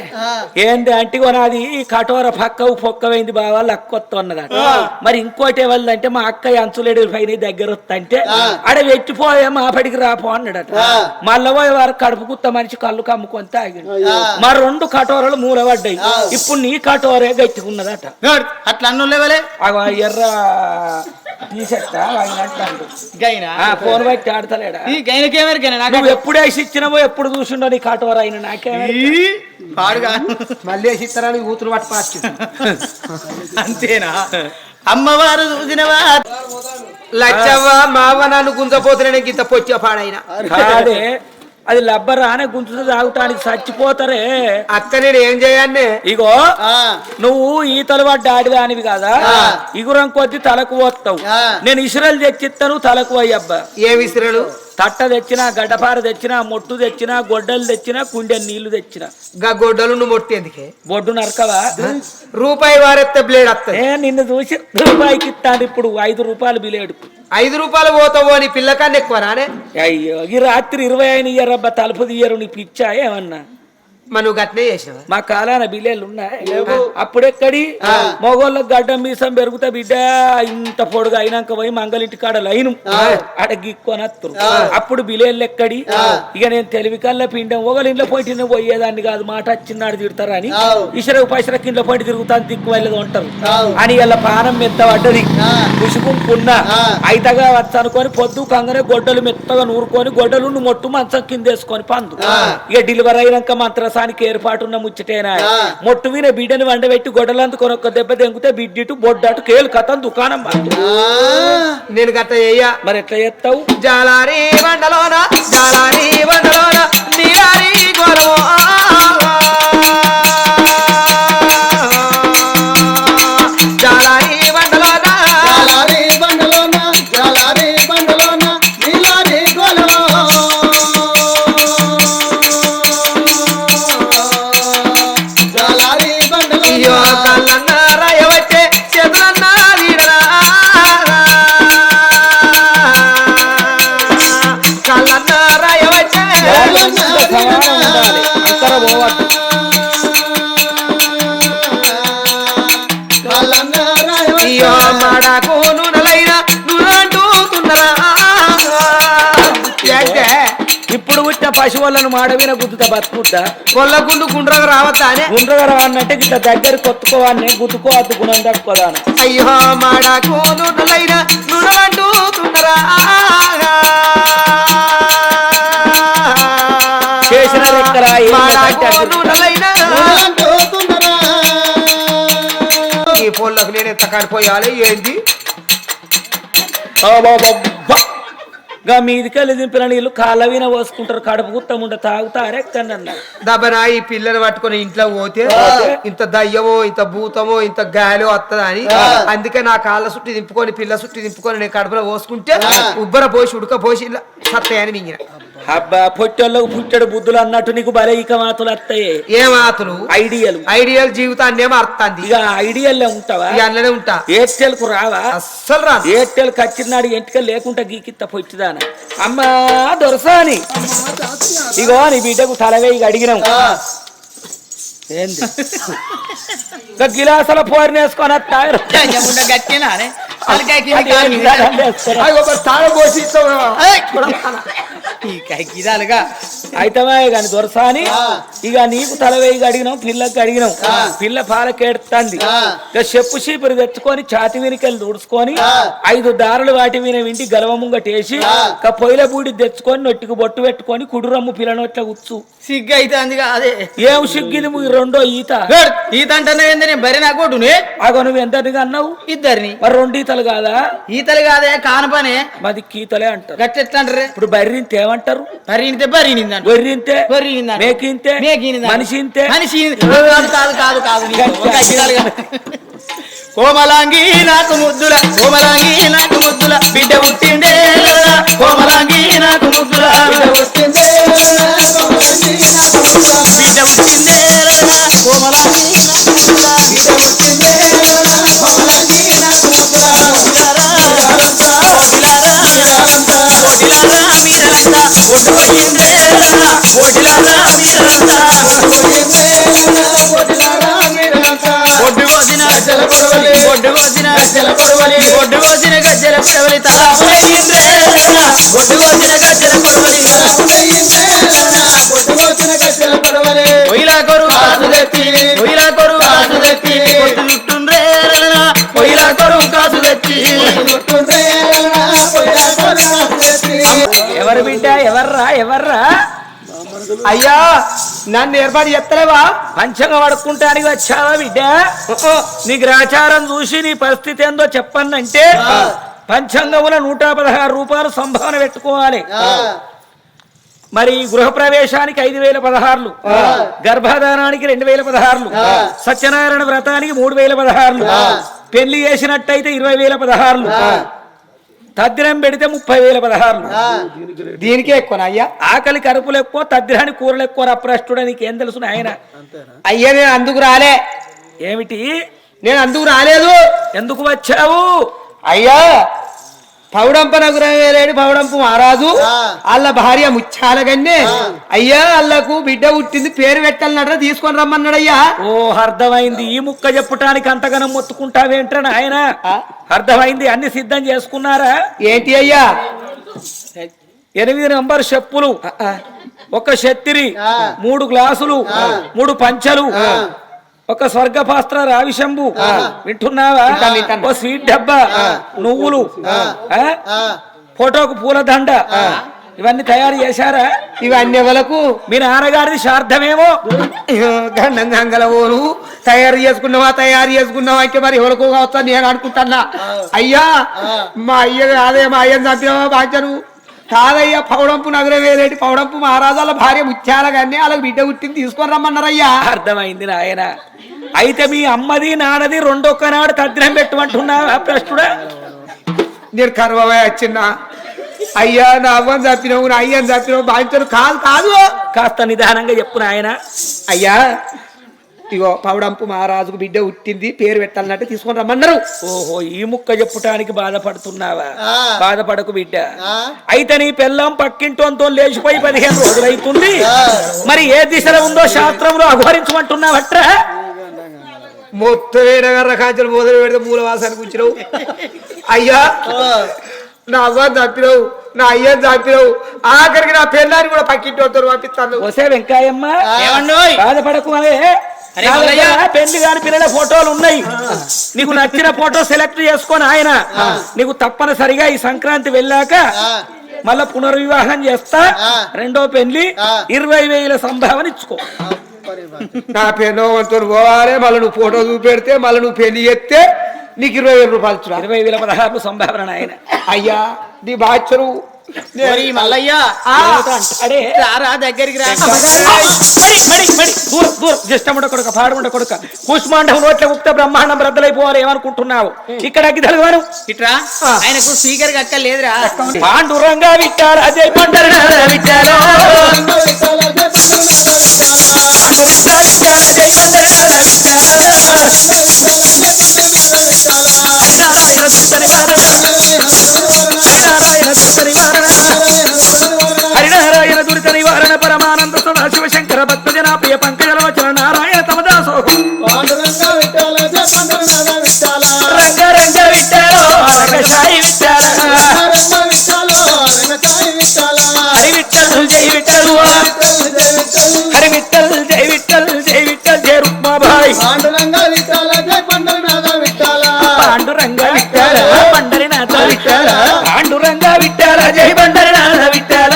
ఏంది అంటే ఇగో నాది కటోర పక్కవు పొక్కవైంది బావ లక్కొత్త ఉన్నదట. మరి ఇంకోటి ఎవరిదంటే మా అక్క అంచులేడు పైన దగ్గర వస్తంటే ఆడ పెట్టిపోయే మా పడికి రాపో అన్నాడట. మళ్ళీ పోయే వారు కడుపు కుత్త మనిషి కళ్ళు కమ్ముకొని తాగిండు. మా 2 కటోరలు మూలబడ్డాయి. ఇప్పుడు నీ కటోరే గట్టికున్నదట. అట్లా అన్నోళ్ళేవలే అగో ఎర్ర తీసేస్తా గైనా ఫోన్ బట్టి ఆడతలేడా ఈ గైనకేమరికైనా నాకు నువ్వు ఎప్పుడు వేసి ఇచ్చినావో ఎప్పుడు చూసిండో నీ కటోర అయిన నాకేమే పాడుగా మళ్ళీ వేసి ఇస్తారని ఊతులు పట్టు పాచి అంతేనా అమ్మవారు చూసినవా లచ్చవ్వ మావ నన్ను గుంజపోతున్నాను ఇంత పొచ్చ పాడైనా కాదే అది లబ్బరా అనే గుంజుతో తాగుతానికి చచ్చిపోతారే. అక్క నేను ఏం చేయాలి? ఇగో నువ్వు ఈతలు పడ్డ ఆడిదానివి కదా, ఇగురం కొద్ది తలకు పోతావు. నేను ఇసురలు తెచ్చిస్తాను తలకు పోయబ్బా. ఏ విసిరలు? తట్ట తెచ్చినా, గడ్డపార తెచ్చినా, మొట్టు తెచ్చినా, గొడ్డలు తెచ్చినా, కుండె నీళ్లు తెచ్చినా. గా గొడ్డలు నువ్వు మొట్టి ఎందుకే? బొడ్డు నరకవా? రూపాయి వారెత్తే బ్లేడ్ వస్తుంది. నిన్ను చూసి రూపాయికి ఇస్తాను ఇప్పుడు 5 రూపాయలు బిలేడు. 5 రూపాయలు పోతావు అని పిల్లకాన్ని ఎక్కువ రానే? అయ్యో ఈ రాత్రి 20 అయిన ఇయ్యరబ్బా, తలుపు తీయరు. నీ పిచ్చా ఏమన్నా? మరి నువ్వు గట్నే చేసినవా? మా కాలాన బిలేలు ఉన్నాయి. అప్పుడెక్కడి మగోళ్ళకి గడ్డం మీసం పెరుగుతా బిడ్డ ఇంత పొడుగు అయినాక పోయి మంగళింటి కాడ లైను ఆడ గిక్కొనత్తరు. అప్పుడు బిలేళ్ళు ఎక్కడి? ఇక నేను తెలివి కల్లా పిండం ఒకళ్ళ ఇంట్లో పోయి తిన్న పోయేదాన్ని కాదు. మాట వచ్చినాడు తిడతారని ఇసరకు పైసలకు ఇంట్లో పోయి తిరుగుతాను దిక్కు వెళ్ళదు ఉంటారు అని ఇలా పానం మెత్త పడ్డది. కుసుకుంటున్నా అయితగా వచ్చనుకొని పొద్దు కంగనే గొడ్డలు మెత్తగా నూరుకొని గొడ్డలు మొట్టు మంచం కింద వేసుకొని పందు. ఇక డెలివరీ అయినాక మంత్రసానికి ఏర్పాటున్న ముచ్చటేనా. మొట్టు విన బిడ్డని వండబెట్టి గొడ్డలందుకొని ఒక్క దెబ్బ దెంగితే బిడ్డిటు బొడ్డటు కేలు కథం దుకాణం. నేను గట్ట చెయ్యా. మరి ఎట్లా చేస్తావు? జాలారి బండలోన జాలారి బండలోన నీలారి గోరమో జాలారి బండలోన జాలారి బండలోన జాలారి బండలోన నీలారి గోలమో జాలారి బండలోన అయ్యో కళ్ళన్న రాయవచ్చే చేతులన్న వీడరా కళ్ళన్న రాయవచ్చే ఉండాలి అంతర పోవద్దు. అయ్యో మాడకు నూనెలైనా నూనెంటున్నరా. ఇప్పుడు పుట్టిన పశువులను మాడవిన గుద్దుతా బతుకుద్దా? కొల్లకుండు గుండ్రగా రావద్దా అనే? గుండ్రగర అన్నట్టే ఇట్లా దగ్గర కొట్టుకోవాలని గుద్దుకోవద్దు గుణం తట్టుకోదాను. అయ్యో మాడకు నూనెలైనా నూనెంటున్నరా. చేసిన లెక్కల మాడకు నూనెలైనా ఈ పొల్లకు నేను ఎంత కడిపోయాలి ఏంది? మీదికెళ్ళి దింపిన నీళ్ళు కాళ్ళ వీన పోసుకుంటారు. కడుపు గుత్తముండ తాగుతారే కన్నా దబ్బనా ఈ పిల్లలు పట్టుకొని ఇంట్లో పోతే ఇంత దయ్యమో ఇంత భూతమో ఇంత గాలో వస్తుందా అని అందుకే నా కాళ్ళ చుట్టి దింపుకొని పిల్ల చుట్టి దింపుకొని నేను కడుపులో పోసుకుంటే ఉబ్బర పోసి ఉడక పోసి ఇలా సత్తాయని మింగిన. అబ్బా పొట్టోళ్ళకు పుట్టడు బుద్ధులు అన్నట్టు నీకు బలైక మాతులు వస్తాయి. ఏ మాతులు? ఐడియల్ ఐడియల్ జీవితాన్ని ఏమో అర్థంది. ఇక ఐడియల్ ఉంటావా? ఇక అందులోనే ఉంటా. ఎయిర్టెల్ కు రావా? అస్సలు రాదు. ఎయిర్టెల్ కచ్చినాడు ఎంటిక లేకుండా గీకిత్త పొచ్చిదాన. అమ్మా దొరసాని ఇగో నీ బిడ్డకు తలవేయి అడిగినాం. ఏంది గిలాసల పోరినేసుకొని వస్తారు. గట్టినా అయితమే కానీ దొరసాని ఇక నీకు తలవేయి అడిగినాం, పిల్లకి అడిగినాం. పిల్ల పాలకేడుతుంది. ఇక చెప్పు చీపురు తెచ్చుకొని ఛాతి వెనుకలు తుడుచుకొని 5 దారులు వాటి మీద వింటి గలవ ముంగటేసి ఇక పొయ్యిల బూడి తెచ్చుకొని నొట్టికి బొట్టు పెట్టుకొని కుడురమ్ము పిల్లనొట్ల ఉచ్చు. సిగ్గు అయితే అదే ఏం సిగ్గిది? 2వ ఈత. ఈత అంటే బరి నా కొట్టునే అగో నువ్వు ఎంతగా అన్నావు? 2 మరి 2 ఈతలు కాదా? ఈతలు కాదే కానపనే మాది కీతలే అంటారు. గట్టెట్లా అంటారు? ఇప్పుడు బర్రింతే ఏమంటారు? బర్రీనితే బర్రీనిందంట, బొర్రింతే బర్రీనిందంట, మేకింతే మేకినిందంట, మనిషింతే మనిషి కాదు కాదు కాదు కాదు కోమలాంగి నాకు ముద్దుల కోమలాంగి నాకు ముద్దుల బిడ్డ పుట్టిందే కోమలాంగి నాకు ముద్దుల బిడ్డ పుట్టిందే కోమలాంగి ఎవరు బిడ్డ ఎవర్రా ఎవర్రా అయ్యా నన్ను ఏర్పాటు చేస్తలేవా పంచంగా పడుకుంటానికి వచ్చావా బిడ్డ నీ గ్రాచారం చూసి నీ పరిస్థితి ఏందో చెప్పన్నంటే పంచంగముల 116 రూపాయలు సంభావన పెట్టుకోవాలి మరి గృహప్రవేశానికి 5016 గర్భధానానికి 2016 సత్యనారాయణ వ్రతానికి 3016 పెళ్లి చేసినట్టయితే 20016 తద్దిరం పెడితే 30,016 దీనికే ఎక్కువ అయ్యా ఆకలి కరుపులు ఎక్కువ తద్దిరాని కూరలు ఎక్కువ అప్రస్తుడు నీకేం తెలుసు ఆయన అయ్యా నేను అందుకు రాలే ఏమిటి నేను అందుకు రాలేదు ఎందుకు వచ్చావు అయ్యా పౌడంప నగురవేలేడు పౌడంపు మహారాజు వాళ్ళ భార్య ముచ్చాలగన్నే అయ్యా వాళ్ళకు బిడ్డ పుట్టింది పేరు పెట్టాలన్నట్టు తీసుకొని రమ్మన్నాడయ్యా ఓ అర్థమైంది ఈ ముక్క చెప్పటానికి అంతగానం మొత్తుకుంటావేంట్రా ఆయన అర్థమైంది అన్ని సిద్ధం చేసుకున్నారా ఏంటి అయ్యా 8 నంబర్ చెప్పులు ఒక శత్తిరి 3 గ్లాసులు 3 పంచలు ఒక స్వర్గపాస్త్ర రావిశంభు వింటున్నావా ఓ స్వీట్ డబ్బా నువ్వులు ఫోటోకు పూలదండ ఇవన్నీ తయారు చేశారా ఇవన్నీ ఎవలకు మీ నాన్నగారిది శార్థమేమో గంగలవోను తయారు చేసుకున్నావా అంటే మరి ఎవరికో కావచ్చా నేను అనుకుంటున్నా అయ్యా మా అయ్య కాదే మా అయ్యని చంపినావా బాధ్యను కాదయ్యా పౌడంపు నగరవేరేటి పౌడంపు మహారాజాల భార్య ముత్యాల కానీ వాళ్ళకి బిడ్డ పుట్టింది తీసుకొని రమ్మన్నారయ్యా అర్థమైంది నాయన అయితే మీ అమ్మది నాన్నది రెండొక్కనాడు తద్దినం పెట్టమంటున్నావా ప్రశ్నుడా నేను కర్వమే వచ్చిన్నా అయ్యా నా అవ్వని చంపినావు నా అయ్యని చంపినావు బాధ్యతను కాదు కాస్త నిదానంగా చెప్పు నాయన అయ్యా ఇగో పౌడంపు మహారాజుకు బిడ్డ పుట్టింది పేరు పెట్టాలన్నట్టు తీసుకొని రమ్మన్నారు ఓహో ఈ ముక్క చెప్పుటానికి బాధపడుతున్నావా బాధపడకు బిడ్డ అయితే నీ పిల్లం పక్కింటోంతో లేచిపోయి 15 రోజులైతుంది మరి ఏ దిశలో ఉందో శాస్త్రంలో అఘోరించమంటున్నావట్రా మొత్తం రకాంచలు మొదలు పెడితే మూలవాసానికి కూర్చున్నావు అయ్యా నా అవ్వని చంపినావు నా అయ్యని చంపినావు ఆఖరికి నా పిల్లాన్ని కూడా పక్కింటోతో పంపిస్తాను వసే వెంకాయమ్మ బాధపడకు పెళ్లి కాని పిల్లల ఫోటోలు ఉన్నాయి నీకు నచ్చిన ఫోటో సెలెక్ట్ చేసుకొని ఆయన నీకు తప్పనిసరిగా ఈ సంక్రాంతి వెళ్ళాక మళ్ళా పునర్వివాహం చేస్తా రెండో పెళ్లి 20,000 సంభావన ఇచ్చుకో నా పెన్నోతో పోవాలి మళ్ళీ నువ్వు ఫోటో చూపెడితే మళ్ళీ నువ్వు పెళ్లి చేస్తే నీకు 20,000 రూపాయలు 20,016 సంభావన ఆయన అయ్యా నీ బాధ్యను మల్లయ్యా దగ్గరికి రా జ్యేష్ఠముండ కొడుక పాడుముండ కొడుక కూష్మాండం నోట్ల ముక్త బ్రహ్మాండం బ్రద్దలైపోవాలి ఏమనుకుంటున్నావు ఇక్కడ అగ్గిదలుగాను ఇట్రా ఆయనకు స్పీకర్ అక్క లేదురా పాండురంగా విట్టారా జై పండరా విట్టారా హరినారాయణ దురిత నివారణ పరమానంద సదా శివశంకర భక్త జనా ప్రియ పంకజలవచన నారాయణ తమదాసో రంగ రంగ విట్టాలో రంగశాయి విట్టాల హరి విట్టల్ జై విట్టలు హరి విట్టల్ జై విట్టల్ జై విట్టల్ జై రుక్మాబాయి పాండురంగ విట్టాల పండరినాథ విట్టాల పాండురంగ విట్టాల జై పండరినాథ విట్టాల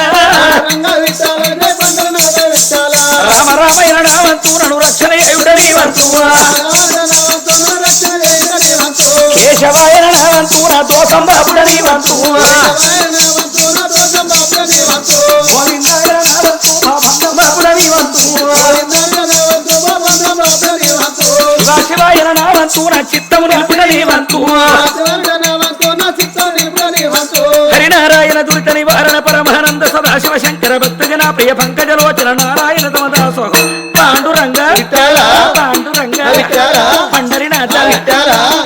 రామ రామయ్య నావంతు నన్ను రక్షణ ఏమిటని వంతువా కేశవాయ నావంతు నా దోషం బాపుడని వంతువా గోవిందాయ నావంతు మా భంగం బాపుడని వంతువా శివాయ నావంతు వంతు నా చిత్తము నిలుపుట నీ వంతు హరినారాయణ దురిత నివారణ పరమానంద సదాశివ శంకర భక్తజన ప్రియ పంకజలోచన నారాయణ తమదాసో పాండురంగ పాండురంగ పండరినాథ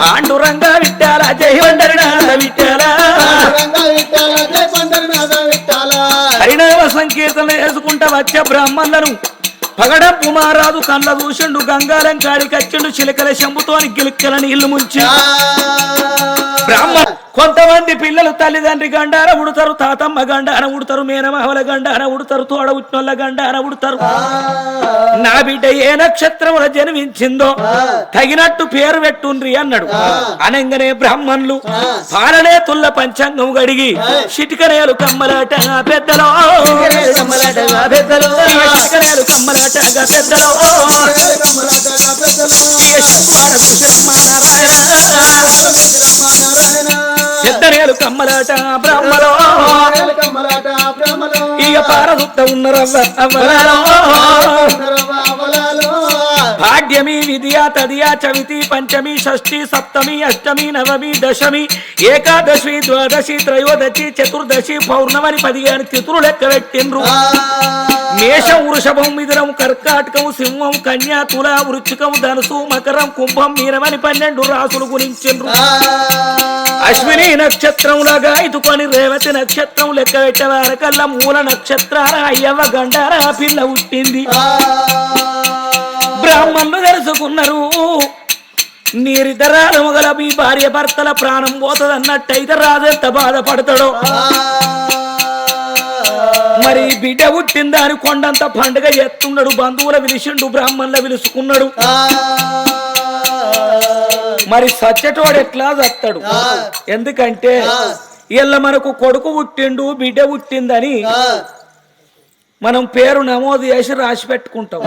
పాండురంగ విఠాల జై పండరినాథ విఠాల హరినామ సంకీర్తన వేసుకుంటా వచ్చే బ్రాహ్మణులను పగడంపు మారాదు కళ్ళ దూషుండు గంగారం కాడికి వచ్చిండు చిలకల శంభుతోని గిలిక్కల నీళ్లు ముంచి బ్రాహ్మణ కొంతమంది పిల్లలు తల్లిదండ్రి గండాన ఉడతారు, తాతమ్మ గండాన ఉడతారు, మేనమావల గండాన ఉడతారు, తోడ ఉట్నోళ్ళ గండాన ఉడతారు. నా బిడ్డ ఏ నక్షత్రముల జన్మించిందో తగినట్టు పేరు పెట్టుండ్రి అన్నాడు. అనంగానే బ్రాహ్మణులు పాలనే తుల్ల పంచాంగం గడిగి చిటికనేలు కమ్మలాటగా పెద్దలో కమ్మలాటగా పెద్దలో చిటికనేలు కమ్మలాటగా పెద్దలో పెద్దనేలు కమ్మలాట బ్రహ్మలో ఇక పారదుత్త ఉన్నరవ్వ భాగ్యమి విద్యా తదియా చవితి పంచమి షష్ఠి సప్తమి అష్టమి నవమి దశమి ఏకాదశి ద్వాదశి త్రయోదశి చతుర్దశి పౌర్ణమని 15 తిథులు లెక్క పెట్టిండ్రు. మేషం వృషభం మిథునం కర్కాటకం సింహం కన్యా తుల వృచ్చికం ధనుసు మకరం కుంభం మీనమని 12 రాసులు గురించిండ్రు. అశ్విని నక్షత్రం లాగా ఇటుకొని రేవతి నక్షత్రం లెక్క పెట్టేవారకల్లా మూల నక్షత్రాల అయ్యవ్వ గండార పిల్ల పుట్టింది. బ్రాహ్మణులు తెలుసుకున్నారు, నీరిద్దరాల మొగల మీ భార్య భర్తల ప్రాణం పోతుంది అన్నట్టయితే రాజెంత బాధపడతాడో. మరి బిడ్డ పుట్టిందా అని కొండంత పండుగ చేస్తున్నాడు. బంధువుల పిలిచిండు, బ్రాహ్మణుల పిలుచుకున్నాడు. మరి సచ్చటోడు ఎట్లా చస్తాడు? ఎందుకంటే ఇళ్ళ మనకు కొడుకు పుట్టిండు బిడ్డ పుట్టిందని మనం పేరు నమోదు చేసి రాసి పెట్టుకుంటాం.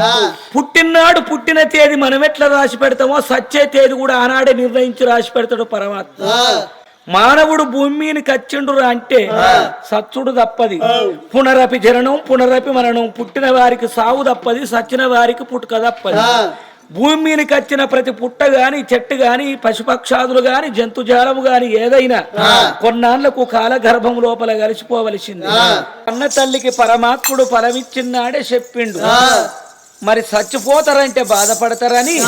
పుట్టినాడు పుట్టిన తేదీ మనం ఎట్లా రాసి పెడతామో సచ్చే తేదీ కూడా ఆనాడే నిర్ణయించి రాసి పెడతాడు పరమాత్మ. మానవుడు భూమిని కచ్చిండు అంటే సచ్చుడు తప్పది. పునరపి జననం పునరపి మరణం. పుట్టిన వారికి సావు తప్పది, సచ్చిన వారికి పుట్టుక తప్పది. భూమిని కచ్చిన ప్రతి పుట్ట గాని చెట్టు గాని పశుపక్షాదులు గాని జంతుజాలము గాని ఏదైనా కొన్నాళ్లకు కాల గర్భం లోపల కలిసిపోవలసింది. అన్న తల్లికి పరమాత్ముడు ఫలమిచ్చినాడే చెప్పిండు. మరి చచ్చిపోతారంటే బాధపడతారని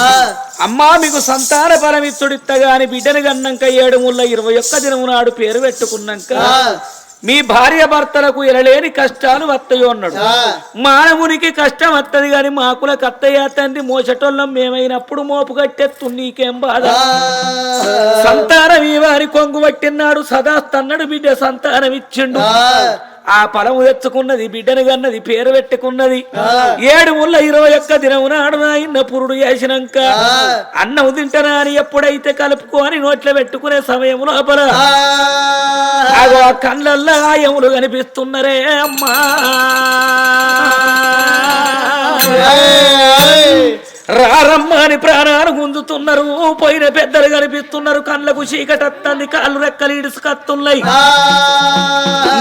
అమ్మా మీకు సంతాన ఫలమిచ్చుడిత్తగాని బిడ్డను గన్నాక 7/21 దినము నాడు పేరు పెట్టుకున్నాక మీ భార్య భర్తలకు ఎనలేని కష్టాలు వస్తాయో అన్నాడు. మానవునికి కష్టం వత్తది గాని మాకుల కత్తయ్య తండ్రి మోసటోళ్ళం మేమైనప్పుడు మోపు కట్టెత్తు నీకేం బాధ. సంతానం ఈ వారి కొంగు పట్టినాడు, సదా తన్నడు బిడ్డ సంతానం ఇచ్చిండు. ఆ ఫలము తెచ్చుకున్నది, బిడ్డను గన్నది, పేరు పెట్టుకున్నది. 7/21 దినము నాడు నాయన పురుడు చేసినాక అన్నం తింటనా అని ఎప్పుడైతే కలుపుకొని నోట్లో పెట్టుకునే సమయం లోపల ఆ కళ్ళల్లో ఆయములు కనిపిస్తున్నారే అమ్మా. రారమ్మ అని ప్రాణాలు గుంజుతున్నారు. పోయిన పెద్దలు కనిపిస్తున్నారు. కళ్ళకు చీకటత్తంది, కాళ్ళు రెక్కలు ఇడుసుకత్తున్నాయి,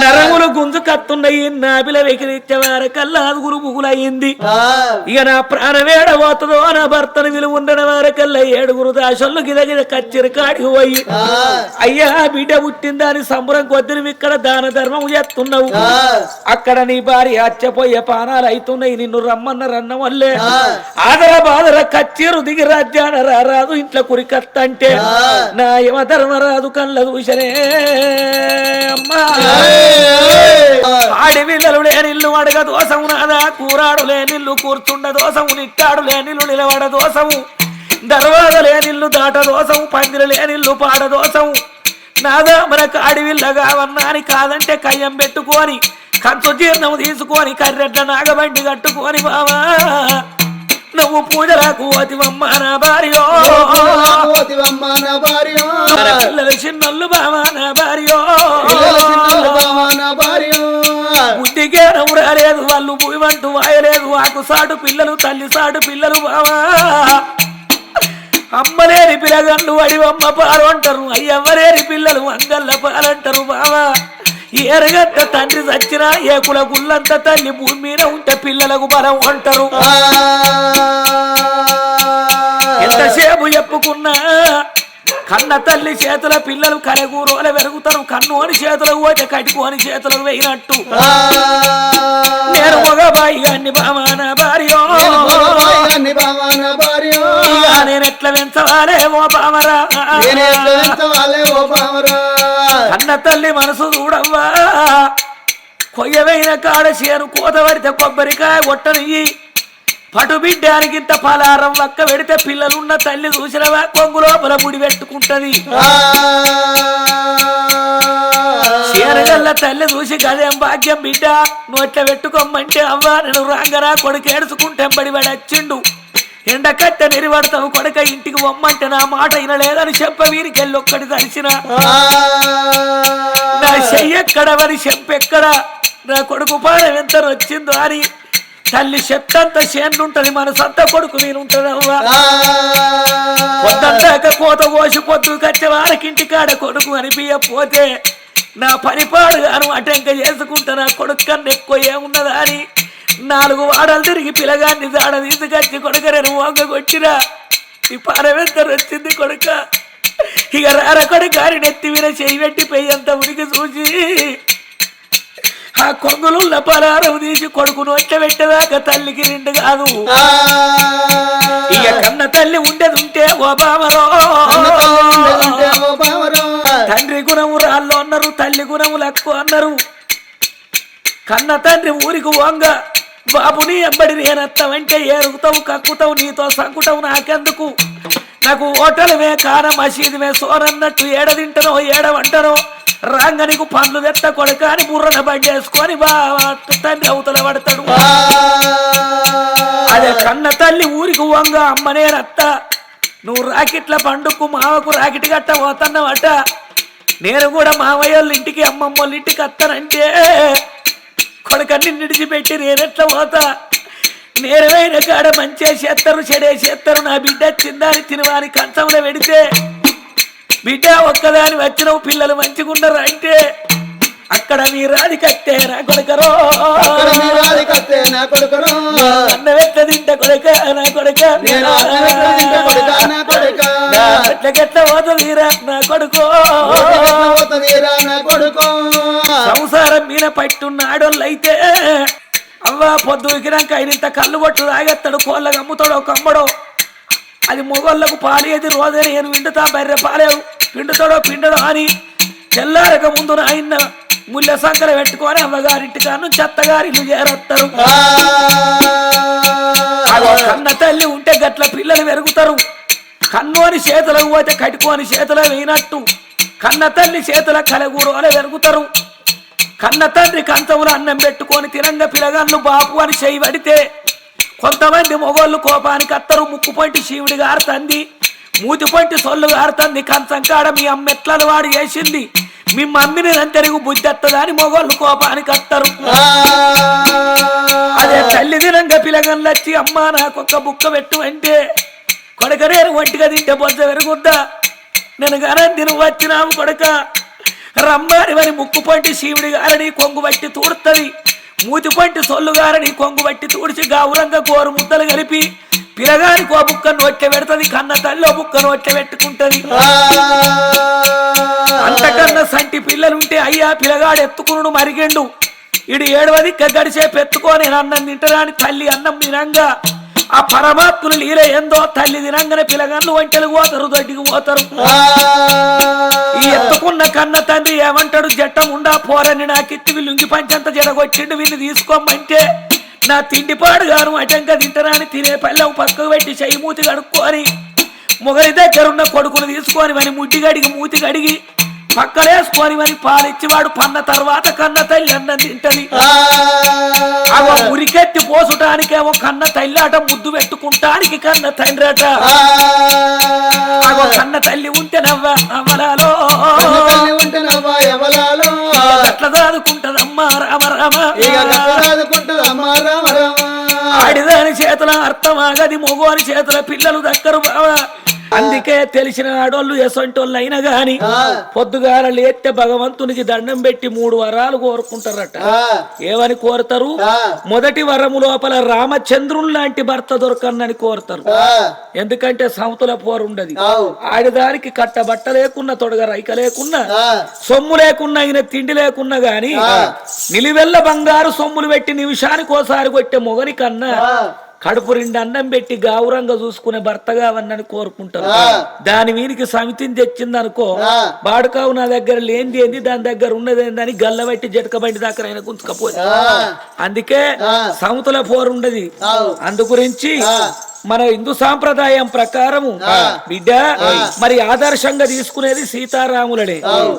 నరములు గుంజు కత్తున్నాయి. నాబిల వెకిరిచ్చేవార కల్లా అదుగురు బుగులయ్యింది. ఇక నా ప్రాణమేడ పోతుందో నా భర్తను విలువ ఉండని వారకల్లా 7 దాసోళ్ళు గిదగిద కచ్చిరి కాడికి పోయి అయ్యా బిడ్డ పుట్టిందా అని సంబరం కొద్దిని ఇక్కడ దాన ధర్మం చేస్తున్నావు. అక్కడ నీ భార్య హత్యపోయే పానాలు అవుతున్నాయి. నిన్ను రమ్మన్న రన్న వల్లే ఆదర బాదర కచ్చిరు దిగి రాజ్యాన రారాదు ఇంట్లో కురికత్తంటే నా యమ ధర్మరాజు కళ్ళ దూషనే అమ్మా. ఆడి వీళ్ళలు లేనిల్లు అడగ దోసము నాదా, కూరాడు లేనిల్లు కూర్చుండ దోసము, నిట్టాడు లేనిల్లు నిలబడ దోసము, దర్వాజ లేనిల్లు దాట దోసము, పందిరి లేనిల్లు పాడ దోసము. నాదా మనకు ఆడివిల్లగా వన్నాని కాదంటే కయ్యం పెట్టుకొని కంచు జీర్ణము తీసుకొని కర్రెడ్ల నాగబండి కట్టుకొని బావా నువ్వు పూజలకు అతివమ్మ నా భార్యో, పిల్లలు చిన్నల్లు బావా నా భార్యో. బుద్ధికే నవ్వు రాలేదు, వాళ్ళు భూమంటూ వాయలేదు. ఆకు సాటు పిల్లలు తల్లి సాటు పిల్లలు బావా. అమ్మలేని పిల్లగండు అడివమ్మ పాలు అంటారు, అయ్యవ్వలేని పిల్లలు అంగళ్ళ పాలంటారు బావా. ఏరగట్ట తండ్రి చచ్చినా ఏకుల గుళ్ళంత తల్లి భూమి మీద ఉంటే పిల్లలకు బలం అంటారు. ఎంతసేపు ఎత్తుకున్నా కన్న తల్లి చేతుల పిల్లలు కనగూరోల వెరుగుతారు కన్నుని చేతులకు పోతే కట్టుకొని చేతులకు వేయినట్టు నేను మగబాయి అన్ని బామాన భార్యో నేను ఎట్లా పెంచవాలే ఓ పామరా కన్న తల్లి మనసు చూడవ్వా కొయ్యవైన కాడ చేను కోత పడితే కొబ్బరికాయ కొట్టనియ్యి పటు బిడ్డానికి ఇంత పలారం లక్క పెడితే పిల్లలున్న తల్లి చూసినవా కొంగు లోపల ముడి పెట్టుకుంటది చీరగల్ల తల్లి చూసి గదేం భాగ్యం బిడ్డ నోట్ల పెట్టుకోమంటే అవ్వా నేను రాంగరా కొడుకు ఏడుచుకుంటే బడిబడి వచ్చిండు ఎండకట్ట నిలబడతావు కొడుక ఇంటికి పొమ్మంటే నా మాట వినలేదని చెప్ప వీరికెళ్ళి ఒక్కటి తరిచిన నా చెయ్యెక్కడ మరి చెప్పెక్కడ నా కొడుకు పాదం ఎంత వచ్చిందో అని తల్లి చెత్తంతా చేనుంటది మనసంతా కొడుకు వీలుంటది అవ్వా పొద్దంతాక కోత కోసి పొద్దు కచ్చే వారకింటి కాడ కొడుకు అనిపించపోతే నా పనిపాడు గాను అటెంక చేసుకుంటా నా కొడుకు కన్నా ఎక్కువ ఏమున్నదా అని 4 వాడలు తిరిగి పిల్లగాన్ని దాడ తీసుకొచ్చి కొడుక నేను వంగ కొట్టిరా ఈ పారవెంతరు వచ్చింది కొడుక ఇక రార కొడుకు గారి నెత్తి మీద చేయి పెట్టి పెయ్యంత ఉడికి చూసి ఆ కొంగులున్న పలారం తీసి కొడుకు నోట్ల పెట్టేదాకా తల్లికి నిండు కాదు ఇక కన్న తల్లి ఉండేది ఉంటే ఓ బామరో తండ్రి గుణము రాళ్ళు అన్నారు తల్లి గుణము లక్కు అన్నారు కన్న తండ్రి ఊరికి వంగ బాబుని ఎంబడి నేనత్తావంటే ఏరుగుతావు కక్కుతావు నీతో సంకుతావు నాకెందుకు నాకు హోటల్వే కాన మసీదువే సోనన్నట్టు ఏడ తింటానో ఏడ వంటనో రాంగ నీకు పండ్లు తెత్త కొడుక అని బుర్రన బండేసుకొని బాగా తండ్రి అవతల పడతాడు అదే కన్న తల్లి ఊరికి వంగ అమ్మనే రత్త నువ్వు రాకెట్ల పండుకు మావకు రాకెట్ గట్ట పోతున్నావట నేను కూడా మావయ్యోళ్ళ ఇంటికి అమ్మమ్మోళ్ళ ఇంటికి వస్తానంటే కొడుకన్ని నిడిచిపెట్టి నేనెట్లా పోతా నేరమైన కాడ మంచిగా చేస్తారు చెడే చేస్తారు నా బిడ్డ చిన్నాని తినవాని కంచంలో పెడితే బిడ్డ ఒక్కదాని వచ్చినవు పిల్లలు మంచిగున్నారు అంటే అక్కడ నీ రాది కట్టే నా కొడుకరో అన్న వెట్ల తింట కొడుక నా కొడుక ఎట్లకెట్ల పోతుందిరా నా కొడుకో సంసారం మీద పట్టున్న ఆడోళ్ళు అయితే అవ్వ పొద్దుకినాక ఆయనంత కళ్ళు కొట్టు తాగెత్తాడు కోళ్ళకు అమ్ముతాడో కమ్మడో అది మొగోళ్ళకు పాలేది రోజే నేను విండుతా బర్రె పాలేవు పిండుతాడో పిండడో అని తెల్లారక ముందు ఆయన ముళ్ళ సంకర పెట్టుకొని అవ్వగారింటి కాను చెత్తగారిలు చేరొత్తారు కన్న తల్లి ఉంటే గట్ల పిల్లలు పెరుగుతారు కన్నుని చేతులకు పోతే కట్టుకొని చేతులు వేయినట్టు కన్న తల్లి చేతుల కలగూరోలే పెరుగుతారు కన్న తండ్రి కంచములు అన్నం పెట్టుకొని తినంగా పిలగాళ్ళు బాపు అని చేయి పడితే కొంతమంది మొగోళ్ళు కోపానికి అత్తరు ముక్కు పంటి శివుడి గారుతంది మూతి పంటి సొల్లు గారుతంది కంచం కాడ మీ అమ్మ ఎట్లను వాడు చేసింది మీ మమ్మీని నంతరిగు బుద్ధి ఎత్తదని మొగోళ్ళు కోపానికి అత్తరు అదే తల్లి దినంగా పిలగళ్ళు వచ్చి అమ్మ నాకొక్క బుక్క పెట్టు అంటే కొడకనేరు ఒంటిగా తింటే బొజ్జ వెరుగుద్దా నేను గనం తిను వచ్చినాము కొడక రమ్మాని మరి ముక్కు పంటి శివుడి గారని కొంగు బట్టి తూడుతుంది మూతి పంటి సొల్లు గారని కొంగు బట్టి తూడిచి గౌరంగా గోరు ముద్దలు కలిపి పిలగానికి ఓ బుక్క నోట్ల పెడుతుంది కన్న తల్లి ఓ బుక్క నోట్ల పెట్టుకుంటది అంతకన్నా సంటి పిల్లలుంటే అయ్యా పిలగాడు ఎత్తుకునుడు మరిగిండు ఇడు 7వ దిక్క గడిచే పెట్టుకొని అన్నం తింటరాని తల్లి అన్నం తినంగా ఆ పరమాత్ములు లీల ఏందో తల్లి తినంగానే పిలగాళ్ళు వంటలు పోతారు దొడ్డికి పోతారు ఈ ఎత్తుకున్న కన్న తండ్రి ఏమంటాడు జట్టం ఉండా పోరని నాకెత్తి వీళ్ళు ఇంగి పంచంత జడగొచ్చిండు వీళ్ళు తీసుకోమంటే నా తిండిపాడు గాను అటంక తింటరాని తినే పల్లెవు పక్కకు పెట్టి చెయ్యి మూతి కడుక్కొని మొగలి దగ్గరున్న కొడుకును తీసుకొని మరి ముడ్డి గడిగి మూతి గడిగి పక్కలేసుకొని మరి పాలిచ్చి వాడు పన్న తర్వాత కన్న తల్లి అన్నం తింటది అవ ఉరికెత్తి పోసటానికేమో కన్న తల్లి అట ముద్దు పెట్టుకుంటానికి కన్న తండ్రి అట కన్న తల్లి ఉంటే నవ్వా అవలాలో అట్లా చదువుకుంటదమ్మా రామ రామ ఆడిదాని చేతుల అర్థమాగది మొగోని చేతుల పిల్లలు దగ్గర బావా అందుకే తెలిసిన ఆడోళ్ళు ఎసంటోళ్ళు అయినా గాని పొద్దుగాల లేస్తే భగవంతునికి దండం పెట్టి 3 వరాలు కోరుకుంటారట. ఏమని కోరుతారు? మొదటి వరము లోపల రామచంద్రుని లాంటి భర్త దొరకన్నని కోరుతారు. ఎందుకంటే సంతుల పోరు ఉండదు. ఆడదానికి కట్ట బట్ట లేకున్నా, తొడగ రైక లేకున్నా, సొమ్ము లేకున్నా, ఆయన తిండి లేకున్నా గాని నిలివెల్ల బంగారు సొమ్ములు పెట్టి నిమిషానికి ఓసారి కొట్టే మొగని కన్నా కడుపు 2 అన్నం పెట్టి గౌరంగా చూసుకునే భర్త కావన్నని కోరుకుంటారు. దాని వీనికి సమితిని తెచ్చింది అనుకో, బాడుకావు నా దగ్గర లేనిది ఏంది, దాని దగ్గర ఉన్నది ఏందని గల్లబట్టి జటకబండి దాకా ఆయన గుంతుకపోయి. అందుకే సముతుల పోరు ఉండదు. అందు గురించి మన హిందూ సాంప్రదాయం ప్రకారము బిడ్డ మరి ఆదర్శంగా తీసుకునేది సీతారాములనే.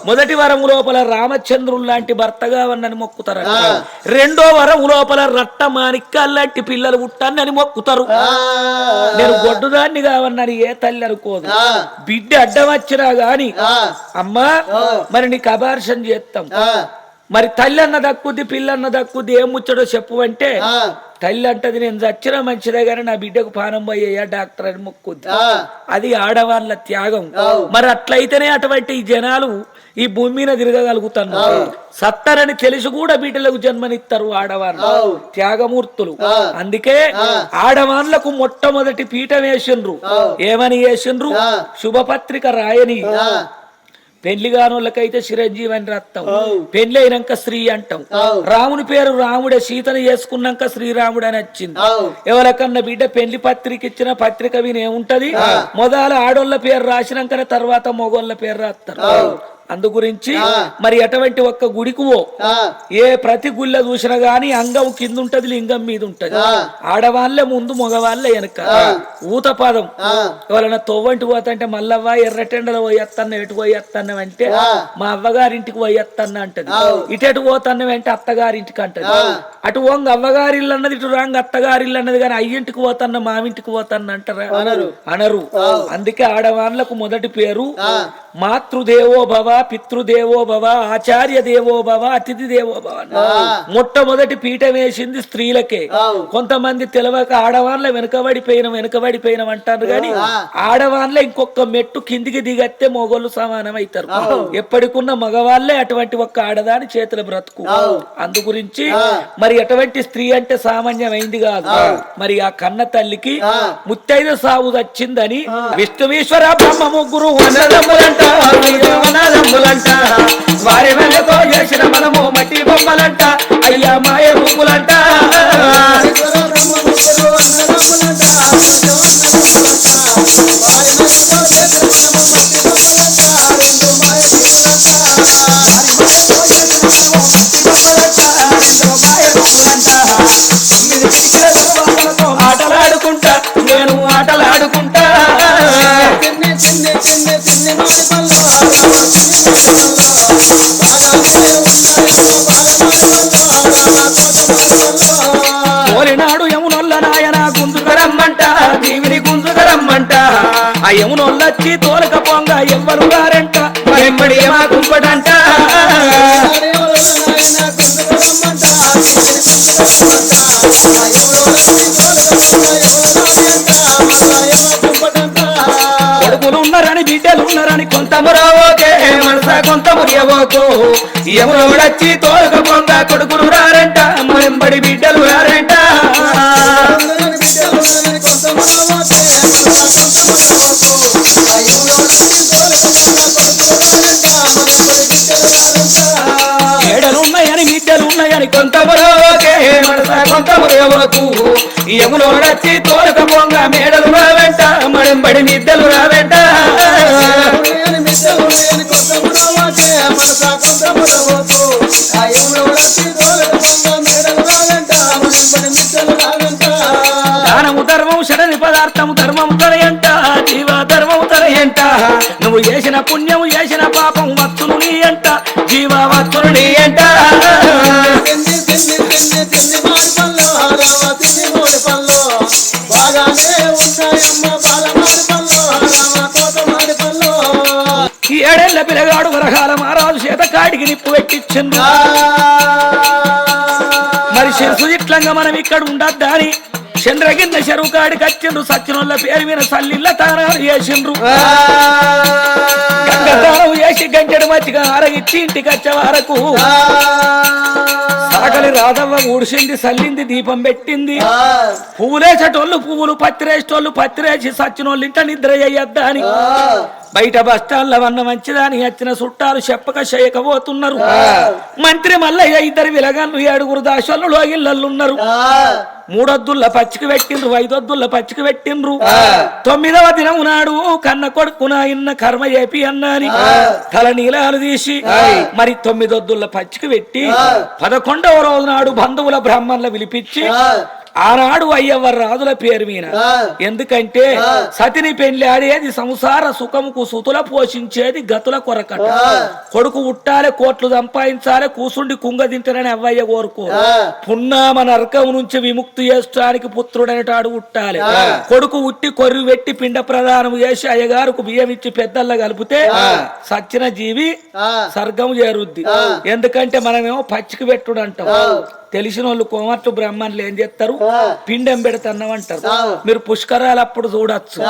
మొదటి వరము లోపల రామచంద్రుడు లాంటి భర్తగా వన్నని మొక్కుతారు. రెండో వరము లోపల రట్ట మాణిక్యాలు లాంటి పిల్లలు పుట్టాన్ని మొక్కుతారు. నేను గొడ్డుదాన్ని కావన్నని ఏ తల్లి అనుకోదు. బిడ్డ అడ్డం వచ్చినా గాని అమ్మా మరి నీకు అబార్షన్ చేస్తాం, మరి తల్లి అన్న దక్కుద్ది, పిల్లన్న దక్కుద్ది, ఏం ముచ్చడో చెప్పు అంటే తల్లి అంటది నేను చచ్చినా మంచిదే గానీ నా బిడ్డకు పానం పోయ్యా డాక్టర్ అని మొక్కుద్ది. అది ఆడవాళ్ళ త్యాగం. మరి అట్లయితేనే అటువంటి జనాలు ఈ భూమి మీద తిరగగలుగుతున్నారు. సత్తారని తెలిసి కూడా బిడ్డలకు జన్మనిస్తారు ఆడవాళ్ళు, త్యాగమూర్తులు. అందుకే ఆడవాళ్లకు మొట్టమొదటి పీఠం వేసిండ్రు. ఏమని వేసిండ్రు? శుభపత్రిక రాయని. పెళ్లి కానోళ్ళకైతే చిరంజీవి అని రాస్తాం, పెళ్లి అయినాక శ్రీ అంటాం. రాముని పేరు రాముడే, సీతను చేసుకున్నాక శ్రీరాముడు అని వచ్చింది. ఎవరికన్నా బిడ్డ పెళ్లి పత్రిక ఇచ్చిన పత్రిక వినేముంటది, మొదల ఆడోళ్ళ పేరు రాసినాకనే తర్వాత మొగోళ్ళ పేరు రాస్తారు. అందు గురించి మరి అటువంటి ఒక్క గుడికువో ఏ ప్రతి గుళ్ళ చూసినా గాని అంగం కింద ఉంటది, లింగం మీద ఉంటది. ఆడవాళ్లే ముందు, మగవాళ్లే వెనక. ఊత పదం ఎవరైనా తొవ్వంటి పోతంటే మల్లవ్వ ఎర్రటెండలో పోయేస్తాను, ఎటు పోయేస్తాను అంటే మా అవ్వగారింటికి పోయేస్తాను అంటది. ఇటెటు పోతాను అంటే అత్తగారింటికి అంటది. అటు వంగ అవ్వగారిల్లు అన్నది, ఇటు రాంగ అత్తగారిల్లు అన్నది. కానీ అయ్యింటికి పోతాను, మావింటికి పోతాను అంటారా? అనరు. అందుకే ఆడవాళ్లకు మొదటి పేరు మాతృదేవో భవ, పితృదేవో భవ, ఆచార్య దేవో భవ, అతిథి దేవో భవ. మొట్టమొదటి పీఠం వేసింది స్త్రీలకే. కొంతమంది తెలవక ఆడవాళ్ళ వెనుకబడిపోయిన అంటారు. కానీ ఆడవాళ్ళ ఇంకొక మెట్టు కిందికి దిగత్తే మొగోళ్ళు సమానం అవుతారు. ఎప్పటికున్న మగవాళ్లే అటువంటి ఒక్క ఆడదాని చేతుల బ్రతుకు. అందు గురించి మరి అటువంటి స్త్రీ అంటే సామాన్యమైంది కాదు. మరి ఆ కన్న తల్లికి ముత్తైదు సాగు వచ్చిందని విష్ణువీశ్వర బ్రహ్మ ముగ్గురు అన్నదమ్ములంట, అన్నదమ్ములంట. వారి వెనకో చేసిన మనము మట్టి బొమ్మలంట, అయ్యా మాయ బొమ్మలంట. ఆటలాడుకుంటా నేను ఆటలాడుకుంటా, పోలినాడు యమునొల్ల నాయన గుంజుకరమ్మంట, జీవిని గుంజుకరమ్మంట. ఆ యమునొల్లొచ్చి తోలక పొంగ ఎవ్వరు గారంట, వెంబడి ఏమా కుంపటంట. కొడుకులున్నారని బిడ్డలున్నారని కొంతమురావోకే మనసా కొంతమురియవోకు. ఎవరోడొచ్చి తోలక పొంగ కొడుకులు రారంట, వెంబడి బిడ్డలు రారంట. ఏడలున్నాయని బిడ్డలున్నాయని కొంతమురావోకే మనసా కొంతమురియవోకు. ఎవరోడొచ్చి తోలక పొంగ మేడలు రావంట, మడంబడి మిద్దలు రావంట. దానము ధర్మము షడని పదార్థము ధర్మము తరయంట, జీవ ధర్మము తరయంట. నువ్వు చేసిన పుణ్యము చేసిన పాపం వత్తులు నీ అంట, జీవ వత్తులు నీ అంట. ఏడేళ్ల పిల్లగాడు వరహాల మహారాజు చేత కాడికి నిప్పు పెట్టించింది. మరి శిరసు ఇట్లంగా మనం ఇక్కడ ఉండద్దా అని చంద్రగిన్న చెరువు కాడికి వచ్చిండ్రు సచ్చినోళ్ళ పేరు మీద సల్లిళ్ళ తానాలు చేసిండ్రు గంగతానం చేసి గంటెడు మచ్చిగా ఆరగిచ్చి ఇంటికి వచ్చే వరకు సాగలి రాధవ్వ ఊడిసింది సల్లింది దీపం పెట్టింది పువ్వులేసేటోళ్ళు పువ్వులు పత్తిరేసేటోళ్ళు పత్తిరేసి సచ్చినోళ్ళు ఇంట నిద్ర చేయొద్దా అని బయట బస్టాండ్ల వన్న మంచిదాని వచ్చిన చుట్టాలు చెప్పక చేయకపోతున్నారు మంత్రి మల్లయ్య ఇద్దరు విలగాళ్ళు 7 దాసోళ్ళు లోగిళ్ళున్నారు 3 పచ్చికి పెట్టిండ్రు 5 పచ్చికి పెట్టిండ్రు 9వ దినం నాడు కన్న కొడుకున ఇన్న కర్మ చేపి అన్నాని తల నీలాలు తీసి మరి 9 పచ్చికి పెట్టి 11వ రోజు నాడు బంధువుల బ్రాహ్మణుల పిలిపించి ఆనాడు అయ్యవ్వ రాజుల పేరు మీద ఎందుకంటే సతిని పెళ్లి ఆడేది సంసార సుఖముకు సుతుల పోషించేది గతుల కొరకట కొడుకు ఉట్టాలి కోట్లు సంపాదించాలి కూసుండి కుంగ తింటారని అవ్వయ్య కోరుకో పున్నామ నరకం నుంచి విముక్తి చేసుకోవడానికి పుత్రుడనేటాడు ఉట్టాలి కొడుకు ఉట్టి కొర్రి పెట్టి పిండ ప్రదానం చేసి అయ్యగారుకు బియ్యం ఇచ్చి పెద్దల్లా కలిపితే సచ్చిన జీవి స్వర్గం చేరుద్ది ఎందుకంటే మనమేమో పచ్చికి పెట్టుడు అంటాం తెలిసిన వాళ్ళు కోమట్లు బ్రాహ్మణులు ఏం చేస్తారు పిండం పెడతామంటారు మీరు పుష్కరాలు అప్పుడు చూడొచ్చు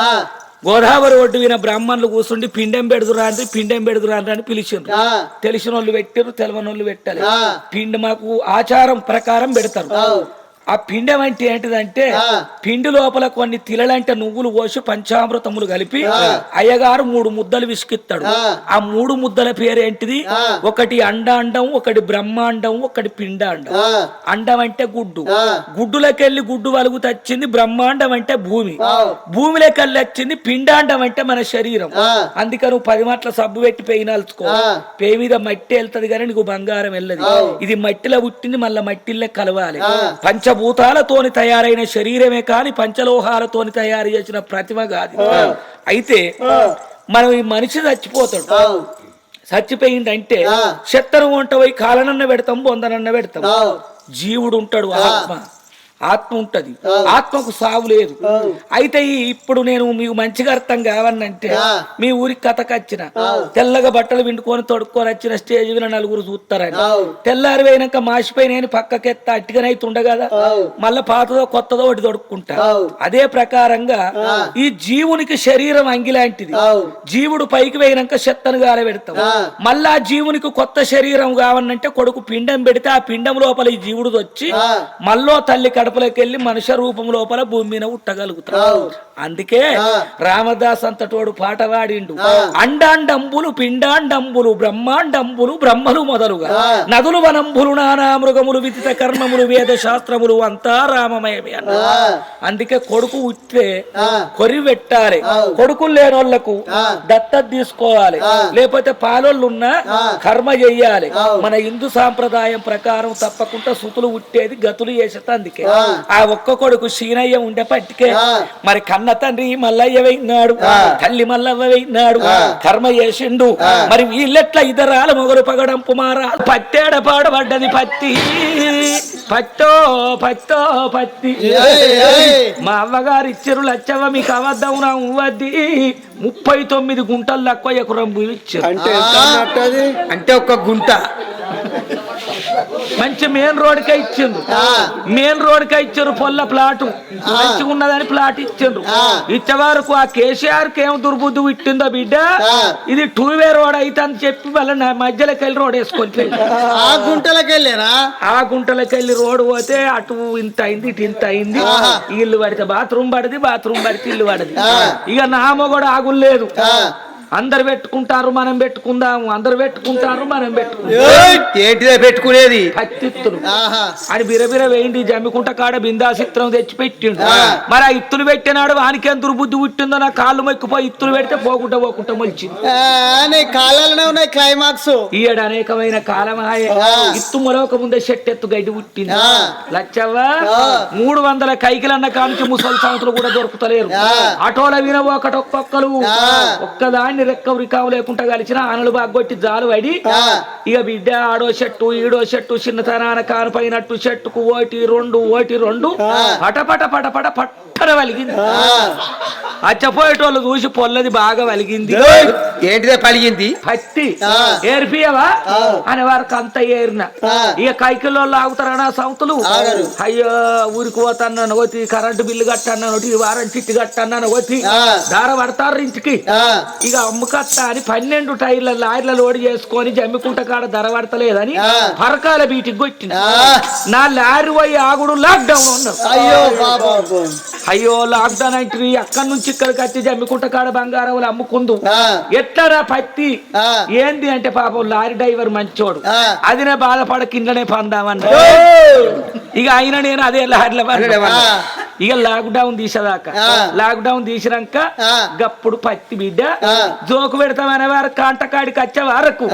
గోదావరి ఒడ్డు విన బ్రాహ్మణులు కూర్చుండి పిండం పెడుదురా అంటే పిండం పెడుదురా అని పిలిచిండ్రు తెలిసిన వాళ్ళు పెట్టారు తెలవని వాళ్ళు పెట్టాలి పిండి మాకు ఆచారం ప్రకారం పెడతారు ఆ పిండం అంటే ఏంటిదంటే పిండి లోపల కొన్ని తిలలంటే నువ్వులు పోసి పంచామృతములు కలిపి అయ్యగారు 3 ముద్దలు విసికిస్తాడు ఆ 3 ముద్దల పేరేంటిది ఒకటి అండాండం ఒకటి బ్రహ్మాండం ఒకటి పిండాండం అండం అంటే గుడ్డు గుడ్డులకెళ్ళి గుడ్డు వలుగు తెచ్చింది బ్రహ్మాండం అంటే భూమి భూమిలోకెళ్ళి వచ్చింది పిండాండం అంటే మన శరీరం అందుకే నువ్వు 10 మాటల సబ్బు పెట్టి పెయినాల్చుకో పేయి మీద మట్టి వెళ్తది కానీ నీకు బంగారం వెళ్ళదు ఇది మట్టిలో పుట్టింది మళ్ళీ మట్టిల్లే కలవాలి పంచభూతాలతోని తయారైన శరీరమే కాని పంచలోహాలతోని తయారు చేసిన ప్రతిమ కాదు అయితే మనం ఈ మనిషి చచ్చిపోతాడు చచ్చిపోయిందంటే చెత్తను వంట పోయి కాలనన్న పెడతాం బొందనన్న పెడతాం జీవుడు ఉంటాడు ఆత్మ ఉంటది ఆత్మకు సావు లేదు అయితే ఇప్పుడు నేను మీకు మంచిగా అర్థం కావన్నంటే మీ ఊరికి కథకొచ్చిన తెల్లగా బట్టలు విండుకొని తొడుక్కొని వచ్చిన స్టేజ్ మీద 4 చూస్తారని తెల్లారి పోయినాక మాసిపోయి నేను పక్కకెత్త అట్టిగానైతే ఉండగదా మళ్ళా పాతదో కొత్తదో ఒకటి తొడుక్కుంటా అదే ప్రకారంగా ఈ జీవునికి శరీరం అంగిలాంటిది జీవుడు పైకి పోయినాక చెత్తను గాలి పెడతాం మళ్ళా జీవునికి కొత్త శరీరం కావన్నంటే కొడుకు పిండం పెడితే ఆ పిండం లోపల ఈ జీవుడు వచ్చి మళ్ళీ తల్లి కడపలోకెళ్ళి మనుష్య రూపం లోపల భూమి మీద ఉట్టగలుగుతాడు అందుకే రామదాస్ అంతటోడు పాట వాడిండు అండాండంబులు పిండాండంబులు బ్రహ్మాండంబులు బ్రహ్మలు మొదలుగా నదులు వనంబులు నానా మృగములు విదిత కర్మములు వేద శాస్త్రములు అంతా రామమయమే అన్న అందుకే కొడుకు ఉట్టే కొరి పెట్టాలి కొడుకులు లేనోళ్లకు దత్తత తీసుకోవాలి లేకపోతే పాలోళ్ళున్నా కర్మ చెయ్యాలి మన హిందూ సాంప్రదాయం ప్రకారం తప్పకుండా సుతులు ఉట్టేది గతులు చేసేది అందుకే ఆ ఒక్క కొడుకు శీనయ్య ఉండే పట్టికే మరి కన్న తండ్రి మల్లయ్య వేయినాడు తల్లి మల్లవ్వ వేయినాడు కర్మ చేసిండు మరి వీళ్ళెట్లా ఇతరాల మొగలు పగడంపు మారా పట్టేడ పాడబడ్డది పత్తి పట్టో పట్టో పత్తి మా అవ్వగారు ఇచ్చారు లచ్చవ్వ మీకు అవద్దవునా ఉవ్వద్ది 39 గుంటలు తక్కువ ఎకరం భూమి ఇచ్చారు అంటే ఒక గుంట మంచి మెయిన్ రోడ్కే ఇచ్చిండ్రు మెయిన్ రోడ్కే ఇచ్చారు పొల్ల ప్లాటు మంచిగా ఉన్నదని ప్లాట్ ఇచ్చిండ్రు ఇచ్చే వరకు ఆ కేసీఆర్ కి ఏం దుర్బుద్ధి ఇట్టిందో బిడ్డ ఇది 2-వే రోడ్ అయితే అని చెప్పి వాళ్ళ మధ్యలోకి వెళ్ళి రోడ్ వేసుకొని ఆ గుంటలకెళ్ళి రోడ్ పోతే అటు ఇంత అయింది ఇటు ఇంత అయింది ఇల్లు పడితే బాత్రూమ్ పడితే బాత్రూమ్ పడితే ఇల్లు పడది ఇక నా మొగడు ఆగులేదు అందరు పెట్టుకుంటారు మనం పెట్టుకుందాము అందరు పెట్టుకుంటారు మనం ఏంటిదే పెట్టుకునేది పత్తిత్తులు అని బిరబిర వేయండి జమ్మికుంట కాడ బిందాసిత్రం తెచ్చి పెట్టిండు మరి ఆ ఇత్తులు పెట్టినాడు వానికి ఎంత దుర్బుద్ధి పుట్టిందో నా కాళ్ళు మొక్కిపోయి ఇత్తులు పెడితే పోకుండా మొలిచింది కాలాలనే ఉన్నాయి క్లైమాక్స్ ఈయడ అనేకమైన కాలమాయే ఇత్తు మరొక ముందే షెట్టెత్తు గడ్డి పుట్టింది లచ్చవ్వ 300 కైకిలన్న కానికి ముసలి సంతులు కూడా దొరుకుతలేరు ఆటోల విన ఒకటొక్కొక్కలు ఒక్కదాన్ని ఎన్ని రెక్కవు రికావు లేకుండా కలిసిన ఆనలు బాగొట్టి జాలు పడి ఇక బిడ్డ ఆడో చెట్టు ఈడో చెట్టు చిన్నతనాన కానుపైనట్టు చెట్టుకు ఓటి రెండు పటపట పటపట పట్టన వలిగింది. అచ్చపోయేటోళ్ళు చూసి పొల్లది బాగా వలిగింది. ఏంటిదే పలిగింది? పత్తి ఏరిపియవా అనే వారికి అంత ఏరిన ఇక కైకిల్లో ఆగుతారనా సంతులు. అయ్యో ఊరికి పోతాను వచ్చి కరెంటు బిల్లు కట్టన్నాను ఈ వారం చిట్టి కట్టన్నాను వచ్చి దార పడతారు ఇంటికి. ఇక అమ్ముకత్తా అని 12 టైర్ల లారీల లోడ్ చేసుకొని జమ్మికుంట కాడ ధర పడతలేదని పరకాల బీటికి కొట్టిన. నా లారీ పోయి ఆగుడు లాక్ డౌన్ ఉన్నాం. అయ్యో లాక్ డౌన్ అంటే అక్కడి నుంచి ఇక్కడికి వచ్చి జమ్మికుంట కాడ బంగారం అమ్ముకుందు ఎట్లరా పత్తి ఏంది అంటే పాపం లారీ డ్రైవర్ మంచోడు అదినే బాధపడ కిందనే పందామన్నా. ఇక అయినా నేను అదే లారీలో ఇక లాక్ డౌన్ తీసేదాకా లాక్ డౌన్ తీసినాక గప్పుడు పత్తి బిడ్డ జోకు పెడతామనే వారు కాంటకాడికి వచ్చే వరకు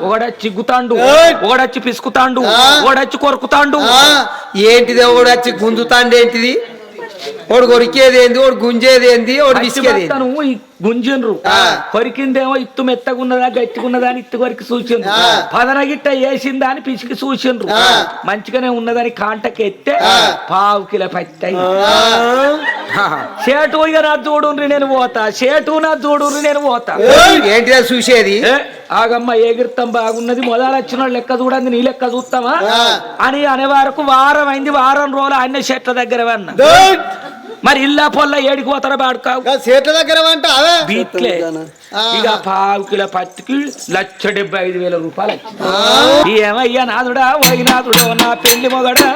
ఒకడొచ్చి గుతాండు ఒకడొచ్చి పిసుకుతాండు ఒకడొచ్చి కొరుకుతాండు. ఏంటిది? ఒకడొచ్చి గుంజుతాండు ఏంటిది? ఓడు కొరికేది ఏంది? ఓడు గుంజేది ఏంది? ఓడు విసికేది గుంజిండ్రు. కొరికిందేమో ఇత్తు మెత్తగున్నదా గట్టిగున్నదా అని ఇత్తు కొరికి చూసిండ్రు. పదనగిట్ట వేసిందా అని పిసికి చూసిండ్రు. మంచిగానే ఉన్నదని కాంటకి ఎత్తే 1/2 కిలో పత్తి. షేటు ఇక నా చూడుండ్రి నేను పోతా, షేటు నా చూడుండ్రి నేను పోతా. ఏంటిదా చూసేది? ఆగమ్మ ఎగిరితం బాగున్నది మొదలు వచ్చిన లెక్క చూడండి నీ లెక్క చూస్తావా అని అనే వరకు వారం అయింది. వారం రోజులు అన్న చెట్ల దగ్గర అన్న. మరి ఇల్లా పొల్ల ఏడికి పోతారా బాడుకావు చేట్ల దగ్గర బీట్లే. ఇక 1/2 కిలో పత్తికి 1,75,000 రూపాయలు. ఏమయ్యా నాదుడా వైనాథుడో నా పెళ్లి మొగడా,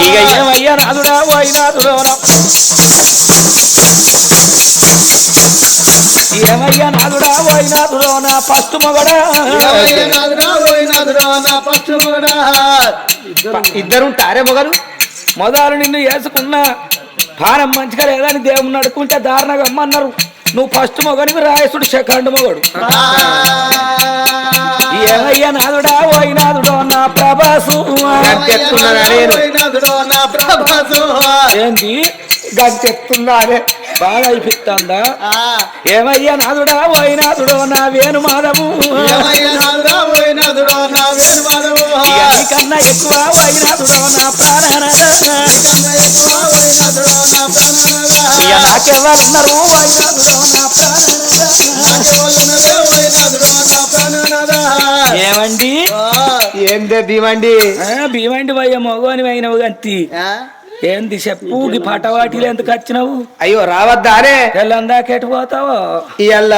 ఇక ఏమయ్యా నాదుడా వైనాథుడో ఏమయ్యా నాదుడా వైనాథుడో నా ఫస్ట్ మొగడా. ఇద్దరుంటారే మొగలు. మొదలు నిన్ను వేసుకున్నా పానం మంచిగా లేదని దేవుని నడుకుంటే దారుణంగా అమ్మన్నారు. నువ్వు ఫస్ట్ మొగడివి రాయసుడు సెకండ్ మొగడు. ఏమయ్యా నాదుడా వైనాథుడో నా ప్రభాసు ఏంది గంచెత్తున్నారే బాగా అయిపిస్తుందా. ఏమయ్యా నాదుడా వైనాథుడో నా వేణు మాధవు కన్నా ఎక్కువ వైనాథుడో నా ప్రాణనాథ. నాకెవరున్నారు వైనాథుడో నా ప్రాణనాథ. ఏమండి ఏందే భీమండి? భీమండి వయ్య మగోని అయినవు గంతి ఏంది చెప్పు పటవాటిలు ఎందుకు వచ్చినావు? అయ్యో రావద్దానే తెల్లందాకెటు పోతావో. ఇవాళ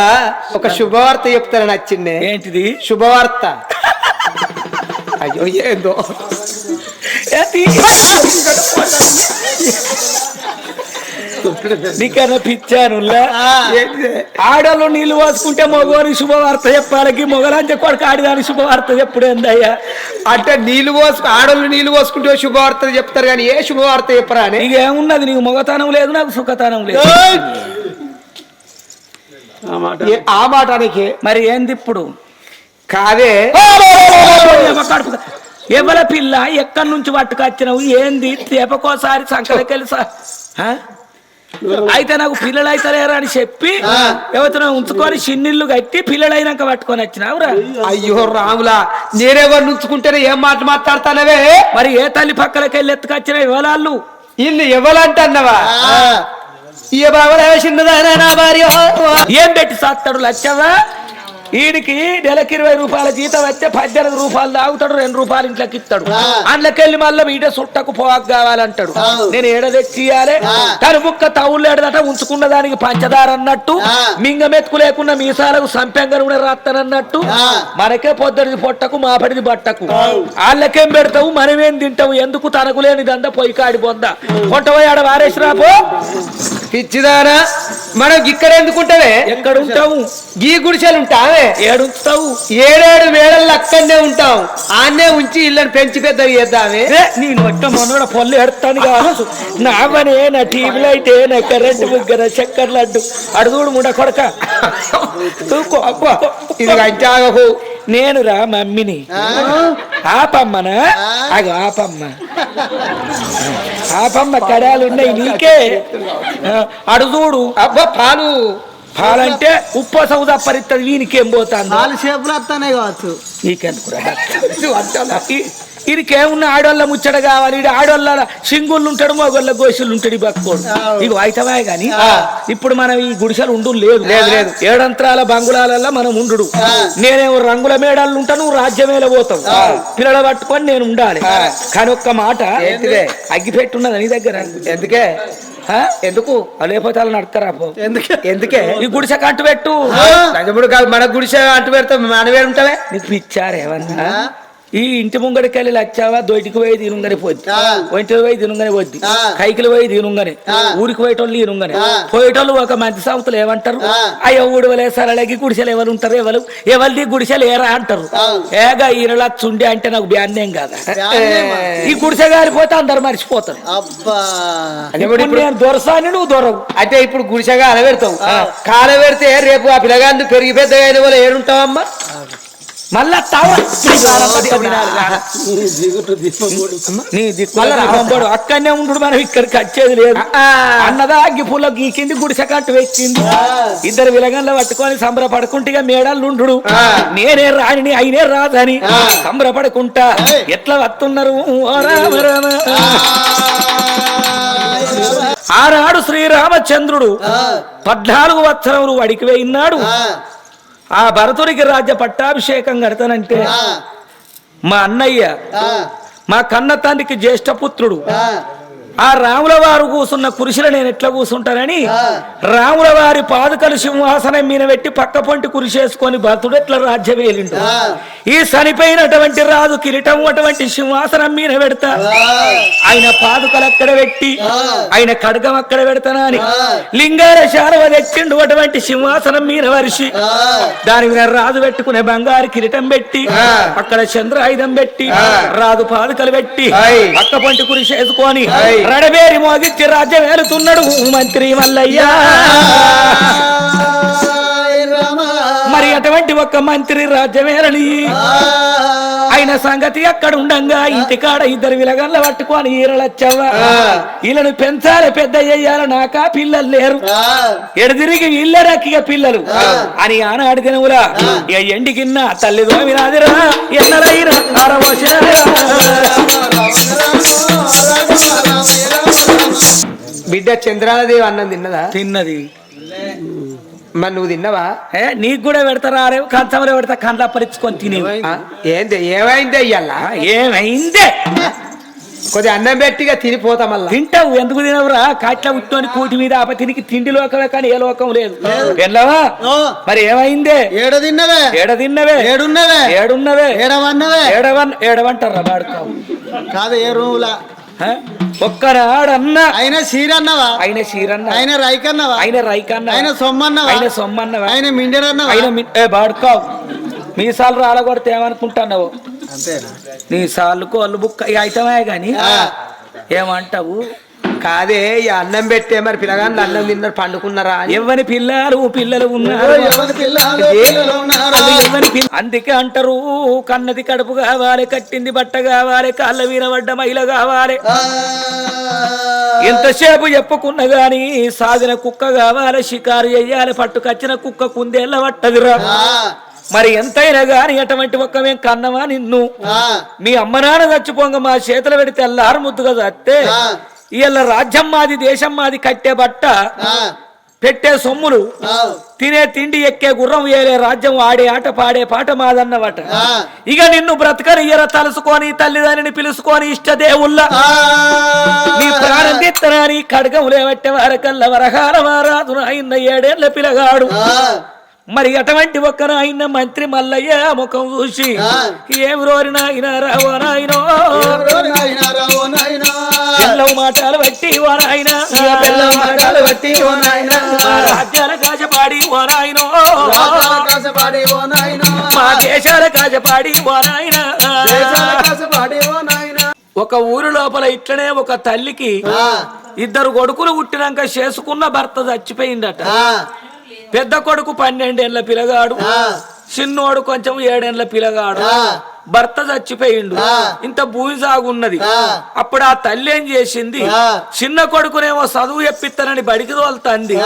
ఒక శుభవార్త చెప్తారని వచ్చింది. ఏంటిది శుభవార్త? అయ్యో ఏందో నీకన్నా పిచ్చాను. ఆడలు నీళ్లు పోసుకుంటే మగవారికి శుభవార్త చెప్పాలకి మొగలంటే కొడుకు ఆడిదానికి శుభవార్త చెప్పుడు ఏందయ్యా? అంటే నీళ్లు పోసు ఆడోళ్ళు నీళ్లు పోసుకుంటే శుభవార్త చెప్తారు కానీ ఏ శుభవార్త చెప్పరా? నీకు ఏమున్నది? నీకు మొగతనం లేదు, నాకు సుఖతనం లేదు. ఆ మాటానికి మరి ఏంది ఇప్పుడు? కాదే ఎవల పిల్ల ఎక్కడి నుంచి పట్టుకొచ్చినావు? ఏంది తేపకోసారి సంకలకెళ్ళి అయితే నాకు పిల్లలు అవుతలేరు అని చెప్పి ఎవరితో ఉంచుకొని చిన్నిళ్ళు కట్టి పిల్లలైనాక పట్టుకొని వచ్చినావురా. అయ్యో రాములా, నేనెవరు ఉంచుకుంటేనే ఏం మాట మాట్లాడతానవే? మరి ఏ తల్లి పక్కలకి వెళ్ళి ఎత్తుకొచ్చిన ఎవరాళ్ళు? ఇల్లు ఎవలంటన్నావా? చిన్నదానా భార్య ఏం పెట్టి సాస్తాడు? లచ్చవా ఈడికి నెలకి 20 రూపాయల జీతం వస్తే 18 రూపాయలు తాగుతాడు, 2 రూపాయలు ఇంట్లోకి ఇస్తాడు. అందులోకెళ్ళి మళ్ళీ వీట సుట్టకు పోవాకు కావాలంటాడు. నేను ఏడ తెచ్చియాలే? తను బుక్క తవులు ఏడదట ఉంచుకున్న దానికి పంచదార అన్నట్టు, మింగమెత్తుకు లేకుండా మీసాలకు సంపెంగరు కూడా రాస్తానన్నట్టు. మనకే పొద్దుడిది పొట్టకు మాపడిది బట్టకు. వాళ్ళకేం పెడతావు, మనమేం తింటావు? ఎందుకు తనకు లేని దంద పొయ్యి కాడి బొంద కొంటపోయి ఆడ వారేసి రాపో. పిచ్చిదారా, మనం ఇక్కడ ఎందుకుంటావే? ఎక్కడ ఉంటావు? గీ గుడిసెలు ఉంటావే? ఏడుంచుతావు? 7 వేళల్లో అక్కడనే ఉంటాం. ఆన్నే ఉంచి ఇళ్ళని పెంచి పెద్దగా చేద్దామే. నేను ఒట్ట మొన్న పొల్లు ఎడతాను కావచ్చు. నావనే నా టీవీలో అయితే నా కరెంటు ముగ్గర చక్కెర లడ్డు అడుగుడు ముడ కొడక ఇది అంచాగకు. నేను రా మమ్మీని ఆపమ్మనా? అగ ఆపమ్మ పాపమ్మ కడాలు ఉన్నాయి నీకే అడుగుడు అబ్బా పాలు పాలంటే ఉప్పు సౌదా పరిత్తది వీనికేం పోతాను నాలుగు షేపులు వస్తానే కావచ్చు నీకెందుకు ఇరికేమున్న ఆడోళ్ళ ముచ్చట కావాలి ఇది ఆడోళ్ళ సింగుళ్ళు ఉంటాడు మగోళ్ళ గోషులు ఉంటాడు బక్కోడు ఇక అయితమే గాని ఇప్పుడు మనం ఈ గుడిసెలు ఉండు లేదు లేదు ఏడంత్రాల బంగుళాలలో మనం ఉండు నేనేమో రంగుల మేడాలు ఉంటా నువ్వు రాజ్యమేళ పోతావు పిల్లల పట్టుకొని నేను ఉండాలి కానీ ఒక్క మాట అగ్గిపెట్టున్నది నీ దగ్గర ఎందుకే ఎందుకు లేకపోతే అలా నడతారా ఎందుకే ఈ గుడిసె కంటు పెట్టు మన గుడిసె అంటు పెడతాం మనవే ఉంటావే నీకు పిచ్చారేమన్నా ఈ ఇంటి ముంగడికి వెళ్ళి వచ్చావా దొడ్డికి పోయి తినుగానే పోద్ది ఒంటికి పోయి తినుగానే పోద్ది కైకిలు పోయి తినుగానే ఊరికి పోయేటోళ్ళు తినుగానే పోయేటోళ్ళు ఒక మంచి సంస్థలు ఏమంటారు అయ్యో ఊడవలే సరళకి గుడిసెలు ఎవరు ఉంటారు ఎవరిది గుడిసెలు ఏరా అంటారు ఏగా ఈరలా చుండి అంటే నాకు బ్యాన్నేం కాదా ఈ గుడిసె గారిపోతే అందరు మర్చిపోతారు నేను దొరసాని నువ్వు దొరవు అంటే ఇప్పుడు గుడిసెగా అలవెడతావు కాలవెడితే రేపు ఆ పిల్లగాన్ని పెరిగి పెద్దగా అయిన వాళ్ళు ఏడుంటావమ్మా మళ్ళా నీ దిక్కుడు అక్కడనే ఉండు మనం ఇక్కడికి వచ్చేది లేదు అన్నదా అగ్గి పూల గీకింది గుడిసె కట్టు వచ్చింది ఇద్దరు విలగంలో పట్టుకొని సంబరపడుకుంటే మేడాలు ఉండు నేనే రాణిని అయినే రాదని సంబరపడుకుంటా ఎట్లా వస్తున్నారు ఆనాడు శ్రీరామచంద్రుడు 14 వత్సరములు వడికి వేయినాడు ఆ భరతుడికి రాజ్య పట్టాభిషేకం కడతానంటే మా అన్నయ్య మా కన్న తండ్రికి జ్యేష్ఠ పుత్రుడు ఆ రాముల వారు కూసున్న కురిసిలో నేను ఎట్లా కూసుంటానని రాముల వారి పాదుకలు సింహాసనం మీద పెట్టి పక్క పొంటి కురిసేసుకొని భరతుడు ఎట్లా రాజ్యం వేలిండు ఈ చనిపోయినటువంటి రాజు కిరీటం అటువంటి సింహాసనం మీద పెడతా ఆయన పాదుకలు అక్కడ పెట్టి ఆయన ఖడ్గం అక్కడ పెడతానా అని లింగాల శారవ తెచ్చిండు అటువంటి సింహాసనం మీద వరిసి దాని మీద రాజు పెట్టుకునే బంగారు కిరీటం పెట్టి అక్కడ చంద్రాయుధం పెట్టి రాజు పాదుకలు పెట్టి పక్క పొంటి కురిసేసుకొని రడబేరి మోగిచ్చి రాజ్యం ఏలుతున్నాడు మంత్రి మల్లయ్య మరి అటువంటి ఒక్క మంత్రి రాజ్యమేరని ఆయన సంగతి అక్కడ ఉండంగా ఇంటికాడ ఇద్దరు విలగల్ల పట్టుకొని ఈరలచ్చవ్వ వీళ్ళను పెంచాలి పెద్ద చెయ్యాలి నాకా పిల్లలు లేరు ఎడదిరిగి వీళ్ళరక్కిగ పిల్లలు అని ఆనాడు దినములా ఎండికిన్న తల్లి దోమినాదిరా ఎన్నరైనా బిడ్డ చంద్రాలదేవి అన్నం తిన్నది మరి నువ్వు తిన్నావా నీకు కూడా పెడతారా రేపు కంచంలో పెడతా కండ్లా పరించుకొని తినేవు ఏంది ఏమైందే ఇయ్యాల ఏమైందే కొద్దిగా అన్నం పెట్టిగా తినిపోతా మళ్ళా తింటావు ఎందుకు తినవురా కాట్ల ఉత్తోని కూటి మీద ఆప తినికి తిండి లోకమే కానీ ఏ లోకం లేదు వెళ్ళవా మరి ఏమైందే ఏడున్నవే ఏడవంటారా వాడుకోవు కాదు ఏ రూములా ఒక్కనాడన్నా ఆయన సీరన్నవా ఆయన సీరన్న ఆయన రైకన్నవా ఆయన రైకన్న ఆయన సొమ్మన్నవా ఆయన మిండరన్నవా ఆయన బాడుకోవు మీసాలు రాలగొడితే ఏమనుకుంటున్నావు నీ సార్లకు వాళ్ళు బుక్ అయితమే గాని ఏమంటావు కాదే ఈ అన్నం పెట్టే మరి పిల్లగాళ్ళు అన్నం తిన్నారు పండుకున్నారా ఎవరి పిల్లలు ఉన్నారు అందుకే అంటారు కన్నది కడుపు కావాలి కట్టింది బట్ట కావాలి కాళ్ళ వీరబడ్డ మైల కావాలి ఎంతసేపు చెప్పుకున్నా గాని సాగిన కుక్క కావాలి షికారు చెయ్యాలి పట్టుకొచ్చిన కుక్క కుందేళ్ళ పట్టదిరా మరి ఎంతైనా గాని అటువంటి ఒక్క మేము కన్నమా నిన్ను మీ అమ్మ నాన్న చచ్చిపోంగ మా చేతులు పెడితే అల్లారు ముద్దుగా చస్తే ఇళ్ళ రాజ్యం మాది దేశం మాది కట్టే బట్ట పెట్టే సొమ్ములు తినే తిండి ఎక్కే గుర్రం ఏలే రాజ్యం ఆడే ఆట పాడే పాట మాదన్నమాట ఇక నిన్ను బ్రతకని ఇయర తలుసుకొని తల్లిదండ్రిని పిలుచుకొని ఇష్టదేవుళ్ళ నీ ప్రాణం తెత్తనాని ఖడ్గం లేవట్టే వారకల్ల వరహాల వారాదు ఆయన 7 ఏళ్ల పిల్లగాడు మరి అటువంటి ఒక్కరు ఆయన మంత్రి మల్లయ్య ముఖం చూసి ఏమి రోరినా ఆయన రావో నాయనో పిల్లవు మాటలు బట్టి ఓ నాయన రాజ్యాల కాజపాడి ఓ నాయనో మా దేశాల కాజపాడి ఓ నాయన ఒక ఊరు లోపల ఇట్లనే ఒక తల్లికి 2 కొడుకులు పుట్టినాక చేసుకున్న భర్త చచ్చిపోయిందట పెద్ద కొడుకు 12 ఏళ్ల పిల్లగాడు చిన్నోడు కొంచెం 7 ఏళ్ల పిల్లగాడు భర్త చచ్చిపోయిండు, ఇంత భూమి సాగున్నది. అప్పుడు ఆ తల్లి ఏం చేసింది, చిన్న కొడుకునేమో చదువు చెప్పిస్తానని బడికి తోలుతుంది,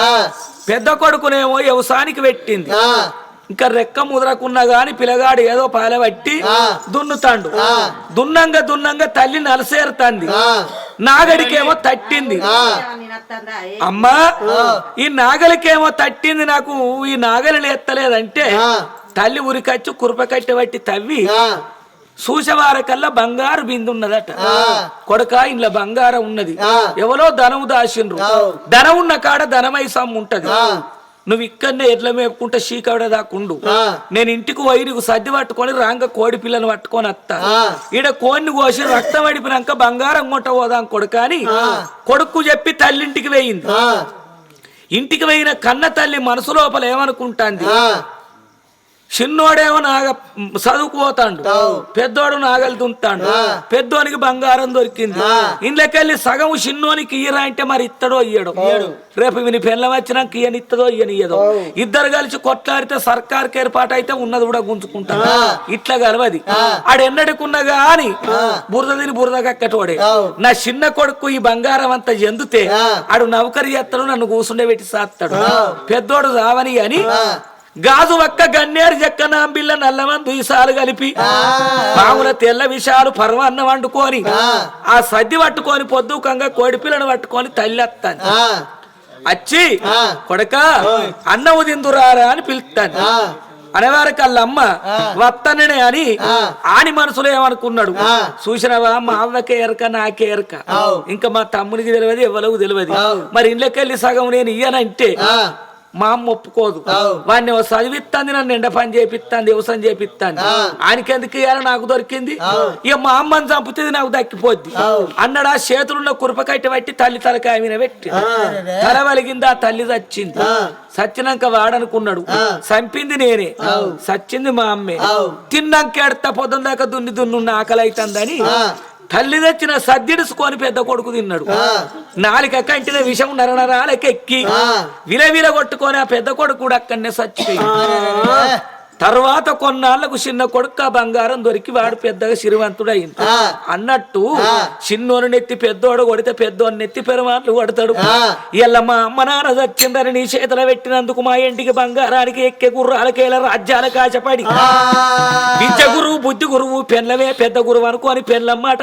పెద్ద కొడుకునేమో వ్యవసాయానికి పెట్టింది. ఇంకా రెక్క ముదరకున్నా గాని పిల్లగాడు ఏదో పాలబట్టి దున్నుతాండు. దున్నంగా తల్లి నలసేరుతాంది. నాగడికేమో తట్టింది. అమ్మా ఈ నాగలికేమో తట్టింది, నాకు ఈ నాగలి ఎత్తలేదంటే తల్లి ఉరికచ్చి కురపకట్టి బట్టి తవ్వి చూసేవారకల్లా బంగారు బిందు ఉన్నదట. కొడక ఇంట్లో బంగారం ఉన్నది, ఎవరో ధనం దాసిండ్రు. ధనం ఉన్న కాడ ధనమైసం ఉంటది. నువ్వు ఇక్కడనే ఎట్లా మేపుకుంటే షీకవిడ దాకుండు, నేను ఇంటికి వైరుకు సర్ది పట్టుకొని రాంగ కోడి పిల్లని పట్టుకొని వస్తా. ఈడ కోడిని కోసి రక్తం అడిపినాక బంగారం కొంట పోదాం కొడుక అని కొడుకు చెప్పి తల్లింటికి వేయింది. ఇంటికి వేయిన కన్న తల్లి మనసు లోపల ఏమనుకుంటాంది, చిన్నోడేమో చదువుకుపోతాడు, పెద్దోడు నాగలి దుంతాడు, పెద్దోనికి బంగారం దొరికింది. ఇంట్లోకెళ్ళి సగం చిన్నోనికి ఇయ్యరా అంటే మరి ఇత్తడో ఇయ్యడు. రేపు విని పెళ్ళం వచ్చినాక ఇయ్యని ఇత్తదో ఇయ్యనియ్యదో. ఇద్దరు కలిసి కొట్లాడితే సర్కార్ ఏర్పాటు అయితే ఉన్నది కూడా గుంజుకుంటాడు. ఇట్లా గలవది ఆడెన్నడుకున్నా గాని బురద తిని బురద కక్కటోడే. నా చిన్న కొడుకు ఈ బంగారం అంతా చెందితే ఆడు నౌకరి చేస్తాడు, నన్ను కూసుండే పెట్టి సాస్తాడు. పెద్దోడు రావని అని గాజు ఒక్క గన్నేరు చెక్క నాంబిల్ల నల్లమందు ఈసాలు కలిపి మామూలు తెల్ల విషయాలు పర్వన్నం వండుకొని ఆ సద్ది పట్టుకొని పొద్దుకంగా కోడి పిల్లను పట్టుకొని తల్లి వస్తాను. వచ్చి కొడక అన్నము తిందురారా అని పిలుస్తాను. అనేవారికి వాళ్ళమ్మ వత్తననే అని ఆని మనసులో ఏమనుకున్నాడు, చూసినవా మా అవ్వకే ఎరక నాకే ఎరక, ఇంకా మా తమ్మునికి తెలియదు ఎవరికి తెలియదు. మరి ఇళ్ళకెళ్ళి సగం నేను ఇయ్యనంటే మా అమ్మ ఒప్పుకోదు. వాడిని చదివిస్తాంది, నన్ను ఎండ పని చేపిస్తాంది, వ్యవసాయం చేపిస్తాంది. ఆయనకెందుకు ఇయ్యాల నాకు దొరికింది, ఇక మా అమ్మని చంపుతుంది నాకు దక్కిపోద్ది అన్నాడు. ఆ చేతులున్న కురపకట్టి బట్టి తల్లి తలకాయ మీద పెట్టి తల వలిగింది. ఆ తల్లి చచ్చింది. సచ్చినాక వాడనుకున్నాడు, చంపింది నేనే, సచ్చింది మా అమ్మే. తిన్నాక ఎడతా పొద్దున దాకా దున్ను ఆకలి అవుతుందని తల్లి తెచ్చిన సద్దిడుసుకొని పెద్ద కొడుకు తిన్నాడు. నాలుక కంటిన విషం నరనరాలకెక్కి విలవిల కొట్టుకొని ఆ పెద్ద కొడుకు కూడా అక్కడనే చచ్చిపోయింది. తర్వాత కొన్నాళ్లకు చిన్న కొడుకు ఆ బంగారం దొరికి వాడు పెద్దగా సిరివంతుడయింది. అన్నట్టు చిన్నోని నెత్తి పెద్దోడు కొడితే పెద్దోని నెత్తి పెరుమాట్లు కొడతాడు. ఇలా మా అమ్మ నాన్న చచ్చిందని నీ చేతులు పెట్టినందుకు మా ఇంటికి బంగారానికి ఎక్కే గుర్రాలకేలా రాజ్యాల కాచపడి విద్య గురువు బుద్ధి గురువు పెళ్ళవే పెద్ద గురువు అనుకోని పెళ్ళమ్మాట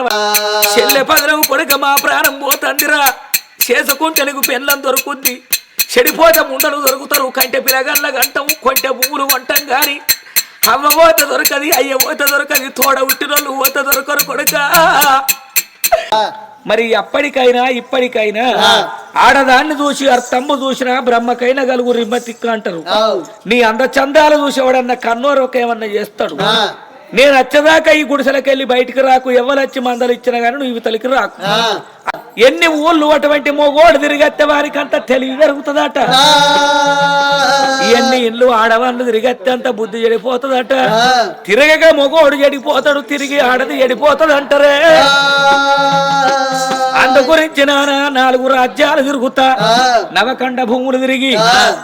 చెల్లె పదలం కొడుక మా ప్రాణం పోతందిరా, చేసుకుంటే నీకు పెళ్ళం దొరుకుద్ది, చెడిపోతే ముండలు దొరుకుతారు, కంటె పిల్లగల్ల గంటము కొంటె పువ్వులు కొంటాం గాని అవ్వ పోత దొరకది, అయ్య పోత దొరకది, తోడ ఉట్టినోళ్ళు పోత దొరకరు కొడుక. మరి అప్పటికైనా ఇప్పటికైనా ఆడదాన్ని చూసి అర్థమ్ము చూసినా బ్రహ్మకైనా గలుగు రిమ్మతిక్క అంటారు. నీ అందచందాలు చూసేవాడన్న కన్నోరొక ఏమన్నా చేస్తాడు. నేను వచ్చేదాకా ఈ గుడిసెలకెళ్ళి బయటికి రాకు, ఎవరొచ్చి మందలు ఇచ్చినా గానీ నువ్వు ఇవతలికి రాకు. ఎన్ని ఊళ్ళు అటువంటి మొగోడు తిరిగత్తే వారికి అంత తెలివి జరుగుతుందట. ఎన్ని ఇల్లు ఆడవాళ్ళు తిరిగత్తే అంత బుద్ధి చెడిపోతుందట. తిరగగా మొగోడు చెడిపోతాడు, తిరిగి ఆడది చెడిపోతాడు అంటారే. అందు గురించి నానా 4 రాజ్యాలు తిరుగుతా, నవకండ భూములు తిరిగి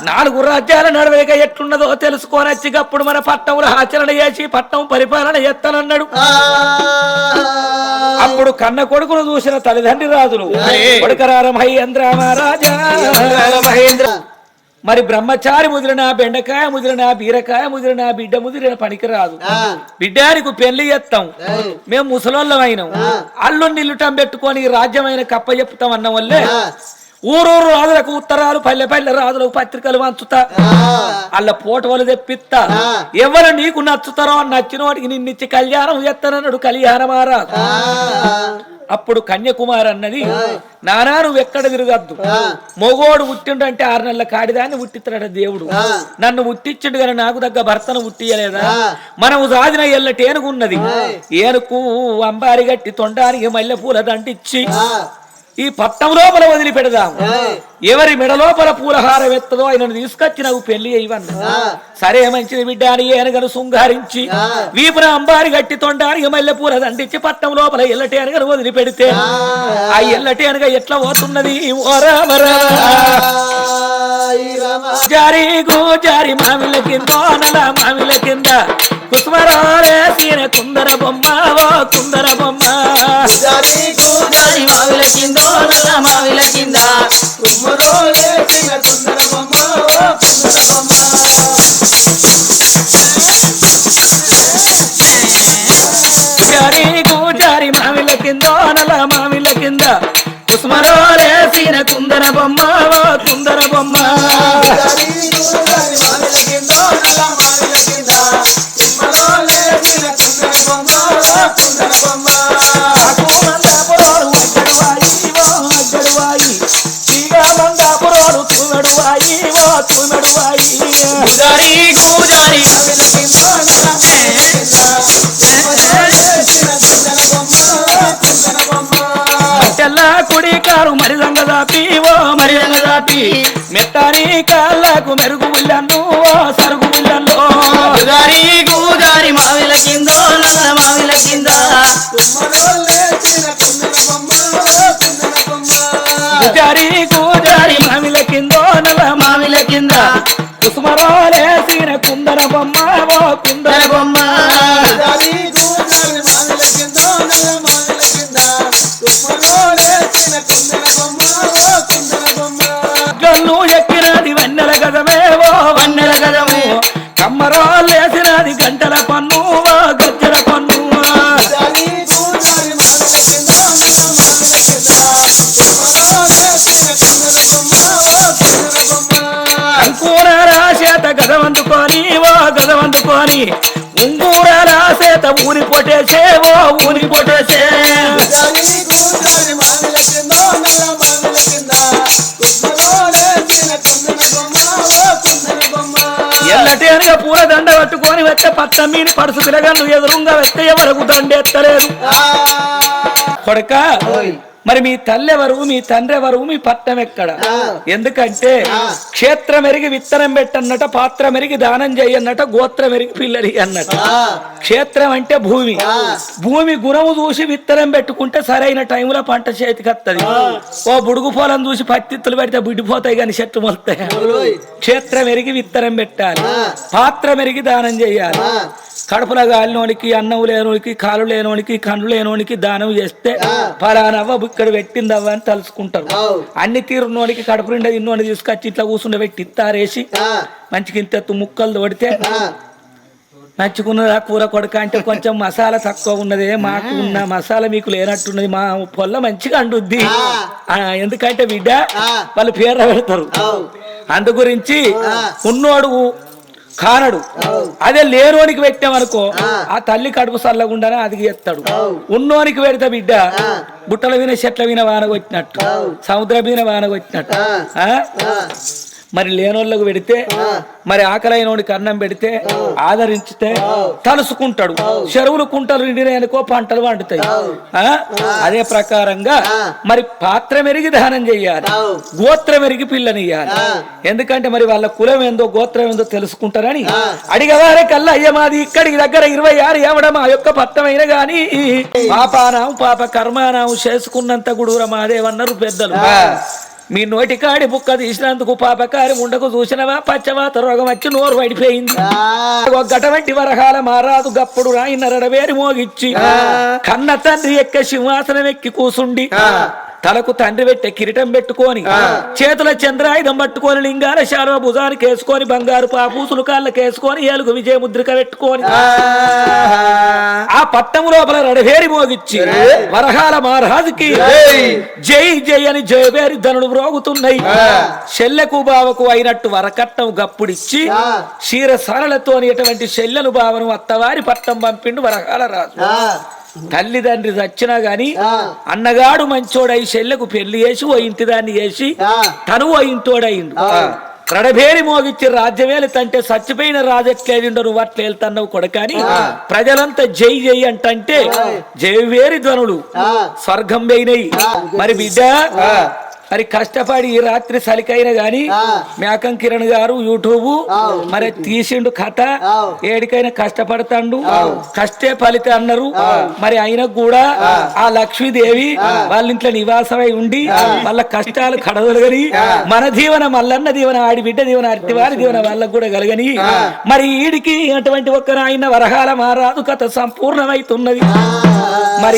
4 రాజ్యాల నడవేగా ఎట్లున్నదో తెలుసుకొని వచ్చి అప్పుడు మన పట్టణంలో ఆచరణ చేసి పట్టణం పరిపాలన చేస్తానన్నాడు. అప్పుడు కన్న కొడుకును చూసిన తల్లిదండ్రి రాజులు కొడుకరార మహేంద్ర మహారాజా మహేంద్ర. మరి బ్రహ్మచారి ముదిరిన బెండకాయ ముదిరిన బీరకాయ ముదిరిన బిడ్డ ముదిరిన పనికి రాదు. బిడ్డానికి పెళ్లి చేస్తాం, మేము ముసలోళ్ళం అయినాం, అల్లు నిల్లుటం పెట్టుకొని రాజ్యమైన కప్ప చెప్తాం అన్న వల్లే ఊరూరు రాజులకు ఉత్తరాలు, పల్లె పల్లె రాజులకు పత్రికలు పంచుతా, అల్ల పోటవలు తెప్పిస్తా, ఎవరు నీకు నచ్చుతారో నచ్చిన వాడికి నిన్నిచ్చి కళ్యాణం చేస్తానన్నాడు కళ్యాణమారా. అప్పుడు కన్యాకుమారి అన్నది, నానా నువ్వు ఎక్కడ తిరగద్దు, మొగోడు పుట్టిండంటే 6 నెలల కాడిదాన్ని పుట్టిస్తాడ దేవుడు, నన్ను పుట్టించిండు కానీ నాకు దగ్గర భర్తను పుట్టియలేదా, మనము సాధిన ఎల్లటి ఏనుగున్నది, ఏనుకు అంబారి గట్టి తొండానికి మల్లె పూల దండిచ్చి ఈ పట్టం లోపల వదిలి పెడదాం, ఎవరి మెడ లోపల పూలహారం ఎత్తదో ఆయనను తీసుకొచ్చి నాకు పెళ్లి అయ్యవన్నా. సరే మంచిది బిడ్డ అని ఏనుగను శృంగారించి వీపున అంబారి గట్టి తొండానికి మల్లె పూల దండిచ్చి పట్టం లోపల ఎల్లటి ఏనుగను వదిలి పెడితే ఆ ఎల్లటి ఏనుగ ఎట్లా పోతున్నది, ఓ రామ రామ జారి గోజారి మామిల కింద నల మామిల కింద కుసుమరాలే సీన కుందర బొమ్మ ఓ కుందర బొమ్మ మావిల కింద నల్ల మావిల కింద జారి గోజారి మామిల కింద నల మామిల కింద కుసుమరాలే సీన కుందర బొమ్మ ఓ కుందర బొమ్మ కుడి కారు మరిదంగ దాపి ఓ మరిదంగ దాపి మెత్తని కాళ్ళకు మెరుగు ఉల్లన్ను ఓ సరుగు ఉల్లన్ను గూదారి మావిల కింద నల్ల మావిల కింద జారి గోజారి మామిల కింద నల్ల మామిల కింద కుసుమరాలే సీన కుందర బొమ్మ ఓ కుందర బొమ్మ గల్లు ఎక్కినది వన్నెల గదమే ఓ వన్నెల గదము కమ్మరాలేసినది గంటల పన్ను ఓ గజ్జల పన్ను అంకూరాల చేత గదవందుకొని ఓ గదవందుకొని ఉంగూరాల చేత ఊరి పొట్టేసే ఓ ఊరి పొట్టేసే ఎల్లటేనుగా పూల దండ పట్టుకొని వచ్చే పట్ట మీని పడుసు పిలగను ఎదురుగా వస్తే ఎవరకు దండెత్తలేరు కొడక మరి మీ తల్లి ఎవరు మీ తండ్రి ఎవరు మీ పట్టం ఎక్కడ ఎందుకంటే క్షేత్రం ఎరిగి విత్తనం పెట్టన్నట పాత్ర మెరిగి దానం చేయన్నట గోత్రం ఎరిగి పిల్లరి అన్నట క్షేత్రం అంటే భూమి భూమి గుణము చూసి విత్తనం పెట్టుకుంటే సరైన టైంలో పంట చేతికి వస్తుంది ఓ బుడుగు పొలం చూసి పత్తిత్తులు పెడితే బిడ్డిపోతాయి కానీ చెట్లు మొలుతాయి క్షేత్రం ఎరిగి విత్తనం పెట్టాలి పాత్ర మెరిగి దానం చేయాలి కడుపులో గాలినోనికి అన్నం లేనోనికి కాలు లేనోనికి కండ్లు లేనోనికి దానం చేస్తే పలానవ్వ ఇక్కడ పెట్టిందవ్వ అని తలుసుకుంటారు అన్ని తీరునోనికి కడుపు నిండా ఇన్నోని తీసుకొచ్చి ఇట్లా కూర్చుండ పెట్టి ఇత్తారేసి మంచికి ఇంత ముక్కలు తోడితే నచ్చుకున్నదా కూర కొడక అంటే కొంచెం మసాలా తక్కువ ఉన్నదే మాకు ఉన్న మసాలా మీకు లేనట్టున్నది మా పొల్ల మంచిగా అండుద్ది ఎందుకంటే బిడ్డ వాళ్ళు పేర్ర పెడతారు అందు గురించి ఉన్నోడు కానడు అదే లేనోనికి పెట్టామనుకో ఆ తల్లి కడుపు సల్లగుండానే అది ఎత్తాడు ఉన్నోనికి పెడితే బిడ్డ గుట్టల మీద చెట్ల మీద వానగొచ్చినట్టు సముద్రం మీద వానగొచ్చినట్టు మరి లేనోళ్ళకు పెడితే మరి ఆకలైనోడికి అన్నం పెడితే ఆదరించితే తలుసుకుంటాడు చెరువులు కుంటలు నిండినాయనుకో పంటలు వండుతాయి అదే ప్రకారంగా మరి పాత్ర మెరిగి దానం చెయ్యాలి గోత్రం మెరిగి పిల్లనియ్యాలి ఎందుకంటే మరి వాళ్ళ కులం ఏందో గోత్రం ఏందో తెలుసుకుంటారని అడిగవారే కల్లా అయ్య మాది ఇక్కడికి దగ్గర 26 ఏమడం ఆ యొక్క పట్టమైన గాని పాపానాం పాప కర్మానాం చేసుకున్నంత గుడుర మాదేవన్నారు పెద్దలు మీ నోటి కాడి బుక్క తీసినందుకు పాపకారి ఉండకు చూసినవా పచ్చవాత రోగం వచ్చి నోరు పడిపోయింది గటువంటి వరహాల మారాదు గప్పుడు రాయినరడవేరి మోగిచ్చి కన్న తండ్రి ఎక్క సింహాసనం ఎక్కి కూసుండి తలకు తండ్రి పెట్టే కిరీటం పెట్టుకొని చేతుల చంద్రాయుధం పట్టుకొని లింగాల శాలువ భుజానికి వేసుకొని బంగారు పాపూసులు కాళ్ళకి వేసుకొని ఏలుగు విజయముద్రిక పెట్టుకొని ఆ పట్టం లోపల రడవేరి మోగిచ్చి వరహాల మహారాజుకి జై జై అని జయబేరి ధనుడు మ్రోగుతున్నాయి శల్యకు బావకు అయినట్టు వరకట్నం గప్పుడిచ్చి క్షీర సరళతోని ఎటువంటి శల్యను బావను అత్తవారి పట్టం పంపిండు వరహాల రాజు తల్లిదండ్రి చచ్చినా గాని అన్నగాడు మంచోడై చెల్లెకు పెళ్లి చేసి ఓ ఇంటి దాన్ని చేసి తను ఓ ఇంటోడయిండు రడభేరి మోగిచ్చి రాజ్యమేలు తంటే చచ్చిపోయిన రాజెట్లేదిండో నువ్వు అట్లా వెళ్తున్నావు కొడకాని ప్రజలంతా జై జై అంటంటే జయవేరి ధ్వనులు స్వర్గం పోయినాయి మరి బిడ్డ మరి కష్టపడి ఈ రాత్రి సలికైన గాని మేకం కిరణ్ గారు యూట్యూబ్ మరి తీసిండు కథ ఏడికైనా కష్టపడతాండు కష్టే ఫలితం అన్నారు మరి అయినా కూడా ఆ లక్ష్మీదేవి వాళ్ళ ఇంట్లో నివాసమై ఉండి వాళ్ళ కష్టాలు కడదొలగని మన జీవన మల్లన్న దీవన ఆడి బిడ్డ దీవన అర్తివారి దీవన వాళ్ళకు కూడా కలగని మరి ఈడికి అటువంటి ఒక్క ఆయన వరహాల మారాదు కథ సంపూర్ణమైతున్నది మరి